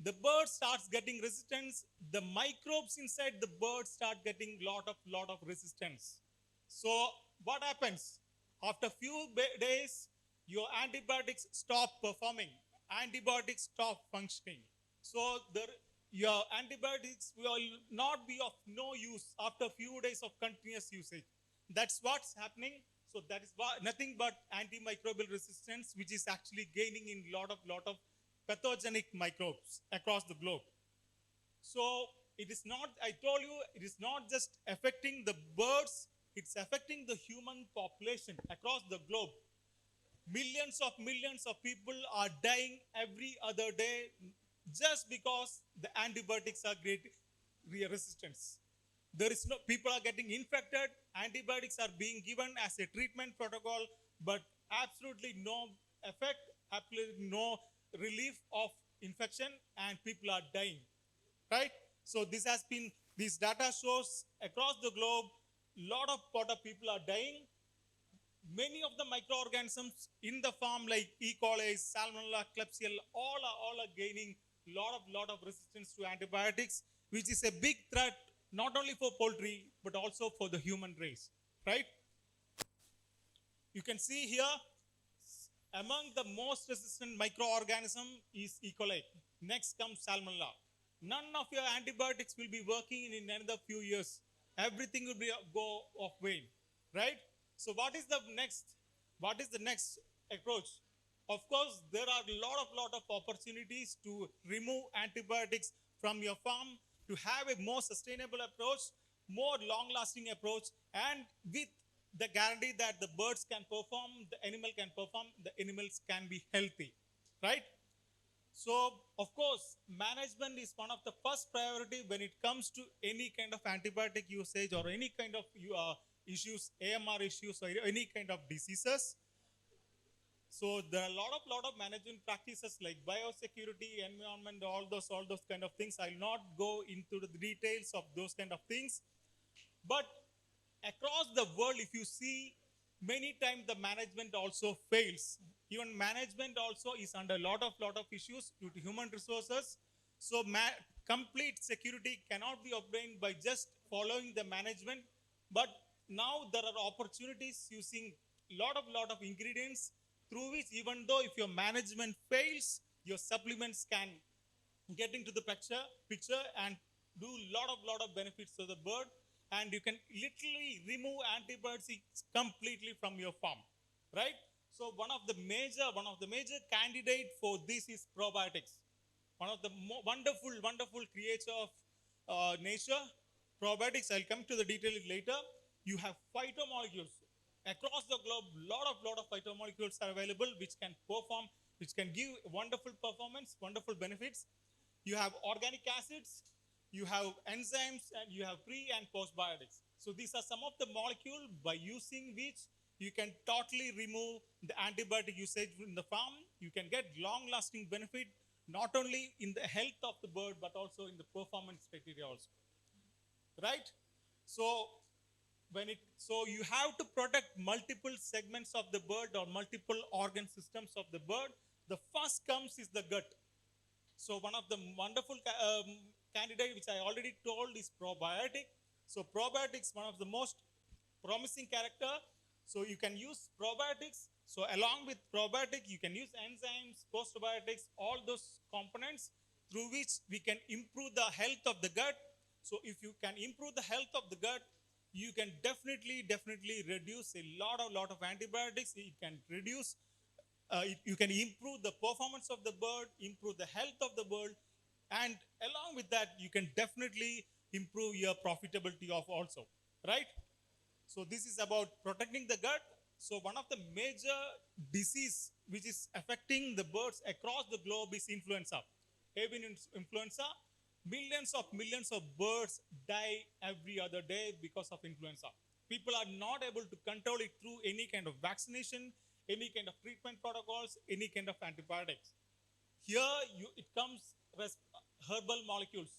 the bird starts getting resistance. The microbes inside the bird start getting lot of resistance. So what happens? After few days, your antibiotics stop performing. Antibiotics stop functioning. So your antibiotics will not be of no use after few days of continuous usage. That's what's happening. So that is nothing but antimicrobial resistance, which is actually gaining in lot of pathogenic microbes across the globe. So it is not, I told you, it is not just affecting the birds, it's affecting the human population across the globe. Millions of people are dying every other day just because the antibiotics are great resistance. There is no, people are getting infected, antibiotics are being given as a treatment protocol, but absolutely no effect, absolutely no relief of infection, and people are dying, right? So this data shows across the globe, lot of people are dying. Many of the microorganisms in the farm, like E. coli, Salmonella, Klebsiella, all are gaining lot of resistance to antibiotics, which is a big threat not only for poultry but also for the human race, right? You can see here, among the most resistant microorganism is E. coli. Next comes Salmonella. None of your antibiotics will be working in another few years. Everything will be go off vain, right? So what is the next? What is the next approach? Of course, there are lot of opportunities to remove antibiotics from your farm, to have a more sustainable approach, more long-lasting approach, and with the guarantee that the birds can perform, the animal can perform, the animals can be healthy, right? So, of course, management is one of the first priority when it comes to any kind of antibiotic usage or any kind of issues, AMR issues, or any kind of diseases. So there are a lot of management practices like biosecurity, environment, all those kind of things. I'll not go into the details of those kind of things. But across the world, if you see, many times the management also fails. Even management also is under a lot of issues due to human resources. So complete security cannot be obtained by just following the management. But now there are opportunities using lot of ingredients through which, even though if your management fails, your supplements can get into the picture and do lot of benefits to the bird, and you can literally remove antibiotics completely from your farm, right? So one of the major candidate for this is probiotics. One of the wonderful creature of nature, probiotics. I'll come to the detail later. You have phytomolecules across the globe. Lot of phytomolecules are available which can perform, which can give wonderful performance, wonderful benefits. You have organic acids, you have enzymes, and you have pre and postbiotics. So these are some of the molecules by using which you can totally remove the antibiotic usage in the farm. You can get long-lasting benefit not only in the health of the bird but also in the performance criteria also, right? So you have to protect multiple segments of the bird or multiple organ systems of the bird. The first comes is the gut. So one of the wonderful candidate which I already told is probiotic. So probiotics, one of the most promising character. So you can use probiotics So along with probiotic, you can use enzymes, postbiotics, all those components through which we can improve the health of the gut. So if you can improve the health of the gut, you can definitely reduce a lot of antibiotics. It can reduce, you can improve the performance of the bird, improve the health of the bird, and along with that, you can definitely improve your profitability of also, right? So this is about protecting the gut. So one of the major disease which is affecting the birds across the globe is influenza. Avian influenza. Millions of birds die every other day because of influenza. People are not able to control it through any kind of vaccination, any kind of treatment protocols, any kind of antibiotics. Here it comes herbal molecules.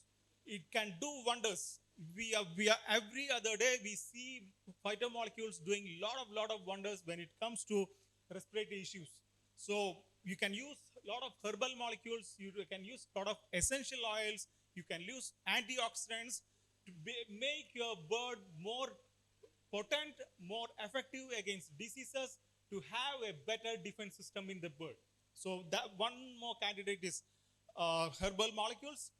It can do wonders. We are every other day we see phytomolecules doing lot of wonders when it comes to respiratory issues. So you can use a lot of herbal molecules. You can use a lot of essential oils. You can use antioxidants to make your bird more potent, more effective against diseases, to have a better defense system in the bird. So that one more candidate is herbal molecules.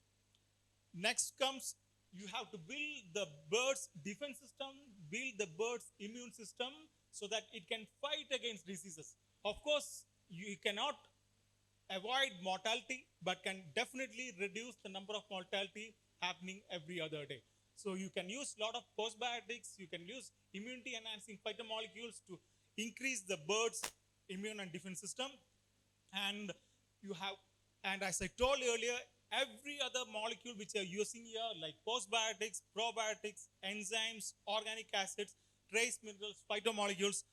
Next comes, you have to build the bird's defense system, build the bird's immune system so that it can fight against diseases. Of course, you cannot avoid mortality, but can definitely reduce the number of mortality happening every other day. So you can use a lot of postbiotics, you can use immunity enhancing phytomolecules to increase the bird's immune and defense system. And you have, and as I told earlier, every other molecule which you're using here, like postbiotics, probiotics, enzymes, organic acids, trace minerals, phytomolecules,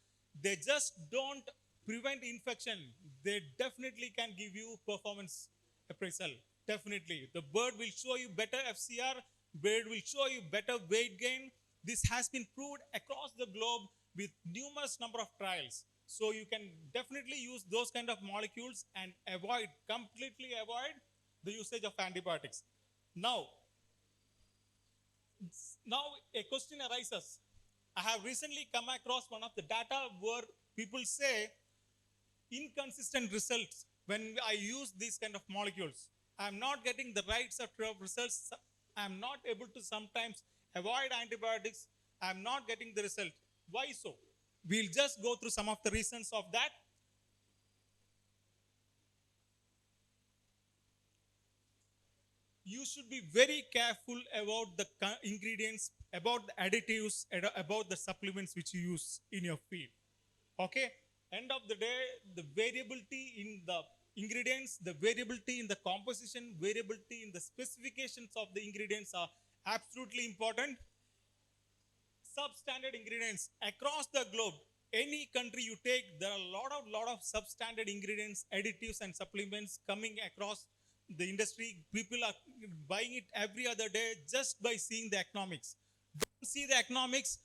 they just don't prevent infection. They definitely can give you performance appraisal. Definitely. The bird will show you better FCR, bird will show you better weight gain. This has been proved across the globe with numerous number of trials. So you can definitely use those kind of molecules and completely avoid the usage of antibiotics. Now a question arises. I have recently come across one of the data where people say inconsistent results when I use these kind of molecules. I'm not getting the right set of results. I'm not able to sometimes avoid antibiotics. I'm not getting the result. Why so? We'll just go through some of the reasons of that. You should be very careful about the ingredients, about the additives, about the supplements which you use in your feed. Okay? End of the day, the variability in the ingredients, the variability in the composition, variability in the specifications of the ingredients are absolutely important. Substandard ingredients across the globe, any country you take, there are a lot of substandard ingredients, additives and supplements coming across the industry. People are buying it every other day just by seeing the economics. Don't see the economics,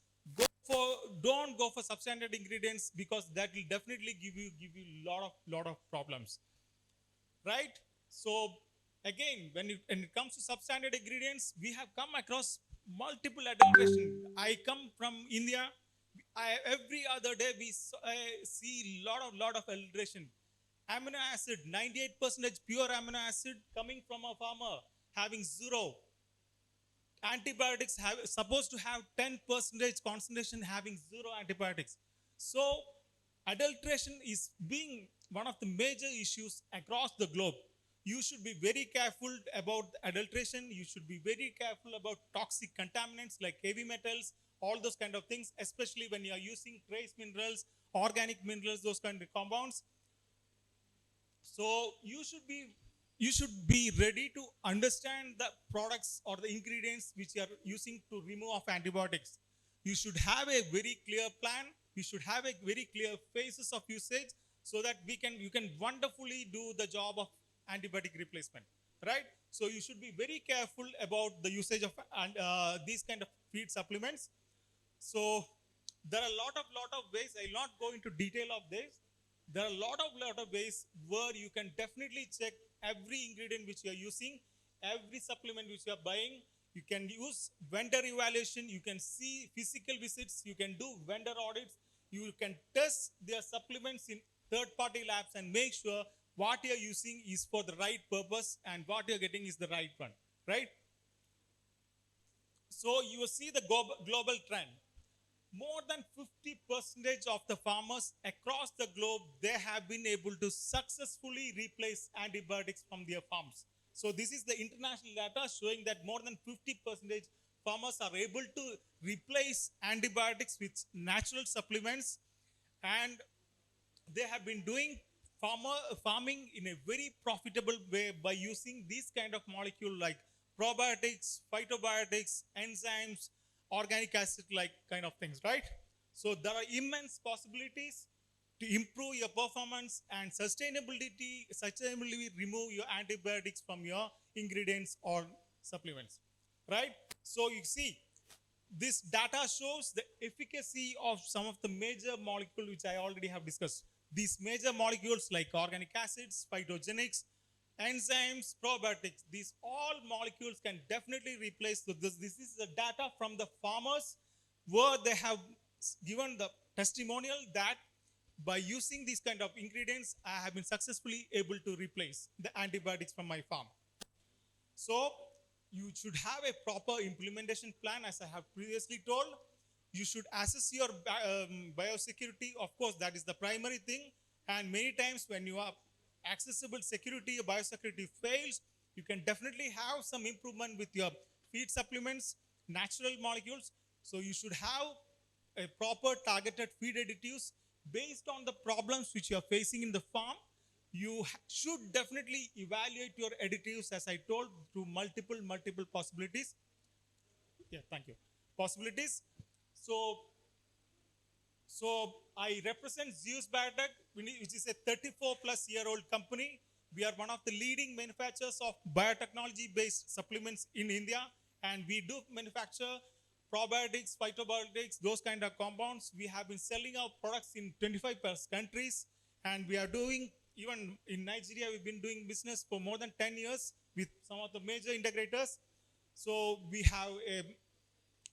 don't go for substandard ingredients, because that will definitely give you lot of problems, right? So again, when it comes to substandard ingredients, we have come across multiple adulteration. I come from India. Every other day we see lot of adulteration. Amino acid, 98% pure amino acid coming from a farmer having zero. Antibiotics supposed to have 10% concentration, having zero antibiotics. So adulteration is being one of the major issues across the globe. You should be very careful about adulteration. You should be very careful about toxic contaminants like heavy metals, all those kind of things, especially when you are using trace minerals, organic minerals, those kind of compounds. So you should be ready to understand the products or the ingredients which you are using to remove of antibiotics. You should have a very clear plan. You should have a very clear phases of usage, so that you can wonderfully do the job of antibiotic replacement, right? So you should be very careful about the usage of these kind of feed supplements. So there are a lot of ways. I will not go into detail of this. There are a lot of ways where you can definitely check every ingredient which you are using, every supplement which you are buying. You can use vendor evaluation. You can see physical visits. You can do vendor audits. you can test their supplements in third-party labs and make sure what you're using is for the right purpose and what you're getting is the right one, right? So you see the global trend. More than 50% of the farmers across the globe, they have been able to successfully replace antibiotics from their farms. So this is the international data showing that more than 50% farmers are able to replace antibiotics with natural supplements, and they have been doing farming in a very profitable way by using these kind of molecules like probiotics, phytobiotics, enzymes, organic acid like kind of things, right? So there are immense possibilities to improve your performance and sustainably remove your antibiotics from your ingredients or supplements, right? So you see, this data shows the efficacy of some of the major molecules which I already have discussed. These major molecules like organic acids, phytogenics, enzymes, probiotics, these all molecules can definitely replace. So this is the data from the farmers where they have given the testimonial that by using these kind of ingredients, I have been successfully able to replace the antibiotics from my farm. So you should have a proper implementation plan, as I have previously told. You should assess your biosecurity. Of course, that is the primary thing. And many times when you are accessible security, your biosecurity fails, you can definitely have some improvement with your feed supplements, natural molecules. So you should have a proper targeted feed additives based on the problems which you are facing in the farm. You should definitely evaluate your additives, as I told, through multiple possibilities. Yeah, thank you. Possibilities. So I represent Zeus Biotech, which is a 34-plus-year-old company. We are one of the leading manufacturers of biotechnology-based supplements in India, and we do manufacture probiotics, phytobiotics, those kind of compounds. We have been selling our products in 25+ countries, and we are doing, even in Nigeria, we've been doing business for more than 10 years with some of the major integrators. So we have a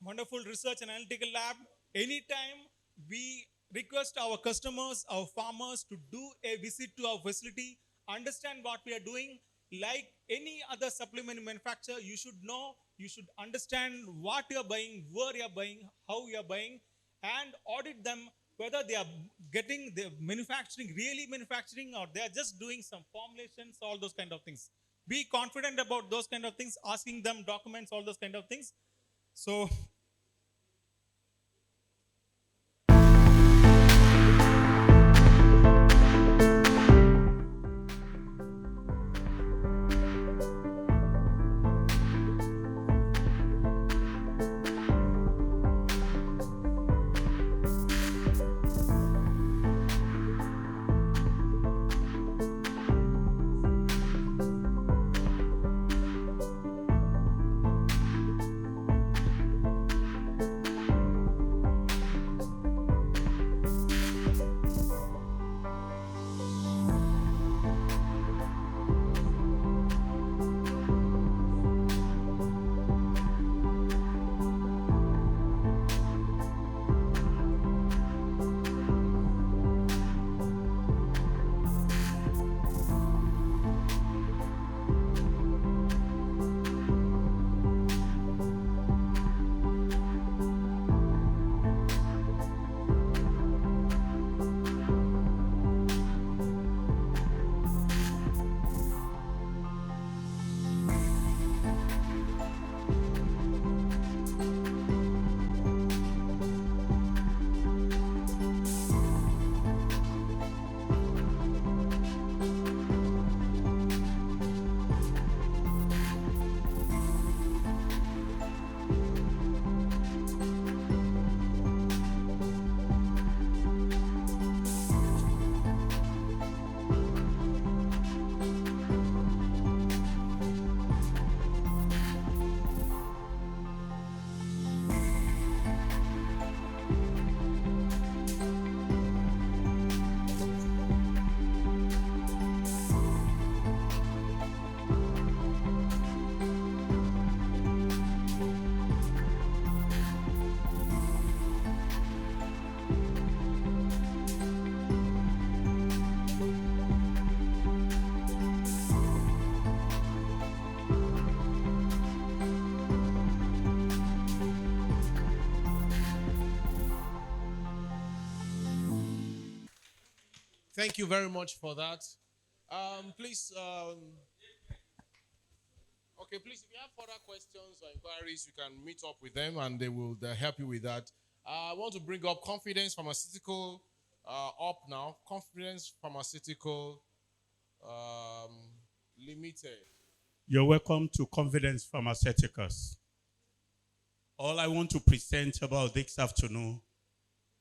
wonderful research and analytical lab. Anytime we request our customers, our farmers to do a visit to our facility, understand what we are doing. Like any other supplement manufacturer, you should know, you should understand what you're buying, where you're buying, how you're buying, and audit them whether they are getting the really manufacturing, or they are just doing some formulations, all those kind of things. Be confident about those kind of things, asking them documents, all those kind of things. So Thank you very much for that. Please, okay, please, if you have further questions or inquiries, you can meet up with them and they will help you with that. I want to bring up Confidence Pharmaceutical up now. Confidence Pharmaceutical Limited. You're welcome to Confidence Pharmaceuticals. All I want to present about this afternoon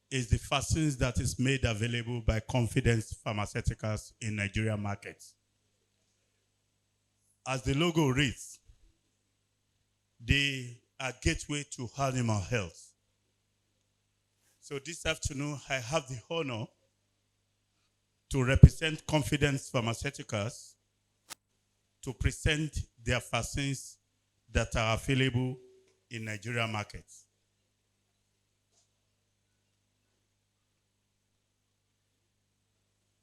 is the vaccines that is made available by Confidence Pharmaceuticals in Nigeria markets. As the logo reads, they are gateway to animal health. So this afternoon, I have the honor to represent Confidence Pharmaceuticals to present their vaccines that are available in Nigeria markets.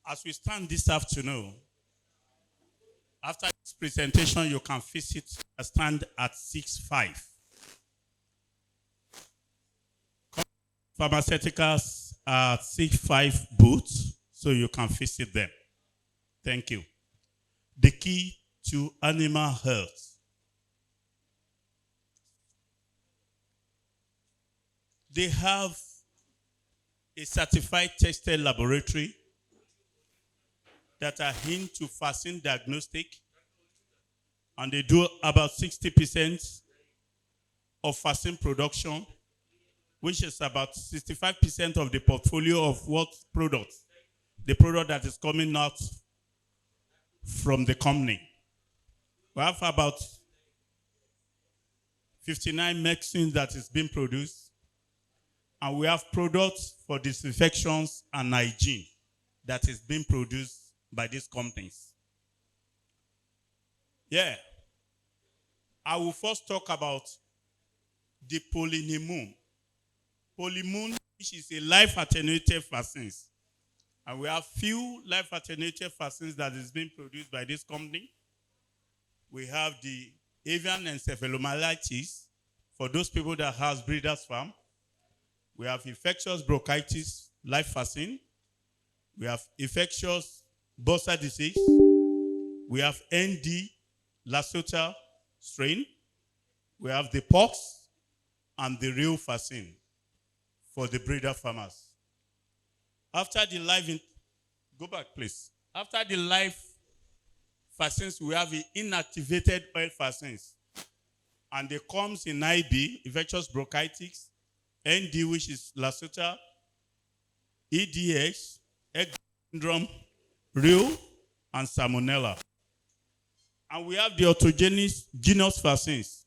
As we stand this afternoon, after this presentation, you can visit a stand at 6-5. Pharmaceuticals are 6-5 booths, so you can visit them. Thank you. The key to animal health. They have a certified tested laboratory that are into vaccine diagnostic, and they do about 60% of vaccine production, which is about 65% of the portfolio of what product, the product that is coming out from the company. We have about 59 medicines that is being produced, and we have products for disinfections and hygiene that is being produced by these companies. Yeah. I will first talk about the Polynimmune. Polynimmune, which is a life attenuated vaccines. And we have few life attenuated vaccines that is being produced by this company. We have the avian encephalomyelitis for those people that has breeders farm. We have infectious bronchitis life vaccine. We have infectious bursar disease. We have ND Lacota strain. We have the pox and the real vaccine for the breeder farmers. After the live, go back please. After the live vaccines, we have the inactivated oil vaccines. And they comes in IB, infectious bronchitis, ND, which is Lacota, EDH, egg syndrome, real, and salmonella. And we have the autogenous genus vaccines,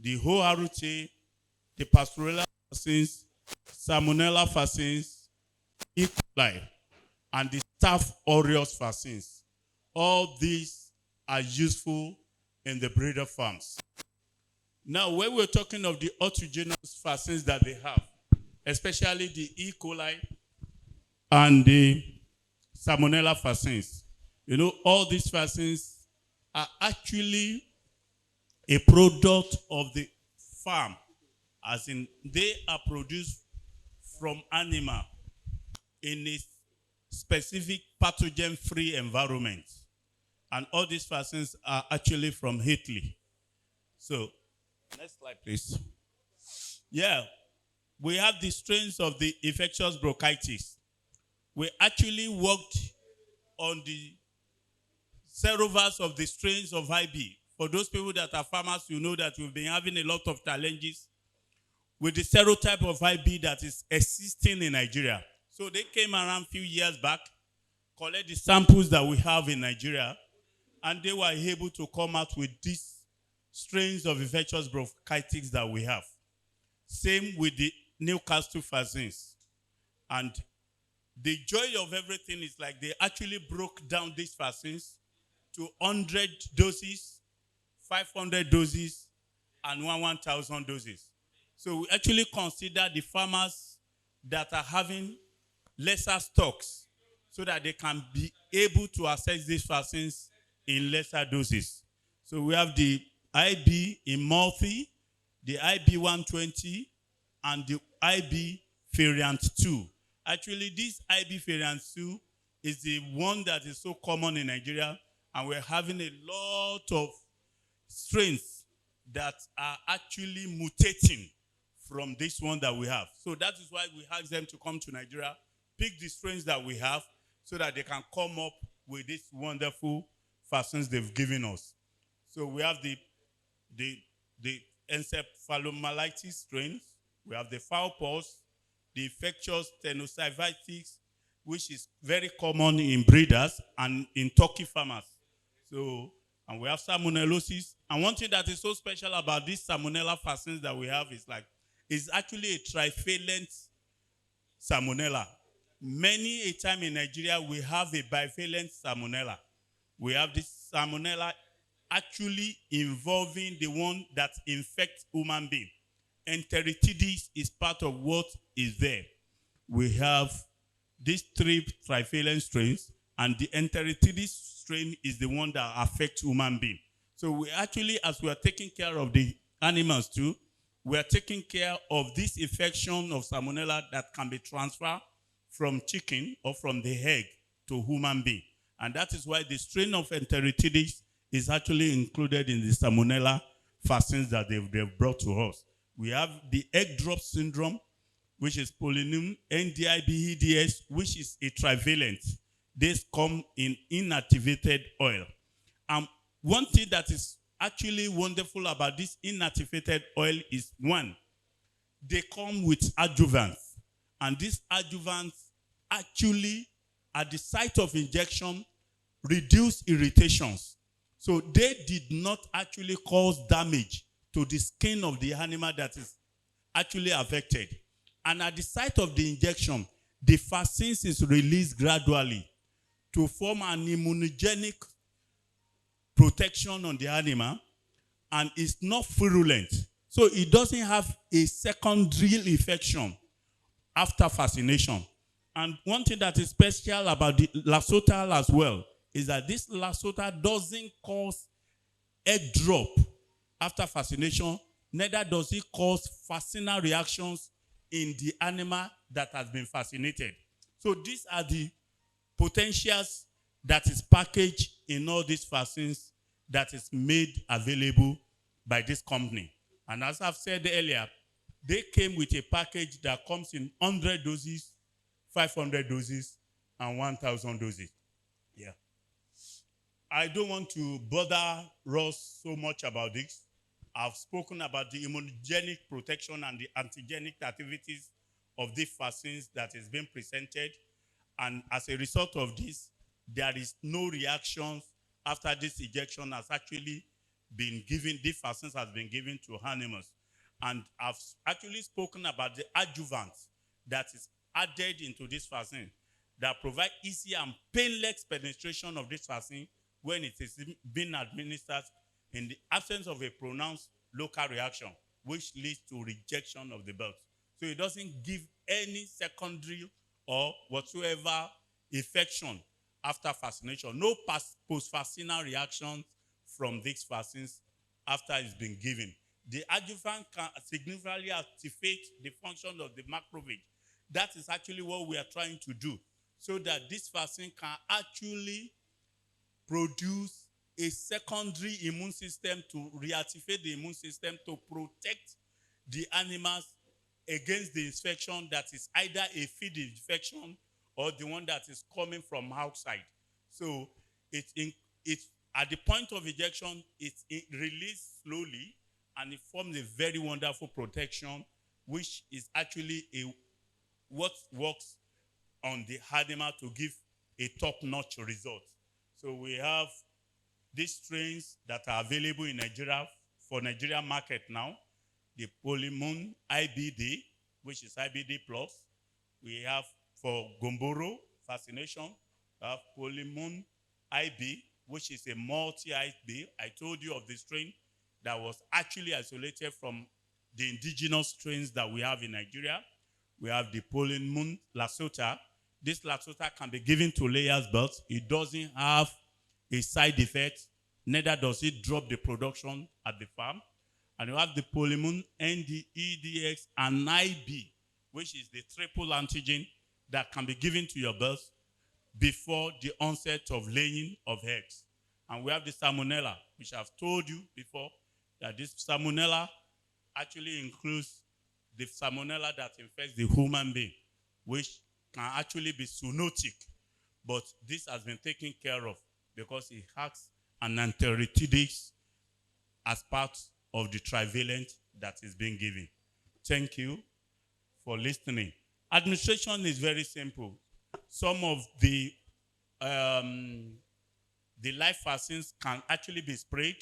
the ORT, the pastorella vaccines, salmonella vaccines, E. coli, and the staph aureus vaccines. All these are useful in the breeder farms. Now, when we're talking of the autogenous vaccines that they have, especially the E. coli and the salmonella vaccines, you know, all these vaccines are actually a product of the farm, as in they are produced from animal in a specific pathogen-free environment. And all these vaccines are actually from Italy. So, next slide, please. Yeah, we have the strains of the infectious bronchitis. We actually worked on the serovals of the strains of IB. For those people that are farmers, you know that we've been having a lot of challenges with the serotype of IB that is existing in Nigeria. So they came around a few years back, collect the samples that we have in Nigeria, and they were able to come out with these strains of infectious bronchitis that we have. Same with the Newcastle vaccines. And the joy of everything is like they actually broke down these vaccines to 100 doses, 500 doses, and 1,000 doses. So we actually consider the farmers that are having lesser stocks so that they can be able to access these vaccines in lesser doses. So we have the IB in multi, the IB 120, and the IB variant 2. Actually, this IB variant 2 is the one that is so common in Nigeria, and we're having a lot of strains that are actually mutating from this one that we have. So that is why we ask them to come to Nigeria, pick the strains that we have, so that they can come up with these wonderful vaccines they've given us. So we have the encephalomyelitis strains, we have the fowl pox, the infectious tenosynovitis, which is very common in breeders and in turkey farmers. So, and we have salmonellosis. And one thing that is so special about these salmonella vaccines that we have is like, it's actually a trivalent salmonella. Many a time in Nigeria, we have a bivalent salmonella. We have this salmonella actually involving the one that infects human being. Enteritidis is part of what is there. We have these three trivalent strains, and the enteritidis strain is the one that affects human being. So we actually, as we are taking care of the animals too, we are taking care of this infection of salmonella that can be transferred from chicken or from the egg to human being. And that is why the strain of enteritidis is actually included in the salmonella vaccines that they've brought to us. We have the egg drop syndrome, which is polynum NDIBEDS, which is a trivalent. This come in inactivated oil. One thing that is actually wonderful about this inactivated oil is, one, they come with adjuvants. And these adjuvants actually, at the site of injection, reduce irritations. So they did not actually cause damage to the skin of the animal that is actually affected. And at the site of the injection, the vaccines is released gradually to form an immunogenic protection on the animal, and it's not virulent. So it doesn't have a secondary infection after vaccination. And one thing that is special about the Lasotal as well is that this Lasotal doesn't cause egg drop after vaccination, neither does it cause vaccinal reactions in the animal that has been vaccinated. So these are the potentials that is packaged in all these vaccines that is made available by this company. And as I've said earlier, they came with a package that comes in 100 doses, 500 doses, and 1,000 doses. Yeah. I don't want to bother Ross so much about this. I've spoken about the immunogenic protection and the antigenic activities of these vaccines that is being presented. And as a result of this, there is no reactions after this injection has actually been given, these vaccines has been given to animals. And I've actually spoken about the adjuvant that is added into this vaccine that provide easy and painless penetration of this vaccine when it is being administered in the absence of a pronounced local reaction, which leads to rejection of the belt. So it doesn't give any secondary or whatsoever infection after vaccination. No post-vaccinal reactions from these vaccines after it's been given. The adjuvant can significantly activate the function of the macrophage. That is actually what we are trying to do, so that this vaccine can actually produce a secondary immune system to reactivate the immune system to protect the animals against the infection that is either a feed infection or the one that is coming from outside. So it's at the point of injection, it's released slowly, and it forms a very wonderful protection, which is actually what works on the animal to give a top-notch result. So we have these strains that are available in Nigeria for Nigerian market now. The Polymoon IBD, which is IBD plus. We have for Gomboro vaccination, we have Polymoon IB, which is a multi-IB. I told you of the strain that was actually isolated from the indigenous strains that we have in Nigeria. We have the Polymoon Lasota. This Lasota can be given to layers birds. It doesn't have a side effect, neither does it drop the production at the farm. And you have the Polymoon NDEDX and IB, which is the triple antigen that can be given to your birds before the onset of laying of eggs. And we have the salmonella, which I've told you before, that this salmonella actually includes the salmonella that infects the human being, which can actually be zoonotic. But this has been taken care of because it has an enteritidis as part of the trivalent that is being given. Thank you for listening. Administration is very simple. Some of the live vaccines can actually be sprayed,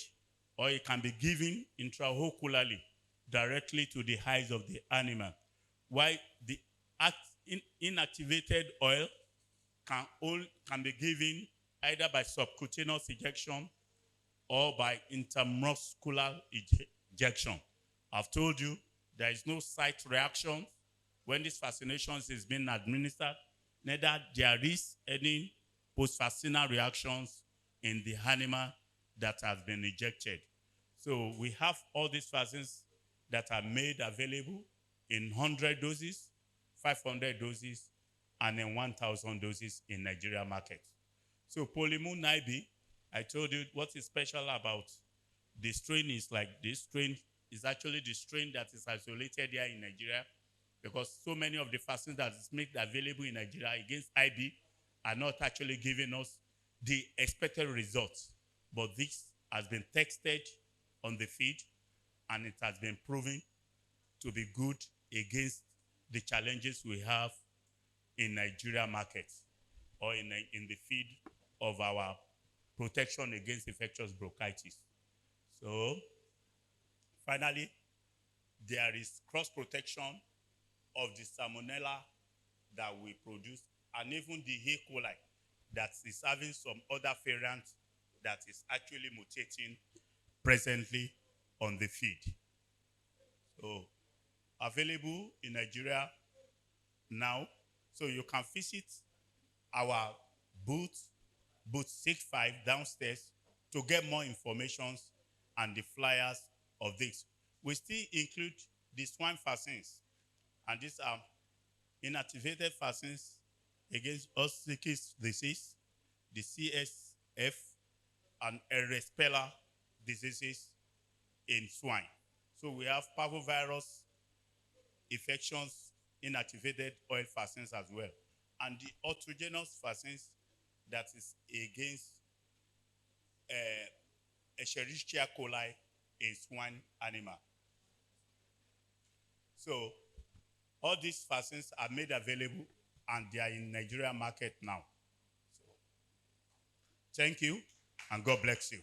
or it can be given intraocularly directly to the eyes of the animal, while the inactivated oil can be given either by subcutaneous injection or by intramuscular injection. I've told you there is no site reaction when this vaccination is being administered, neither there is any post-vaccinal reactions in the animal that has been injected. So we have all these vaccines that are made available in 100 doses, 500 doses, and in 1,000 doses in Nigeria market. So Polymoon IB, I told you what is special about the strain is like this strain is actually the strain that is isolated here in Nigeria, because so many of the vaccines that is made available in Nigeria against IB are not actually giving us the expected results. But this has been tested on the field, and it has been proven to be good against the challenges we have in Nigeria markets or in the field of our protection against infectious bronchitis. So, finally, there is cross-protection of the salmonella that we produce, and even the E. coli that is having some other variant that is actually mutating presently on the feed. So, available in Nigeria now. So you can visit our booth 65 downstairs to get more information and the flyers of this. We still include the swine vaccines, and these are inactivated vaccines against Oxford disease, the CSF, and Erispeller diseases in swine. So we have parvovirus infections, inactivated oil vaccines as well, and the autogenous vaccines that is against Escherichia coli in swine animal. So all these vaccines are made available and they are in Nigeria market now. So, thank you and God bless you.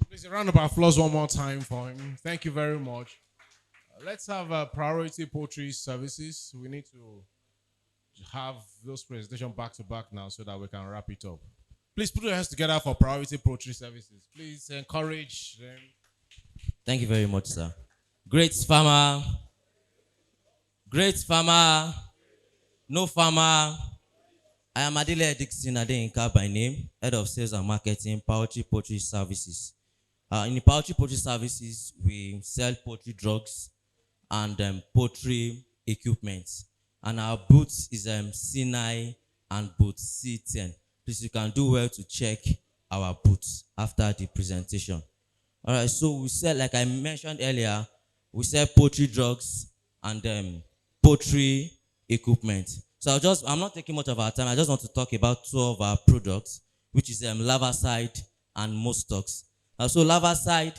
Please a round of applause one more time for him. Thank you very much. Let's have priority poultry services. We need to have those presentations back to back now so that we can wrap it up. Please put your hands together for priority poultry services. Please encourage them. Thank you very much, sir. Great farmer, no farmer. I am Adele Dixon Adeyinka by name, Head of Sales and Marketing, Poultry Services. In the Poultry Services, we sell poultry drugs and poultry equipment. And our booth is C9 and booth C10. Please, you can do well to check our booth after the presentation. All right, so we sell, like I mentioned earlier, we sell poultry drugs and poultry equipment. So I'm not taking much of our time. I just want to talk about two of our products, which is Larvicide and Mostox. So Larvicide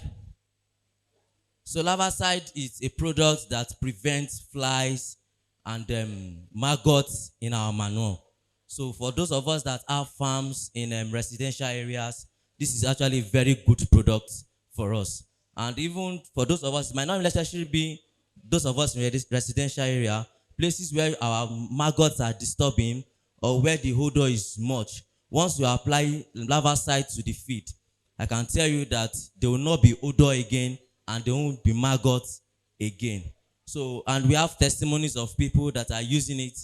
is a product that prevents flies and maggots in our manure. So for those of us that have farms in residential areas, this is actually a very good product for us. And even for those of us, it might not necessarily be those of us in residential area, places where our maggots are disturbing or where the odor is much. Once you apply Larvicide to the feed, I can tell you that there will not be odor again and there won't be maggots again. So, and we have testimonies of people that are using it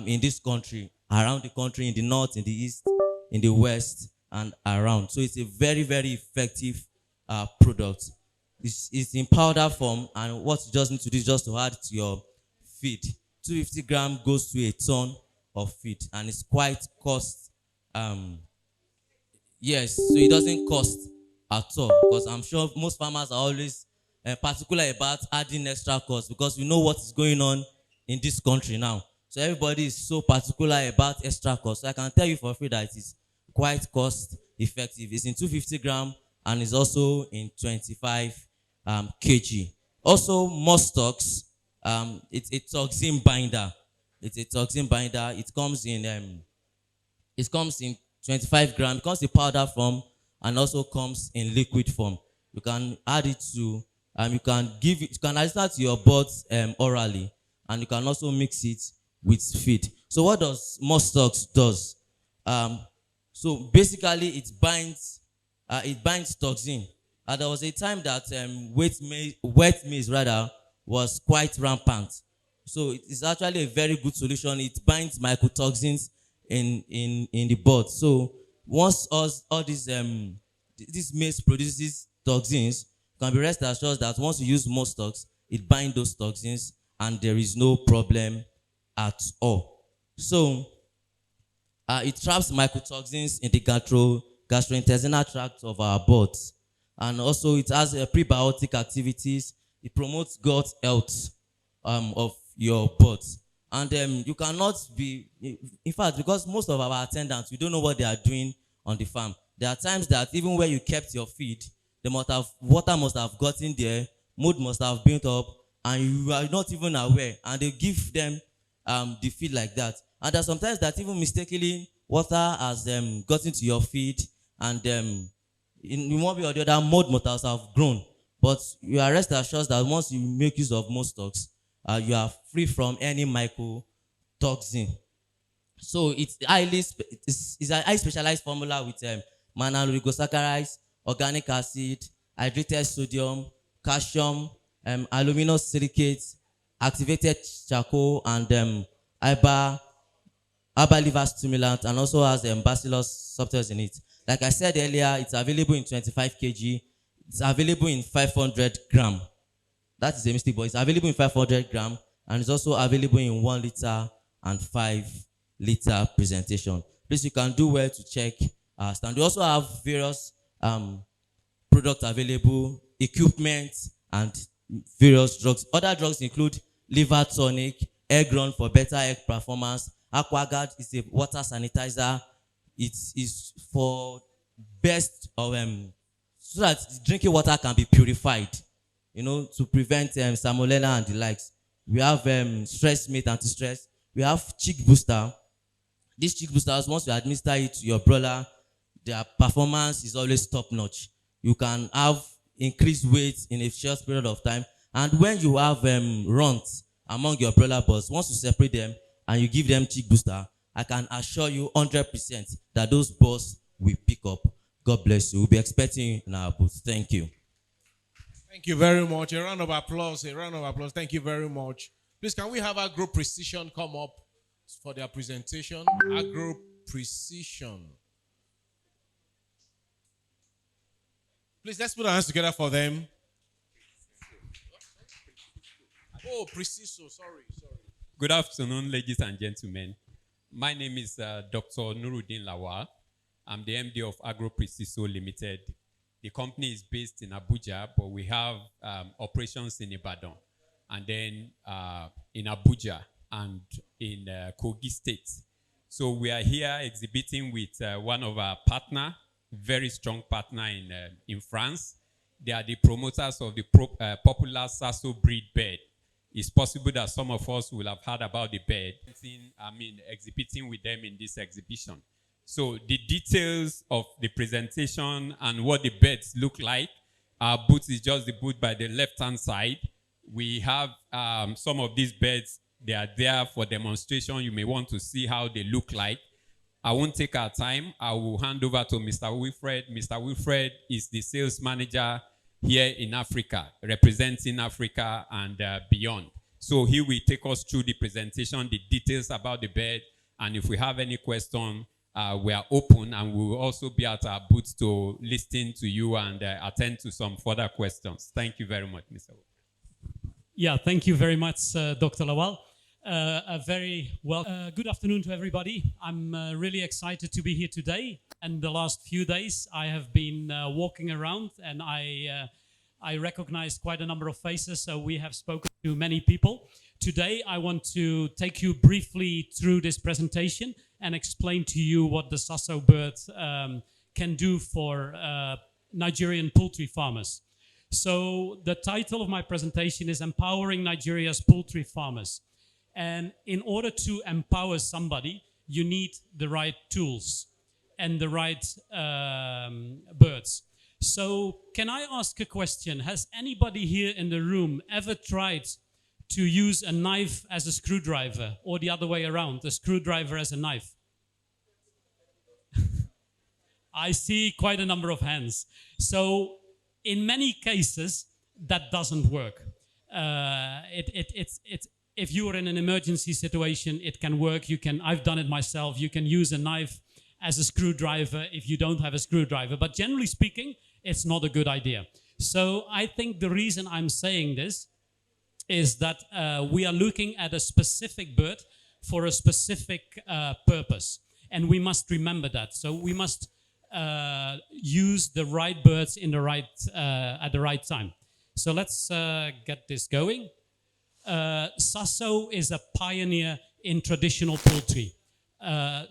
in this country, around the country, in the north, in the east, in the west, and around. So it's a very, very effective product. It's in powder form, and what you just need to do is just to add to your feed. 250 grams goes to a ton of feed, and it's quite cost. Yes, so it doesn't cost at all, because I'm sure most farmers are always particular about adding extra cost, because we know what is going on in this country now. So everybody is so particular about extra cost. So I can tell you for free that it is quite cost effective. It's in 250 gram and it's also in 25 kg. Also, Mostox, it's a toxin binder. It's a toxin binder. It comes in 25 grams. It comes in powder form and also comes in liquid form. You can add it to, you can give it, you can add it to your birds orally, and you can also mix it with feed. So what does Mostox does? So basically it binds toxin. There was a time that wet maize rather was quite rampant. So it is actually a very good solution. It binds mycotoxins in the bud. So once all these this maize produces toxins, you can be rest assured that once you use Mostox, it binds those toxins and there is no problem at all. So it traps mycotoxins in the gastrointestinal tract of our buds, and also it has prebiotic activities. It promotes gut health of your buds. And you cannot be, in fact, because most of our attendants, we don't know what they are doing on the farm. There are times that even where you kept your feed, water must have gotten there, mold must have built up, and you are not even aware, and they give them the feed like that. And there are sometimes that even mistakenly water has gotten to your feed, and in one way or the other, mold must have grown. But you are rest assured that once you make use of Mostox, you are free from any mycotoxin. So it's a highly specialized formula with monoligosaccharides, organic acid, hydrated sodium, calcium, aluminum silicate, activated charcoal, and alba liver stimulant, and also has bacillus subtilis in it. Like I said earlier, it's available in 25 kg. It's available in 500 gram. That is a mistake, but it's available in 500 gram, and it's also available in 1 liter and 5 liter presentation. Please, you can do well to check our stand. We also have various products available, equipment, and various drugs. Other drugs include liver tonic, egg run for better egg performance. Aquaguard is a water sanitizer. It is for best of so that drinking water can be purified, to prevent salmonella and the likes. We have stress mate anti-stress. We have cheek booster. These cheek boosters, once you administer it to your broiler, their performance is always top notch. You can have increased weight in a short period of time. And when you have runs among your broiler birds, once you separate them and you give them cheek booster, I can assure you 100% that those birds will pick up. God bless you. We'll be expecting you in our booth. Thank you. Thank you very much. A round of applause. A round of applause. Thank you very much. Please, can we have Agro Precision come up for their presentation? Agro Precision. Please, let's put our hands together for them. Oh, Preciso. Sorry. Good afternoon, ladies and gentlemen. My name is Dr. Nuruddin Lawal. I'm the MD of Agro Preciso Limited. The company is based in Abuja, but we have operations in Ibadan, and then in Abuja and in Kogi State. So we are here exhibiting with one of our partner, very strong partner in France. They are the promoters of the popular Sasso breed bird. It's possible that some of us will have heard about the bird. Exhibiting with them in this exhibition. So the details of the presentation and what the birds look like, our booth is just the booth by the left-hand side. We have some of these birds. They are there for demonstration. You may want to see how they look like. I won't take our time. I will hand over to Mr. Wilfred. Mr. Wilfred is the sales manager here in Africa, representing Africa and beyond. So he will take us through the presentation, the details about the bird, and if we have any question, we are open, and we will also be at our booth to listen to you and attend to some further questions. Thank you very much, Mr. Wilfred. Yeah, thank you very much, Dr. Lawal. A very well. Good afternoon to everybody. I'm really excited to be here today. And the last few days, I have been walking around, and I recognize quite a number of faces. So we have spoken to many people. Today, I want to take you briefly through this presentation and explain to you what the Sasso bird can do for Nigerian poultry farmers. So the title of my presentation is Empowering Nigeria's Poultry Farmers. And in order to empower somebody, you need the right tools and the right birds. So can I ask a question? Has anybody here in the room ever tried to use a knife as a screwdriver, or the other way around, a screwdriver as a knife? I see quite a number of hands. So in many cases, that doesn't work. If you are in an emergency situation, it can work. I've done it myself. You can use a knife as a screwdriver if you don't have a screwdriver. But generally speaking, it's not a good idea. So I think the reason I'm saying this is that we are looking at a specific bird for a specific purpose. And we must remember that. So we must use the right birds in the right, at the right time. So let's get this going. Sasso is a pioneer in traditional poultry.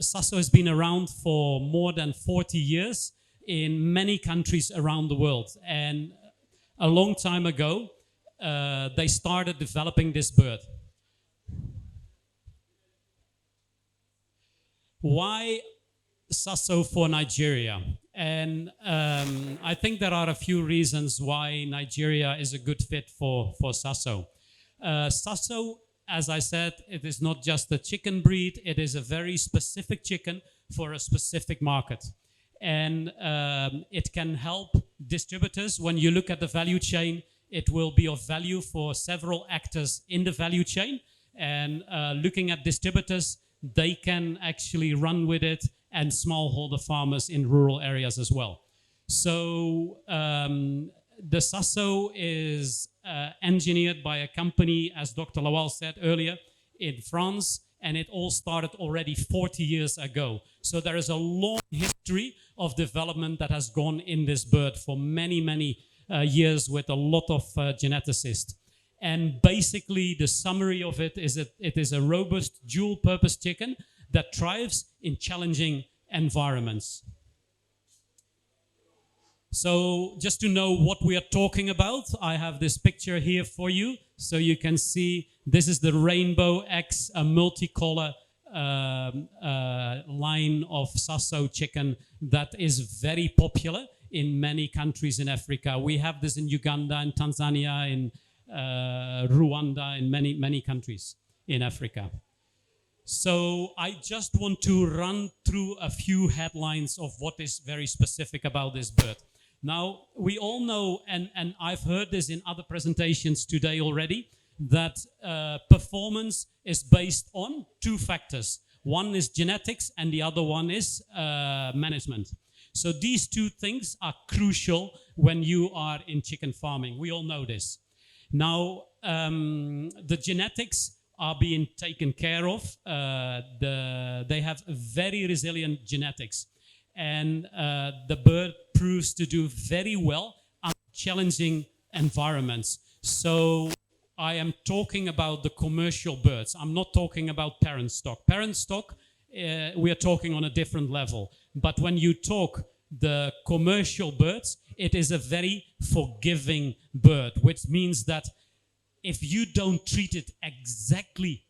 Sasso has been around for more than 40 years in many countries around the world. And a long time ago, they started developing this bird. Why Sasso for Nigeria? And I think there are a few reasons why Nigeria is a good fit for Sasso. Sasso, as I said, it is not just a chicken breed, it is a very specific chicken for a specific market. And it can help distributors. When you look at the value chain, it will be of value for several actors in the value chain. And looking at distributors, they can actually run with it, and smallholder farmers in rural areas as well. So the Sasso is engineered by a company, as Dr. Lawal said earlier, in France, and it all started already 40 years ago. So there is a long history of development that has gone in this bird for many, many years with a lot of geneticists. And basically the summary of it is that it is a robust dual-purpose chicken that thrives in challenging environments. So just to know what we are talking about, I have this picture here for you. So you can see this is the Rainbow X, a multicolor line of Sasso chicken that is very popular in many countries in Africa. We have this in Uganda, in Tanzania, in Rwanda, in many, many countries in Africa. So I just want to run through a few headlines of what is very specific about this bird. Now, we all know, and I've heard this in other presentations today already, that performance is based on two factors. One is genetics and the other one is management. So these two things are crucial when you are in chicken farming. We all know this. Now, the genetics are being taken care of. They have very resilient genetics. And the bird proves to do very well under challenging environments. So I am talking about the commercial birds. I'm not talking about parent stock. Parent stock, we are talking on a different level. But when you talk the commercial birds, it is a very forgiving bird, which means that if you don't treat it exactly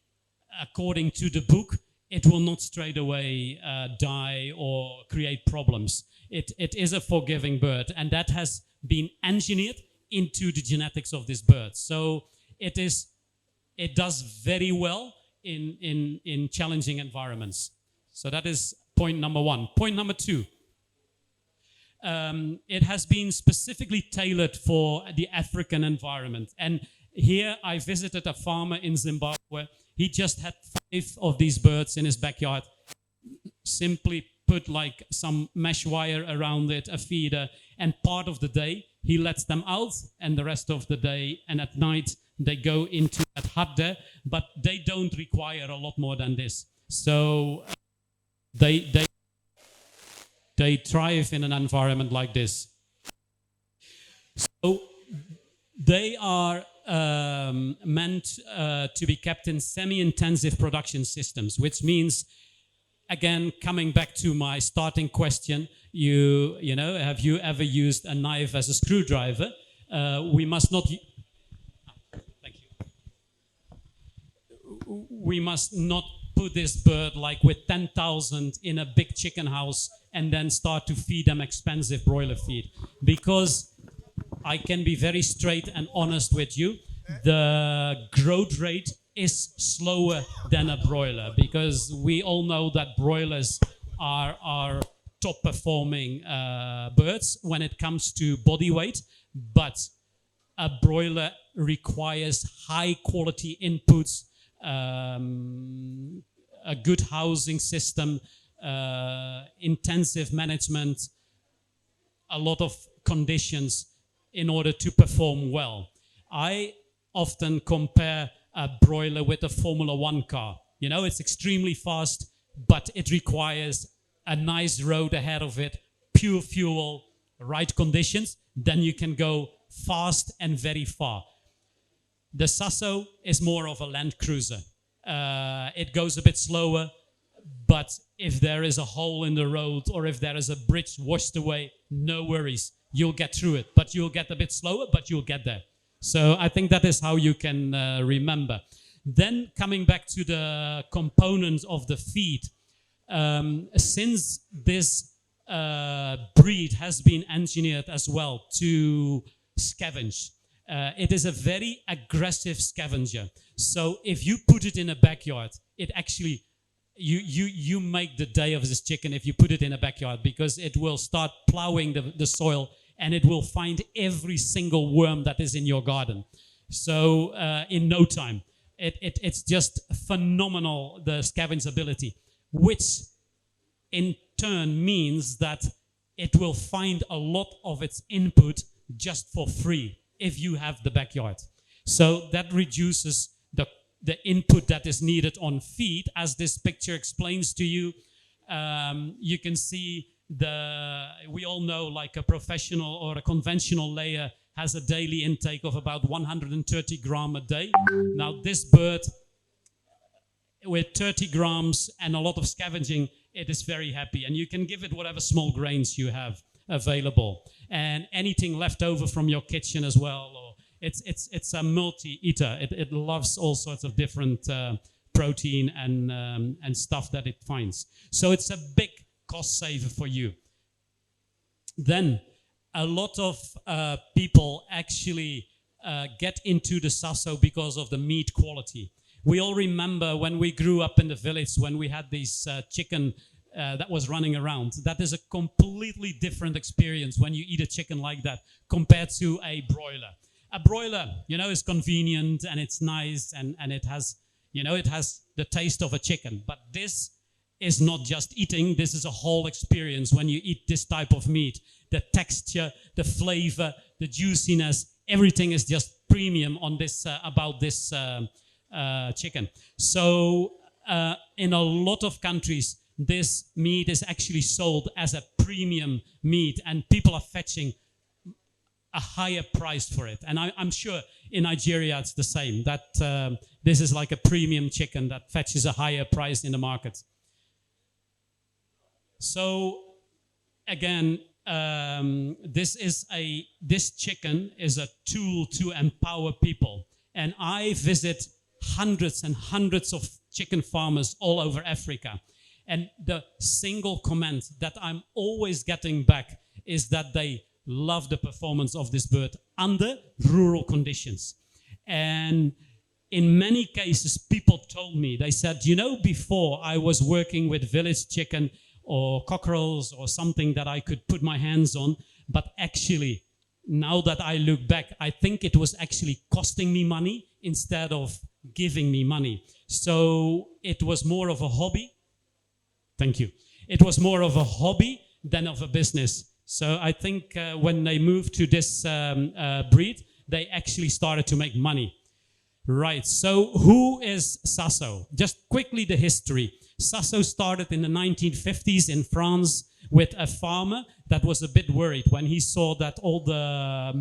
according to the book, it will not straight away die or create problems. It is a forgiving bird, and that has been engineered into the genetics of this bird. So it does very well in challenging environments. So that is point number one. Point number two, it has been specifically tailored for the African environment. And here I visited a farmer in Zimbabwe. He just had 5 of these birds in his backyard. Simply put like some mesh wire around it, a feeder, and part of the day he lets them out, and the rest of the day and at night They go into that hut there, but they don't require a lot more than this. So they thrive in an environment like this. So they are meant to be kept in semi-intensive production systems, which means, again, coming back to my starting question, you know, have you ever used a knife as a screwdriver? We must not. Thank you. We must not put this bird like with 10,000 in a big chicken house and then start to feed them expensive broiler feed, because I can be very straight and honest with you. The growth rate is slower than a broiler, because we all know that broilers are top performing birds when it comes to body weight, but a broiler requires high quality inputs, a good housing system, intensive management, a lot of conditions in order to perform well. I often compare a broiler with a Formula One car. You know, it's extremely fast, but it requires a nice road ahead of it, pure fuel, right conditions, then you can go fast and very far. The Sasso is more of a Land Cruiser. It goes a bit slower, but if there is a hole in the road or if there is a bridge washed away, no worries. You'll get through it, but you'll get a bit slower, but you'll get there. So I think that is how you can remember. Then coming back to the components of the feed, since this breed has been engineered as well to scavenge, it is a very aggressive scavenger. So if you put it in a backyard, it actually, you make the day of this chicken if you put it in a backyard, because it will start plowing the soil and it will find every single worm that is in your garden. So in no time, it's just phenomenal, the scavenge ability, which in turn means that it will find a lot of its input just for free if you have the backyard. So that reduces the input that is needed on feed. As this picture explains to you, you can see we all know like a professional or a conventional layer has a daily intake of about 130 grams a day. Now this bird with 30 grams and a lot of scavenging, it is very happy, and you can give it whatever small grains you have available and anything left over from your kitchen as well. Or it's a multi-eater. It loves all sorts of different protein and stuff that it finds. So it's a big cost saver for you. Then a lot of people actually get into the Sasso because of the meat quality. We all remember when we grew up in the village, when we had these chicken that was running around. That is a completely different experience when you eat a chicken like that compared to a broiler. A broiler, you know, is convenient and it's nice and it has, you know, it has the taste of a chicken. But this is not just eating, this is a whole experience when you eat this type of meat. The texture, the flavor, the juiciness, everything is just premium on this, about this chicken. So in a lot of countries, this meat is actually sold as a premium meat and people are fetching a higher price for it. And I'm sure in Nigeria it's the same, that this is like a premium chicken that fetches a higher price in the market. So again, this chicken is a tool to empower people. And I visit hundreds and hundreds of chicken farmers all over Africa. And the single comment that I'm always getting back is that they love the performance of this bird under rural conditions. And in many cases, people told me, they said, you know, before I was working with village chicken or cockerels or something that I could put my hands on, but actually, now that I look back, I think it was actually costing me money instead of giving me money. So it was more of a hobby. Thank you. It was more of a hobby than of a business. So I think when they moved to this breed, they actually started to make money. Right, so who is Sasso? Just quickly the history. Sasso started in the 1950s in France with a farmer that was a bit worried when he saw that all the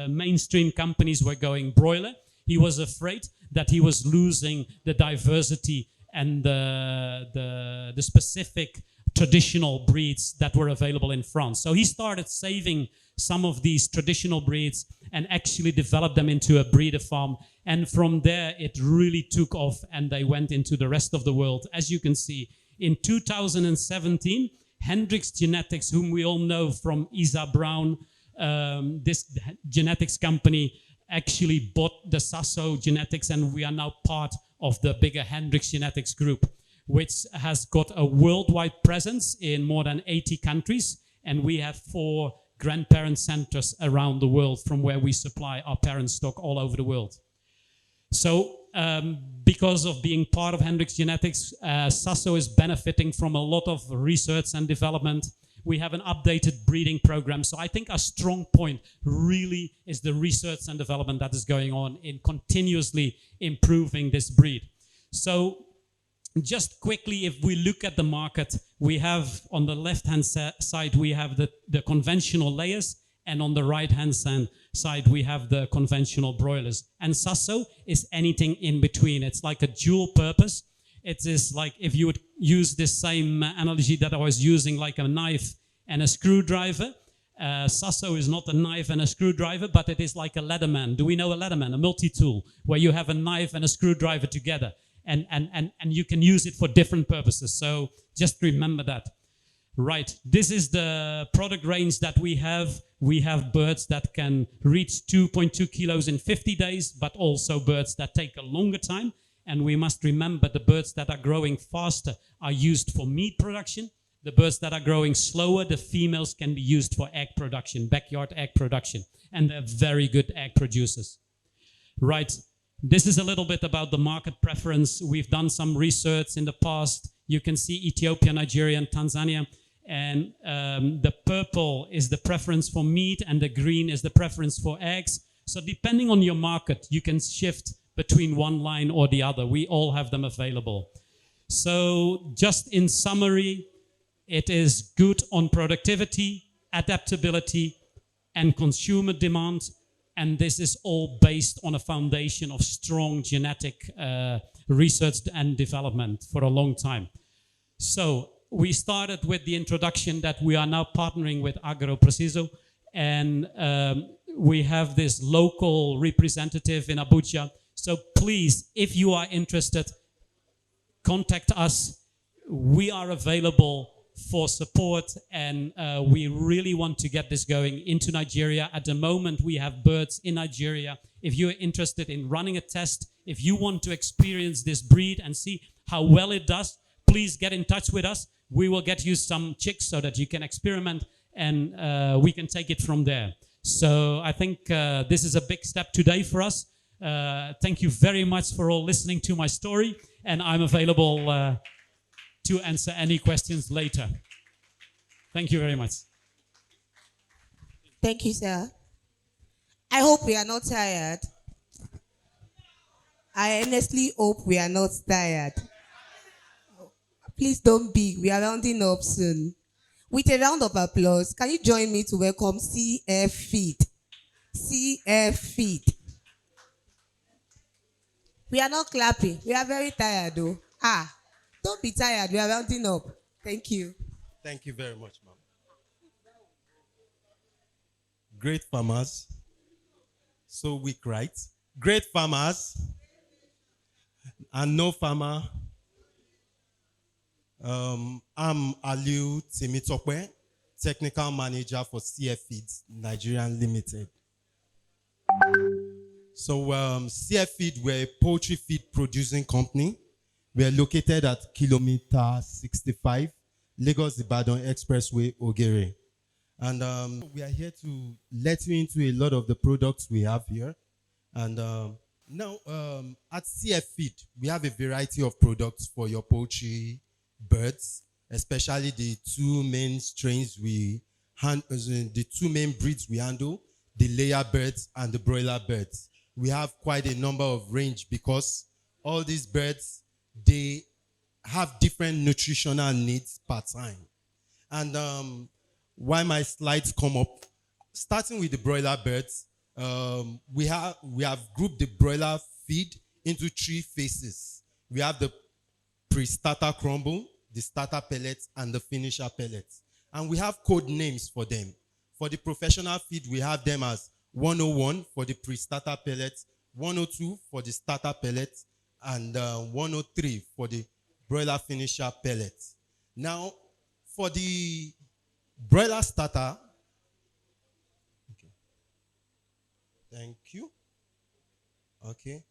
mainstream companies were going broiler. He was afraid that he was losing the diversity and the specific traditional breeds that were available in France. So he started saving some of these traditional breeds and actually developed them into a breeder farm. And from there, it really took off and they went into the rest of the world. As you can see, in 2017, Hendrix Genetics, whom we all know from Isa Brown, this genetics company actually bought the Sasso Genetics, and we are now part of the bigger Hendrix Genetics group, which has got a worldwide presence in more than 80 countries. And we have 4 grandparent centers around the world from where we supply our parent stock all over the world. So because of being part of Hendrix Genetics, Sasso is benefiting from a lot of research and development. We have an updated breeding program. So I think our strong point really is the research and development that is going on in continuously improving this breed. So just quickly, if we look at the market, we have on the left-hand side, we have the conventional layers, and on the right-hand side, we have the conventional broilers. And Sasso is anything in between. It's like a dual purpose. It is like if you would use this same analogy that I was using, like a knife and a screwdriver. Sasso is not a knife and a screwdriver, but it is like a Leatherman. Do we know a Leatherman? A multi-tool, where you have a knife and a screwdriver together. And you can use it for different purposes. So just remember that. Right, this is the product range that we have. We have birds that can reach 2.2 kilos in 50 days, but also birds that take a longer time. And we must remember the birds that are growing faster are used for meat production. The birds that are growing slower, the females can be used for egg production, backyard egg production. And they're very good egg producers. Right. This is a little bit about the market preference. We've done some research in the past. You can see Ethiopia, Nigeria, and Tanzania. And the purple is the preference for meat, and the green is the preference for eggs. So depending on your market, you can shift between one line or the other. We all have them available. So just in summary, it is good on productivity, adaptability, and consumer demand. And this is all based on a foundation of strong genetic research and development for a long time. So we started with the introduction that we are now partnering with Agro Preciso, and we have this local representative in Abuja. So please, if you are interested, contact us. We are available for support, and we really want to get this going into Nigeria. At the moment, we have birds in Nigeria. If you're interested in running a test, if you want to experience this breed and see how well it does, please get in touch with us. We will get you some chicks so that you can experiment, and we can take it from there. So I think this is a big step today for us. Thank you very much for all listening to my story, and I'm available to answer any questions later. Thank you very much. Thank you, sir. I hope we are not tired. I honestly hope we are not tired. Please don't be. We are rounding up soon. With a round of applause, can you join me to welcome CF Feed? CF Feed. We are not clapping. We are very tired, though. Don't be tired. We are rounding up. Thank you. Thank you very much, ma'am. Great farmers. So weak, right? Great farmers and no farmer. I'm Aliu Timitokwe, Technical Manager for CF Feeds Nigerian Limited. So CF Feed, we're a poultry feed producing company. We are located at kilometer 65, Lagos-Ibadan Expressway, Ogere. And we are here to let you into a lot of the products we have here. And now at CF Feed, we have a variety of products for your poultry birds, especially the two main strains the two main breeds we handle, the layer birds and the broiler birds. we have quite a number of range because all these birds, they have different nutritional needs per time. And while my slides come up, starting with the broiler birds, we have grouped the broiler feed into 3 phases. We have the pre-starter crumble, the starter pellets, and the finisher pellets. And we have code names for them. For the professional feed, we have them as 101 for the pre-starter pellets, 102 for the starter pellets, and 103 for the broiler finisher pellets. Now, for the broiler starter, okay. Thank you. Okay.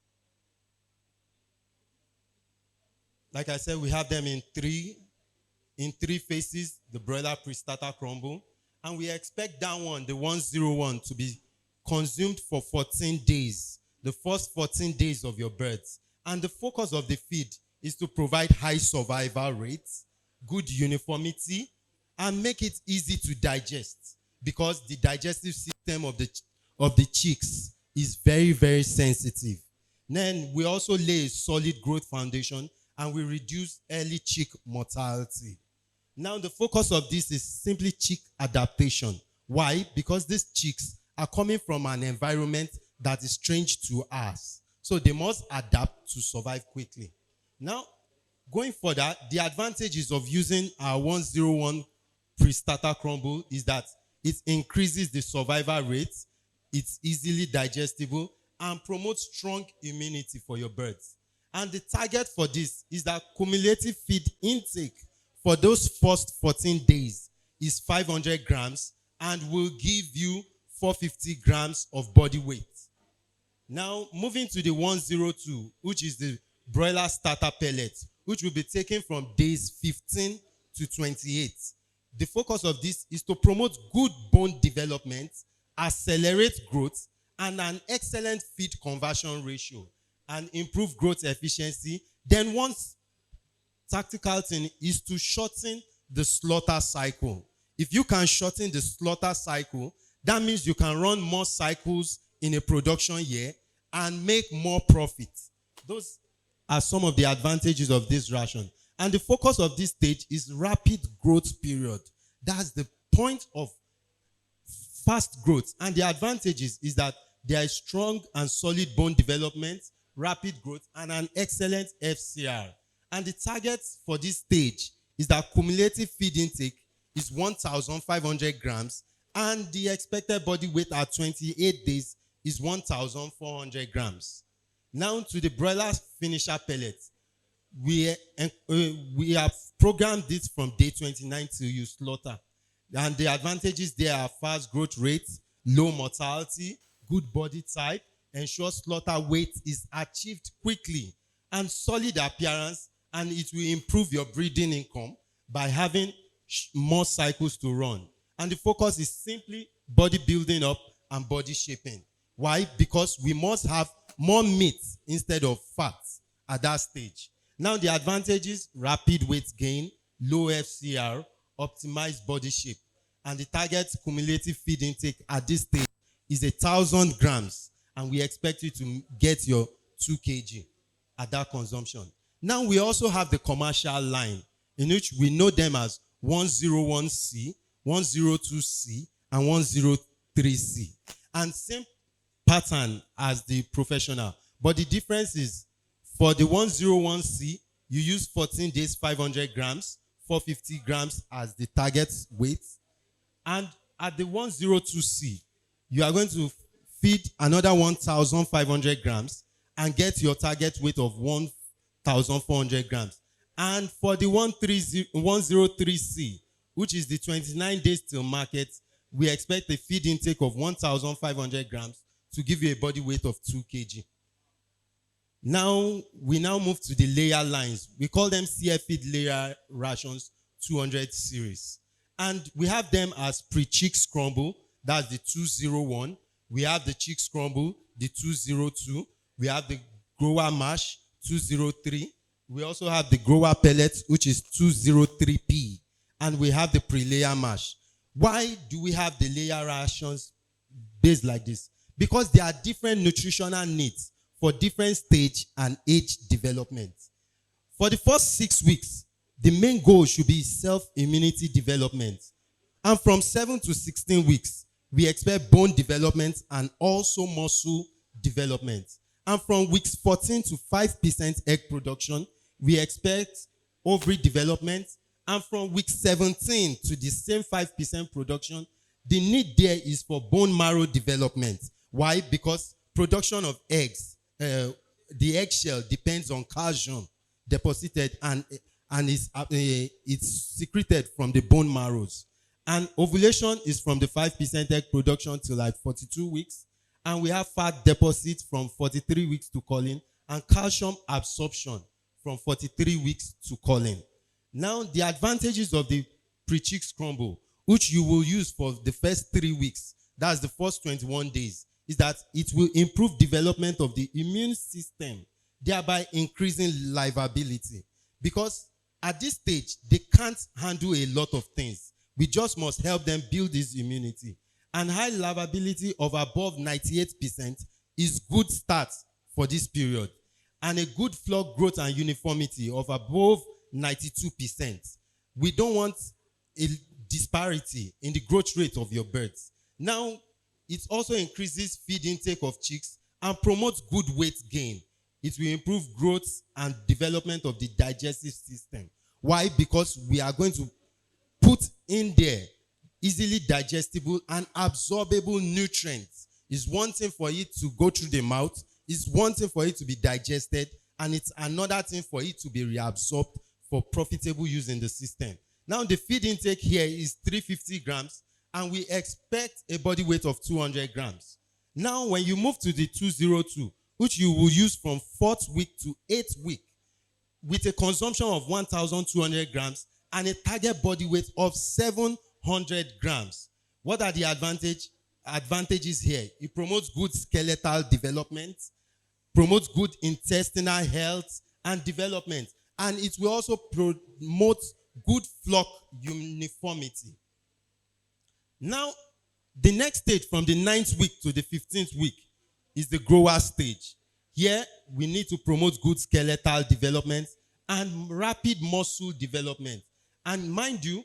Like I said, we have them in three phases, the broiler pre-starter crumble. And we expect that one, the 101, to be consumed for 14 days, the first 14 days of your birds. And the focus of the feed is to provide high survival rates, good uniformity, and make it easy to digest, because the digestive system of the chicks is very, very sensitive. Then we also lay a solid growth foundation, and we reduce early chick mortality. Now, the focus of this is simply chick adaptation. Why? Because these chicks are coming from an environment that is strange to us. So they must adapt to survive quickly. Now, going further, the advantages of using our 101 pre-starter crumble is that it increases the survival rate, it's easily digestible, and promotes strong immunity for your birds. And the target for this is that cumulative feed intake for those first 14 days is 500 grams and will give you 450 grams of body weight. Now, moving to the 102, which is the broiler starter pellet, which will be taken from days 15 to 28. The focus of this is to promote good bone development, accelerate growth, and an excellent feed conversion ratio, and improve growth efficiency. Then once tactical thing is to shorten the slaughter cycle. If you can shorten the slaughter cycle, that means you can run more cycles in a production year and make more profit. Those are some of the advantages of this ration. And the focus of this stage is rapid growth period. That's the point of fast growth. And the advantages is that there is strong and solid bone development, rapid growth, and an excellent FCR. And the target for this stage is that cumulative feed intake is 1,500 grams, and the expected body weight at 28 days is 1,400 grams. Now to the broiler finisher pellets. We have programmed this from day 29 till you slaughter. And the advantages there are fast growth rate, low mortality, good body type, ensure slaughter weight is achieved quickly, and solid appearance, and it will improve your breeding income by having more cycles to run. And the focus is simply body building up and body shaping. Why? Because we must have more meat instead of fat at that stage. Now the advantages: rapid weight gain, low FCR, optimized body shape. And the target cumulative feed intake at this stage is 1,000 grams. And we expect you to get your 2 kg at that consumption. Now we also have the commercial line, in which we know them as 101C, 102C, and 103C. And same pattern as the professional. But the difference is, for the 101C, you use 14 days, 500 grams, 450 grams as the target weight. And at the 102C, you are going to feed another 1,500 grams and get your target weight of 1,400 grams. And for the 103C, which is the 29 days till market, we expect a feed intake of 1,500 grams to give you a body weight of 2 kg. Now, we move to the layer lines. We call them CF Feed Layer Rations 200 series. And we have them as pre-chick scramble, that's the 201. We have the chick scramble, the 202. We have the grower mash, 203. We also have the grower pellets, which is 203P. And we have the pre-layer mash. Why do we have the layer rations based like this? because there are different nutritional needs for different stage and age development. For the first 6 weeks, the main goal should be self-immunity development. And from 7 to 16 weeks, we expect bone development and also muscle development. And from weeks 14 to 5% egg production, we expect ovary development. And from week 17 to the same 5% production, the need there is for bone marrow development. Why? Because production of eggs, the eggshell depends on calcium deposited and it's secreted from the bone marrows. And ovulation is from the 5% egg production to like 42 weeks. And we have fat deposits from 43 weeks to culling and calcium absorption from 43 weeks to culling. Now, the advantages of the pre-chick scramble, which you will use for the first 3 weeks, that's the first 21 days, is that it will improve development of the immune system, thereby increasing livability. Because at this stage, they can't handle a lot of things. We just must help them build this immunity. And high livability of above 98% is good start for this period. And a good flock growth and uniformity of above 92%. We don't want a disparity in the growth rate of your birds. Now, it also increases feed intake of chicks and promotes good weight gain. It will improve growth and development of the digestive system. Why? Because we are going to put in there easily digestible and absorbable nutrients. It's one thing for it to go through the mouth, it's one thing for it to be digested, and it's another thing for it to be reabsorbed for profitable use in the system. Now, the feed intake here is 350 grams, and we expect a body weight of 200 grams. Now, when you move to the 202, which you will use from 4th week to 8th week, with a consumption of 1,200 grams and a target body weight of 700 grams. What are the advantages here? It promotes good skeletal development, promotes good intestinal health and development, and it will also promote good flock uniformity. Now, the next stage from the 9th week to the 15th week is the grower stage. Here, we need to promote good skeletal development and rapid muscle development. And mind you,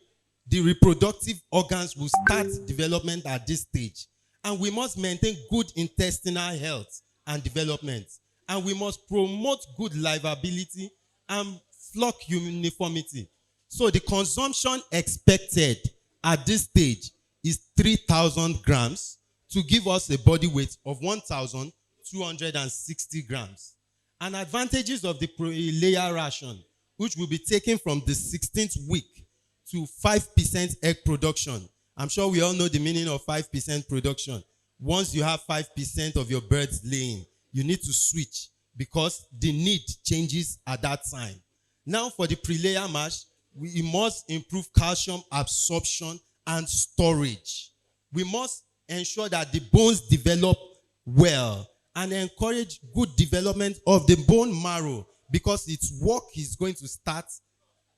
the reproductive organs will start development at this stage. And we must maintain good intestinal health and development. And we must promote good livability and flock uniformity. So the consumption expected at this stage is 3,000 grams to give us a body weight of 1,260 grams. And advantages of the layer ration, which will be taken from the 16th week to 5% egg production. I'm sure we all know the meaning of 5% production. Once you have 5% of your birds laying, you need to switch because the need changes at that time. Now for the pre-layer mash, we must improve calcium absorption and storage. We must ensure that the bones develop well and encourage good development of the bone marrow because its work is going to start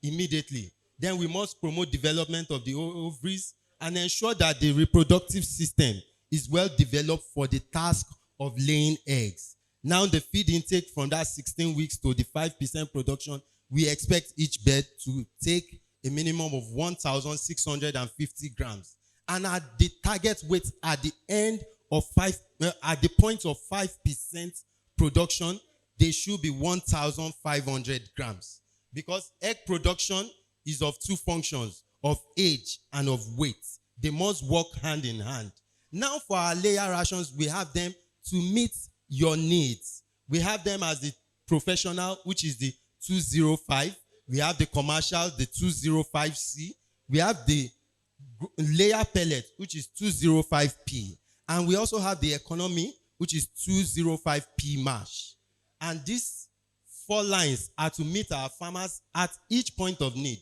immediately. Then we must promote development of the ovaries and ensure that the reproductive system is well developed for the task of laying eggs. Now the feed intake from that 16 weeks to the 5% production, we expect each bird to take a minimum of 1,650 grams. And at the target weight at the end of at the point of 5% production, they should be 1,500 grams. Because egg production is of two functions, of age and of weight. They must work hand in hand. Now for our layer rations, we have them to meet your needs. We have them as the professional, which is the 205. We have the commercial, the 205C. We have the layer pellet, which is 205P. And we also have the economy, which is 205P mash. And these 4 lines are to meet our farmers at each point of need.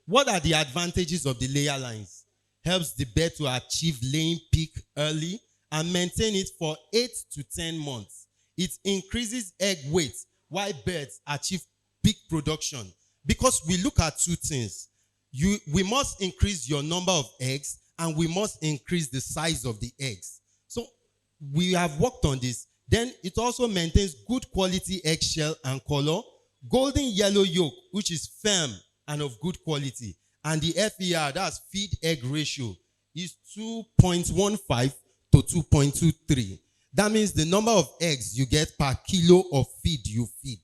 What are the advantages of the layer lines? Helps the bird to achieve laying peak early and maintain it for 8 to 10 months. It increases egg weight while birds achieve peak production. Because we look at 2 things. We must increase your number of eggs and we must increase the size of the eggs. So we have worked on this. Then it also maintains good quality eggshell and color, golden yellow yolk, which is firm and of good quality. And the FER, that's feed egg ratio, is 2.15 to 2.23. That means the number of eggs you get per kilo of feed you feed.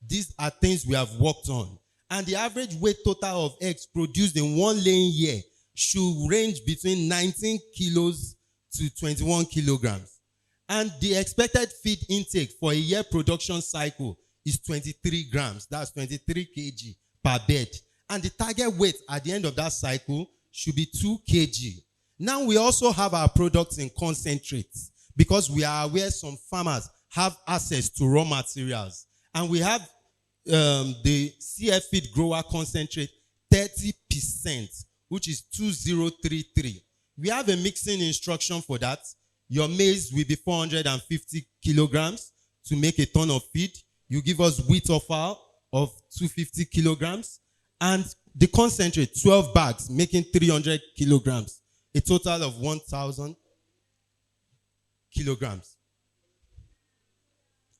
These are things we have worked on. And the average weight total of eggs produced in one laying year should range between 19 kilos to 21 kilograms. And the expected feed intake for a year production cycle is 23 grams. That's 23 kg per bed. And the target weight at the end of that cycle should be 2 kg. Now we also have our products in concentrates because we are aware some farmers have access to raw materials. And we have the CF feed grower concentrate 30%, which is 2033. We have a mixing instruction for that. Your maize will be 450 kilograms to make a ton of feed. You give us wheat offal of 250 kilograms. And the concentrate, 12 bags, making 300 kilograms. A total of 1,000 kilograms.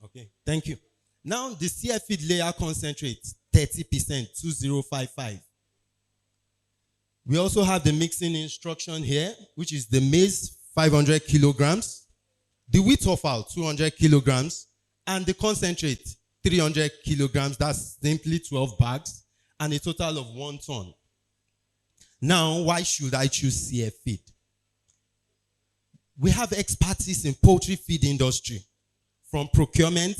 Okay, thank you. Now, the CF feed layer concentrate, 30%, 2055. We also have the mixing instruction here, which is the maize, 500 kilograms, the wheat offal, 200 kilograms, and the concentrate, 300 kilograms. That's simply 12 bags, and a total of 1 ton. Now, why should I choose CF feed? We have expertise in poultry feed industry, from procurement,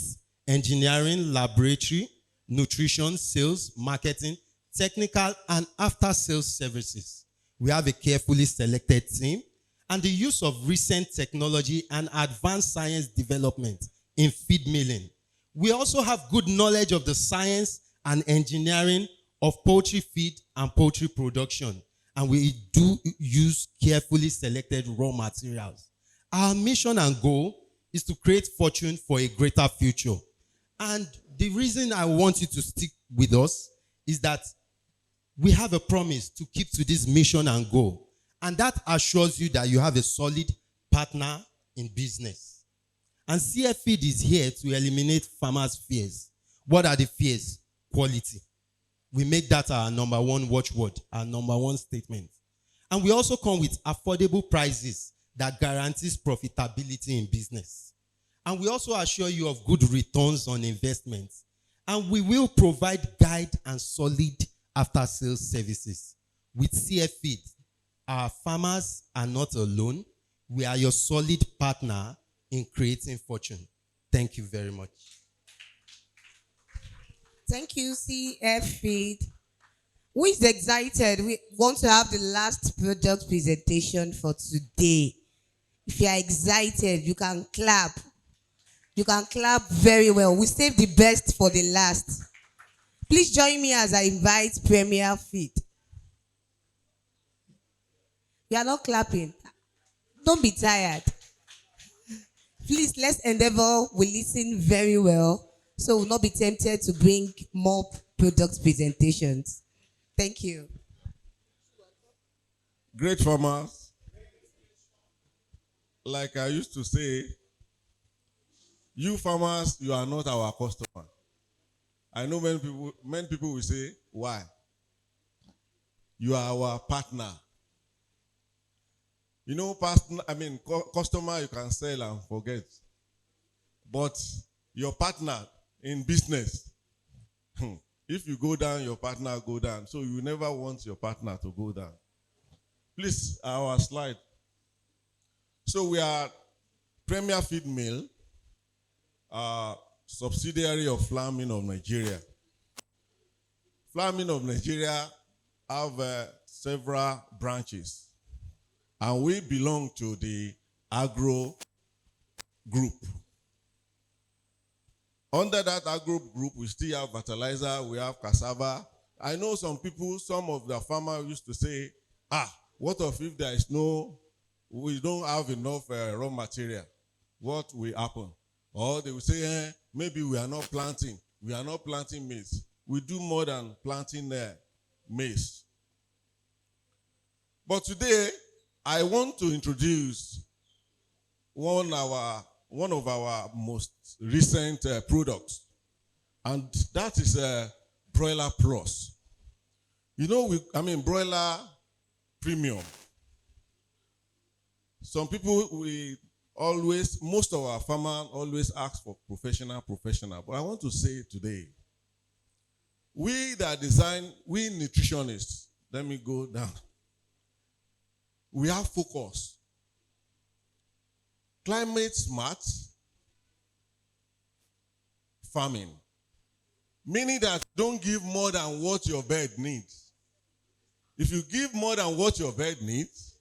engineering, laboratory, nutrition, sales, marketing, technical, and after-sales services. We have a carefully selected team and the use of recent technology and advanced science development in feed milling. We also have good knowledge of the science and engineering of poultry feed and poultry production, and we do use carefully selected raw materials. Our mission and goal is to create fortune for a greater future. And the reason I want you to stick with us is that we have a promise to keep to this mission and goal. And that assures you that you have a solid partner in business. And CF Feed is here to eliminate farmers' fears. What are the fears? Quality. We make that our number one watchword, our number one statement. And we also come with affordable prices that guarantees profitability in business. And we also assure you of good returns on investments. And we will provide guide and solid after-sales services. With CF Feed, our farmers are not alone. We are your solid partner in creating fortune. Thank you very much. Thank you, CF Feed. Who is excited? We want to have the last product presentation for today. If you are excited, you can clap. You can clap very well. We save the best for the last. Please join me as I invite Premier Feed. You are not clapping. Don't be tired. Please, let's endeavor. We listen very well, so we'll not be tempted to bring more product presentations. Thank you. Great farmers. Like I used to say, you farmers, you are not our customer. I know many people will say, why? You are our partner. You know, customer you can sell and forget. But your partner in business, if you go down, your partner go down. So you never want your partner to go down. Please, our slide. So we are Premier Feed Mill, subsidiary of Farming of Nigeria. Farming of Nigeria have several branches, and we belong to the agro group. Under that agro group, we still have fertilizer, we have cassava. I know some of the farmers used to say, what if there is we don't have enough raw material? What will happen? Or they will say, maybe we are not planting maize. We do more than planting maize. But today, I want to introduce one of our most recent products, and that is Broiler Plus. You know, Broiler Premium. Some people, most of our farmers always ask for professional. But I want to say today, we nutritionists, let me go down. We have focus. Climate smart farming. Meaning that don't give more than what your bird needs. If you give more than what your bird needs,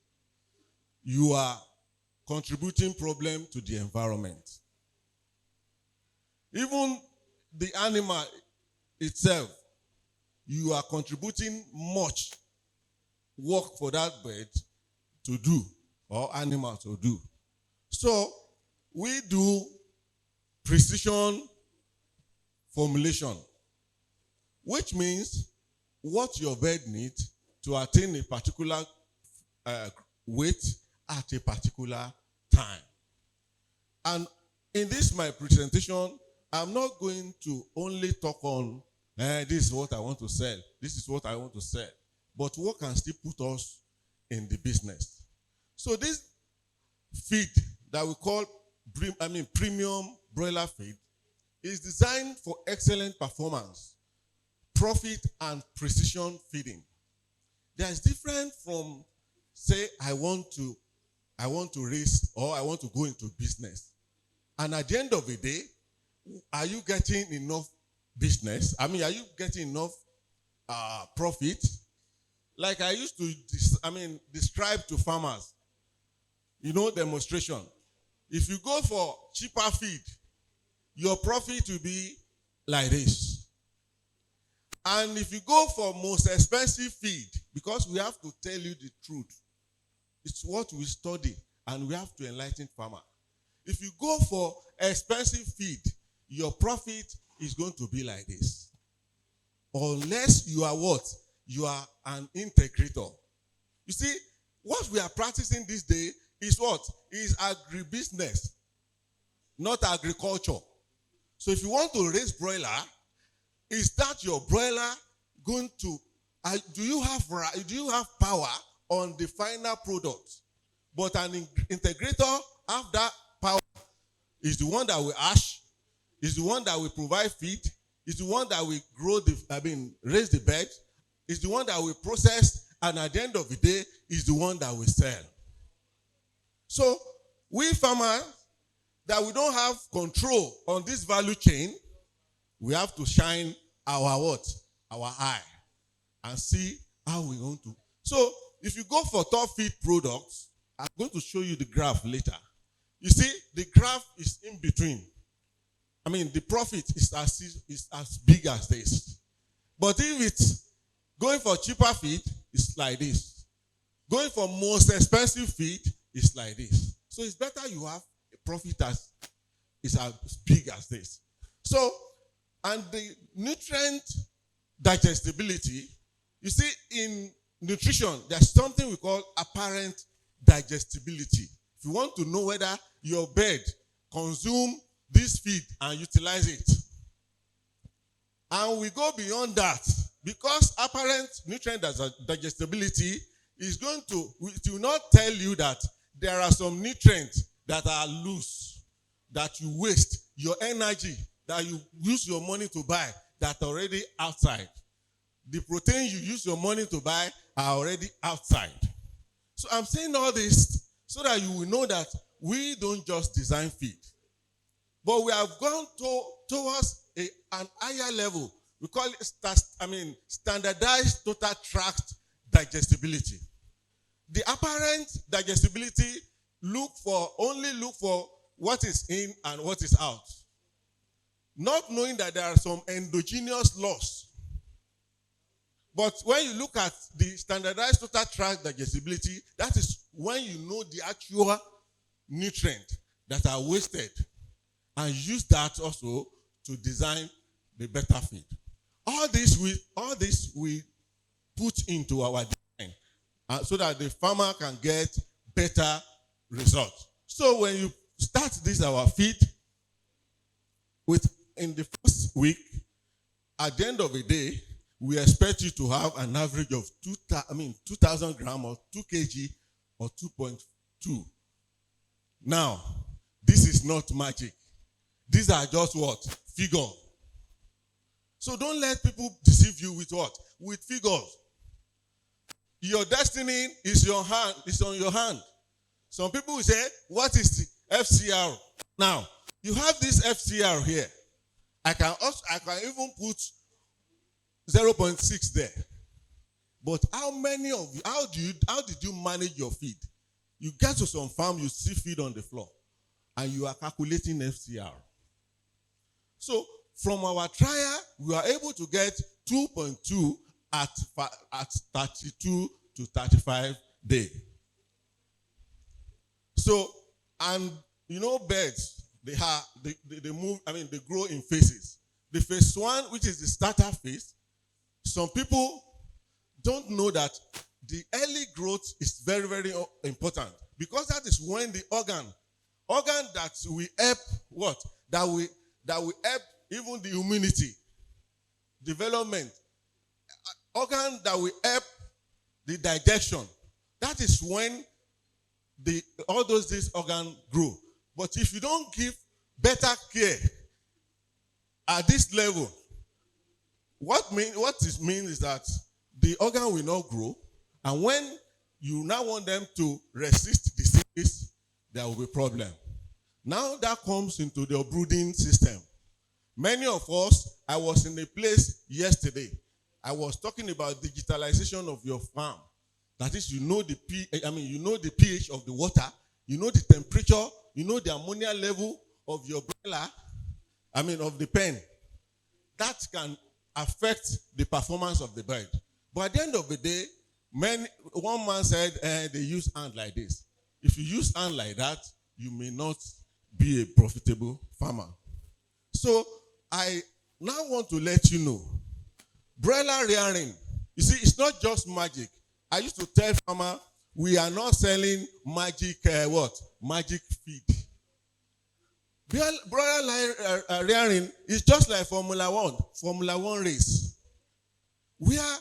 you are contributing problem to the environment. Even the animal itself, you are contributing much work for that bird to do, or animal to do. So we do precision formulation, which means what your bird needs to attain a particular weight at a particular time. And in this my presentation, I'm not going to only talk on this is what I want to sell, this is what I want to sell, but what can still put us in the business. So this feed that we call premium broiler feed is designed for excellent performance, profit, and precision feeding. There's different from, say, I want to raise, or I want to go into business. And at the end of the day, are you getting enough business? Are you getting enough profit? Like I used to describe to farmers, demonstration. If you go for cheaper feed, your profit will be like this. And if you go for most expensive feed, because we have to tell you the truth, it's what we study, and we have to enlighten farmer. If you go for expensive feed, your profit is going to be like this. Unless you are what? You are an integrator. You see, what we are practicing this day is what? Is agribusiness, not agriculture. So if you want to raise broiler, is that your broiler going to, do you have power on the final product? But an integrator have that power. Is the one that will hatch, is the one that will provide feed, is the one that will raise the bed, is the one that will process, and at the end of the day, is the one that will sell. So we farmers that we don't have control on this value chain, we have to shine our what? Our eye and see how we want to. So if you go for top feed products, I'm going to show you the graph later. You see, the graph is in between. The profit is as big as this. But if it's going for cheaper feed, it's like this. Going for most expensive feed, it's like this. So it's better you have a profit is as big as this. So, and the nutrient digestibility, you see, in nutrition, there's something we call apparent digestibility. If you want to know whether your bird consume this feed and utilize it. And we go beyond that, because apparent nutrient digestibility is going to, it will not tell you that there are some nutrients that are loose, that you waste your energy, that you use your money to buy, that are already outside. The protein you use your money to buy are already outside. So I'm saying all this so that you will know that we don't just design feed, but we have gone towards an higher level. We call it standardized total tract digestibility. The apparent digestibility only look for what is in and what is out, not knowing that there are some endogenous laws. But when you look at the standardized total tract digestibility, that is when you know the actual nutrient that are wasted, and use that also to design the better feed. All this we put into our design so that the farmer can get better results. So when you start this our feed with in the first week. At the end of the day, we expect you to have an average of 2,000 grams or 2 kg or 2.2. Now, this is not magic. These are just what? Figure. So don't let people deceive you with what? With figures. Your destiny is your hand, is on your hand. Some people will say, what is the FCR? Now, you have this FCR here. I can even put 0.6 there. But how many of you, how did you manage your feed? You get to some farm, you see feed on the floor, and you are calculating FCR. So from our trial, we are able to get 2.2 at 32 to 35 days. So, and you know birds, they move, they grow in phases. The phase 1, which is the starter phase, some people don't know that the early growth is very, very important, because that is when the organ that will help what? That will help even the immunity, development, organ that will help the digestion. That is when all these organs grow. But if you don't give better care at this level, what it means is that the organ will not grow, and when you now want them to resist disease, there will be problem. Now that comes into the brooding system. Many of us, I was in a place yesterday, I was talking about digitalization of your farm. That is, you know the pH of the water, you know the temperature, you know the ammonia level of your broiler, of the pen. That can affect the performance of the bird. But at the end of the day, one man said they use ant like this. If you use ant like that, you may not be a profitable farmer. So I now want to let you know, broiler rearing, you see, it's not just magic. I used to tell farmer, we are not selling magic magic feed. Broiler rearing is just like Formula 1 race. Where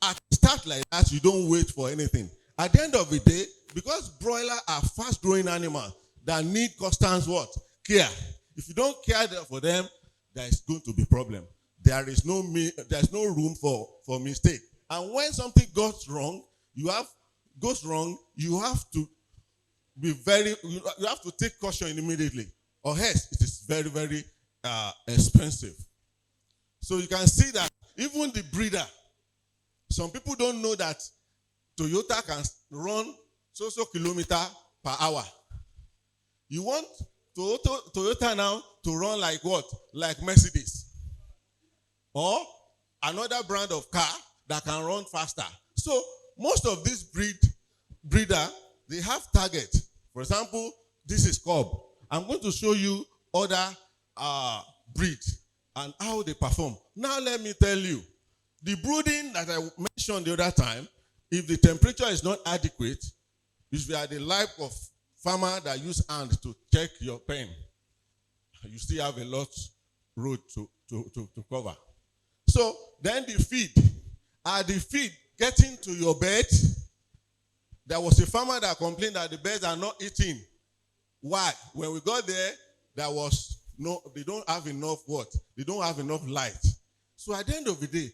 at start like that, you don't wait for anything. At the end of the day, because broiler are fast-growing animals that need constant care. If you don't care for them, there is going to be problem. There's no room for mistake. And when something goes wrong, you have to be you have to take caution immediately, or else it is very, very expensive. So you can see that even the breeder, some people don't know that Toyota can run so kilometer per hour. You want Toyota now to run like what? Like Mercedes. Or another brand of car that can run faster. So most of these breeder, they have target. For example, this is Cobb. I'm going to show you other breeds and how they perform. Now let me tell you, the brooding that I mentioned the other time, if the temperature is not adequate, if you are the type of farmer that use hand to check your pen, you still have a lot road to cover. So then the feed. Are the feed getting to your bed? There was a farmer that complained that the birds are not eating. Why? When we got there, they don't have enough They don't have enough light. So at the end of the day,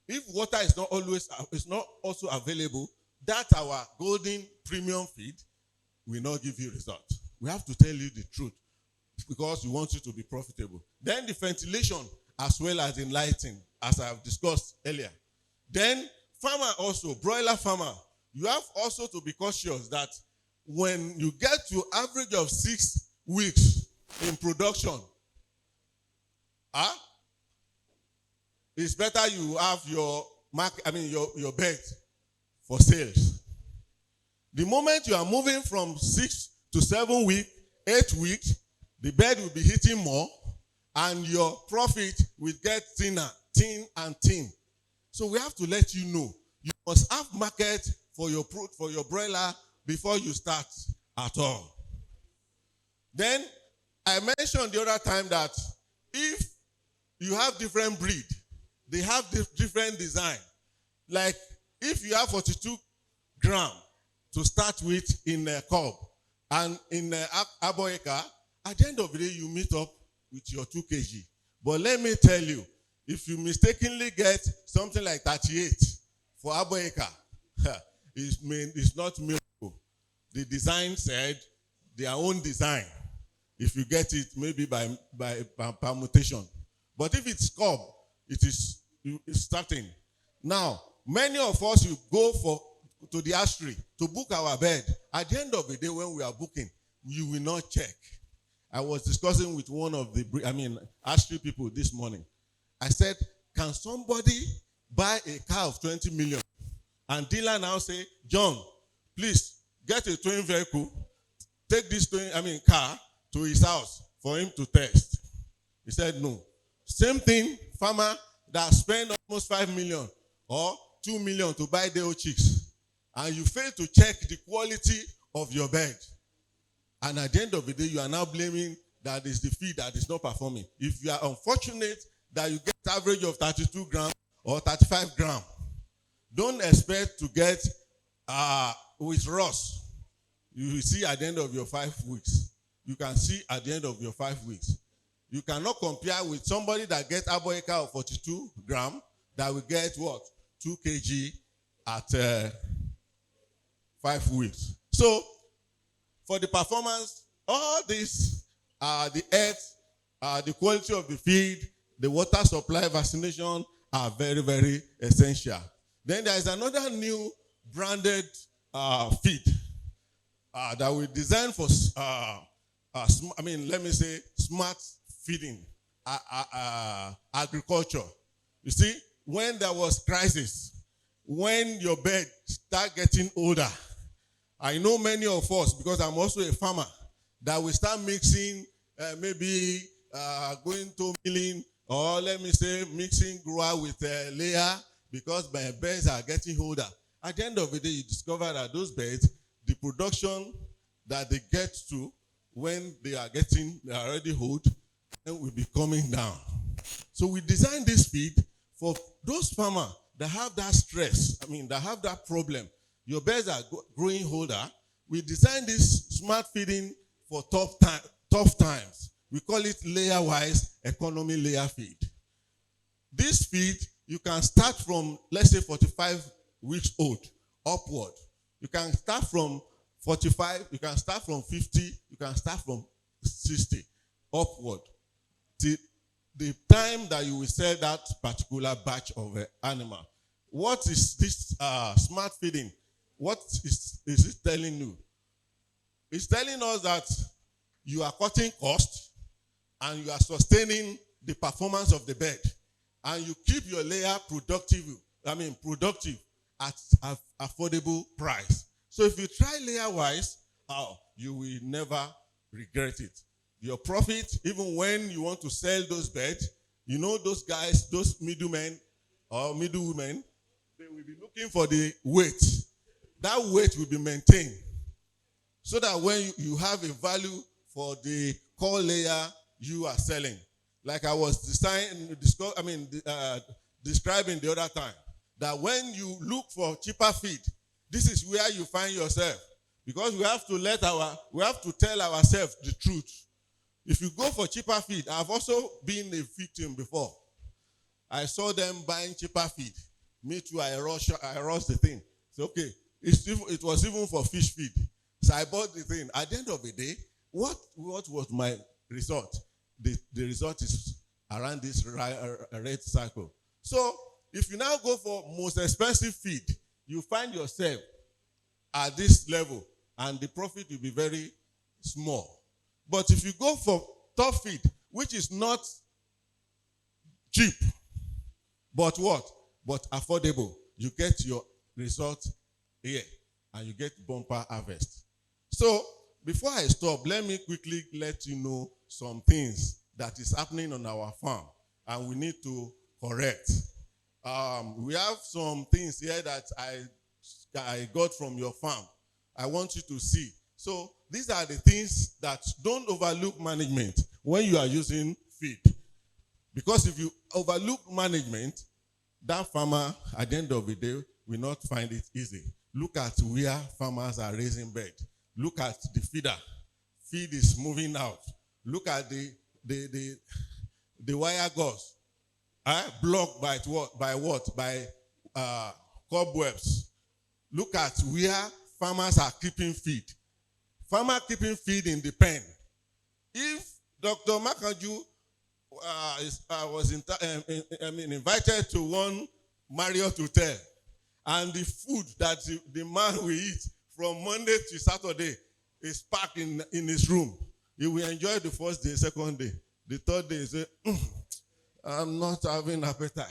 if water is not also available, that our golden premium feed will not give you result. We have to tell you the truth because we want you to be profitable. Then the ventilation as well as the lighting, as I have discussed earlier. Then farmer also, broiler farmer, you have also to be cautious that when you get to average of 6 weeks in production, it's better you have your bed for sales. The moment you are moving from 6 to 7 weeks, 8 weeks, the bed will be hitting more and your profit will get thin and thin. So we have to let you know, you must have market for your broiler before you start at all. Then I mentioned the other time that if you have different breed, they have different design. Like if you have 42 gram to start with in a cob, and in Abeokuta, at the end of the day, you meet up with your 2 kg. But let me tell you, if you mistakenly get something like 38 for Abeokuta, it's not miracle. The design said their own design. If you get it, maybe by permutation. But if it's cob, it's starting. Now, many of us will go to the hatchery to book our bed. At the end of the day, when we are booking, you will not check. I was discussing with one of the hatchery people this morning. I said, can somebody buy a car of 20 million? And dealer now say, John, please get a towing vehicle, take this car to his house for him to test. He said no. Same thing, farmer that spend almost 5 million or 2 million to buy their chicks, and you fail to check the quality of your bed. And at the end of the day, you are now blaming that is the feed that is not performing. If you are unfortunate that you get average of 32 gram or 35 gram, don't expect to get with Ross. You will see at the end of your 5 weeks. You can see at the end of your 5 weeks. You cannot compare with somebody that gets Abeokuta of 42 gram that will get what? 2 kg at 5 weeks. So, for the performance, all this, the earth, the quality of the feed, the water supply, vaccination are very, very essential. Then there is another new branded feed that we designed for, let me say, smart feeding agriculture. You see, when there was crisis, when your bird start getting older, I know many of us, because I'm also a farmer, that we start mixing, going to milling, or let me say mixing grower with layer, because my birds are getting older. At the end of the day, you discover that those birds, the production that they get to when they are already old, then will be coming down. So we designed this feed for those farmers that have that stress, that have that problem. Your birds are growing older. We designed this smart feeding for tough times. We call it layer-wise economy layer feed. This feed, you can start from, let's say, 45 weeks old upward. You can start from 45, you can start from 50, you can start from 60 upward. The time that you will sell that particular batch of animal. What is this smart feeding? What is it telling you? It's telling us that you are cutting costs and you are sustaining the performance of the bed, and you keep your layer productive at affordable price. So if you try layer-wise, you will never regret it. Your profit, even when you want to sell those beds, you know those guys, those middlemen or middlewomen, they will be looking for the weight. That weight will be maintained so that when you have a value for the core layer you are selling. Like I was describing the other time, that when you look for cheaper feed, this is where you find yourself. Because we have to tell ourselves the truth. If you go for cheaper feed, I've also been a victim before. I saw them buying cheaper feed. Me too, I rushed the thing. So, okay, it was even for fish feed. So I bought the thing. At the end of the day, what was my result? The result is around this red cycle. So if you now go for most expensive feed, you find yourself at this level and the profit will be very small. But if you go for top feed, which is not cheap, but what? But affordable, you get your result here and you get bumper harvest. So before I stop, let me quickly let you know some things that is happening on our farm and we need to correct. We have some things here that I got from your farm. I want you to see. So these are the things that don't overlook management when you are using feed. Because if you overlook management, that farmer at the end of the day will not find it easy. Look at where farmers are raising bird. Look at the feeder. Feed is moving out. Look at the wire gauze. Blocked by what? By what? By cobwebs. Look at where farmers are keeping feed. Farmer keeping feed in the pen. If Dr. Makaju was invited to one Marriott hotel, and the food that the man will eat from Monday to Saturday is packed in his room, he will enjoy the first day, second day. The third day, he say, I'm not having appetite.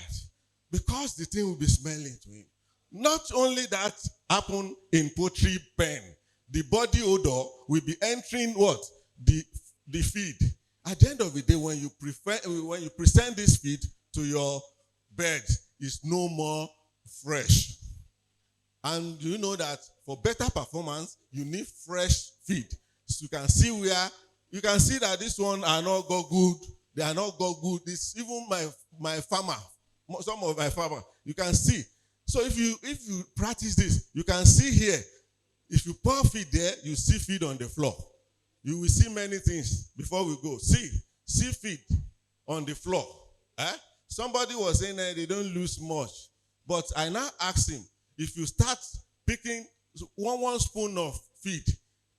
Because the thing will be smelling to him. Not only that happen in poultry pen, the body odor will be entering what? The feed. At the end of the day, when you present this feed to your bed, it's no more fresh. And you know that for better performance, you need fresh feed. So you can see that this one are not got good. They are not got good. This even my farmer, some of my farmer, you can see. So if you practice this, you can see here. If you pour feed there, you see feed on the floor. You will see many things before we go. See feed on the floor. Somebody was saying that they don't lose much. But I now ask him, if you start picking one spoon of feed,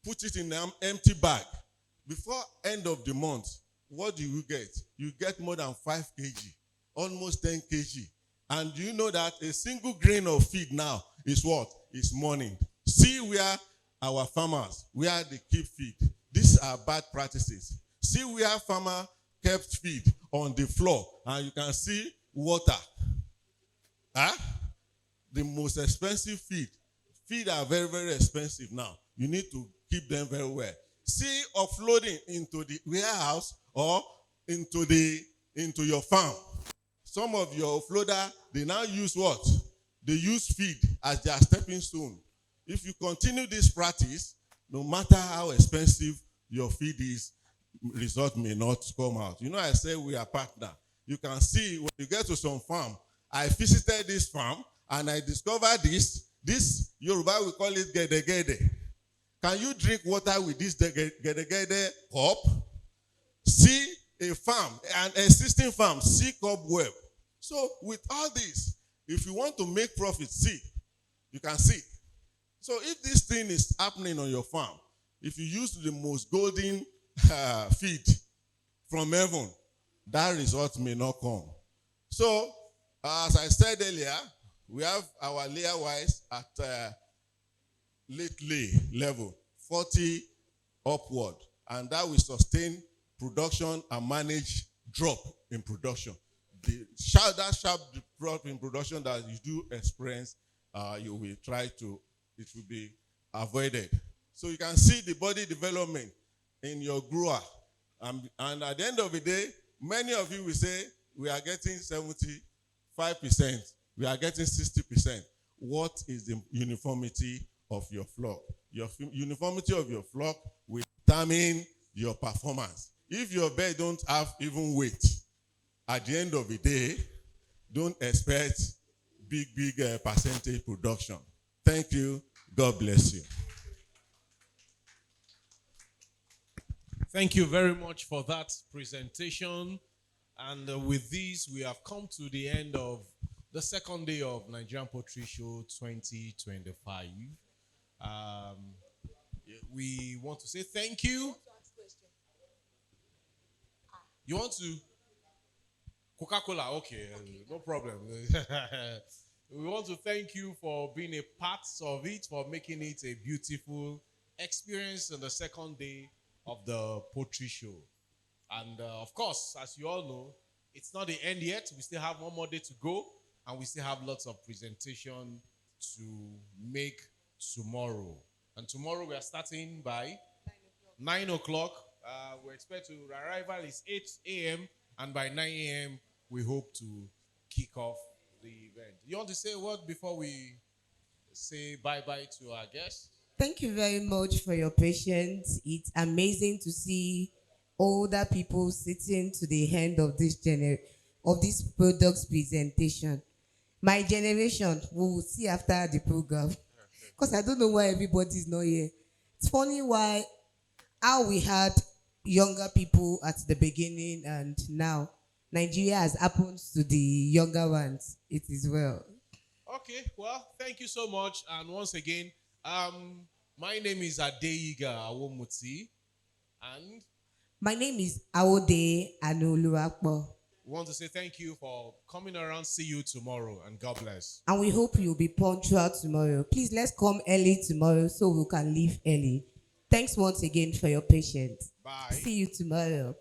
put it in an empty bag, before end of the month, what do you get? You get more than 5 kg, almost 10 kg. And you know that a single grain of feed now is what? Is money. See where our farmers, where they keep feed. These are bad practices. See where farmer kept feed on the floor, and you can see water. The most expensive feed. Feed are very, very expensive now. You need to keep them very well. See offloading into the warehouse or into your farm. Some of your offloader, they now use what? They use feed as their stepping stone. If you continue this practice, no matter how expensive your feed is, result may not come out. You know, I say we are partner. You can see when you get to some farm, I visited this farm and I discovered this. This Yoruba, we call it gede gede. Can you drink water with this gede gede cup? See a farm, an existing farm, see cobweb. So with all this, if you want to make profit, see, you can see. So if this thing is happening on your farm, if you use the most golden feed from heaven, that result may not come. So, as I said earlier, we have our layer wise at late lay level, 40 upward, and that will sustain production and manage drop in production. That sharp drop in production that you do experience, you will try to, it will be avoided. So you can see the body development in your grower. And at the end of the day, many of you will say, we are getting 75%, we are getting 60%. What is the uniformity of your flock? Your uniformity of your flock will determine your performance. If your bird don't have even weight, at the end of the day, don't expect big percentage production. Thank you. God bless you. Thank you very much for that presentation. And with this, we have come to the end of the second day of Nigerian Poultry Show 2025. We want to say thank you. You want to? Coca-Cola, okay, no problem. We want to thank you for being a part of it, for making it a beautiful experience on the second day of the Poultry Show. And of course, as you all know, it's not the end yet. We still have one more day to go, and we still have lots of presentation to make tomorrow. And tomorrow we are starting by 9 o'clock. We expect arrival is 8 a.m. and by 9 a.m. we hope to kick off the event. You want to say a word before we say bye-bye to our guests? Thank you very much for your patience. It's amazing to see older people sitting to the end of this product's presentation. My generation, we will see after the program. Because I don't know why everybody's not here. It's funny why how we had younger people at the beginning and now Nigeria has happened to the younger ones. It is well. Okay, well, thank you so much. And once again, my name is Adeiga Awomuti, and My name is Aode Anuluakbo, we want to say thank you for coming around. See you tomorrow, and God bless. and we hope you'll be punctual tomorrow. Please let's come early tomorrow so we can leave early. Thanks once again for your patience. Bye. See you tomorrow.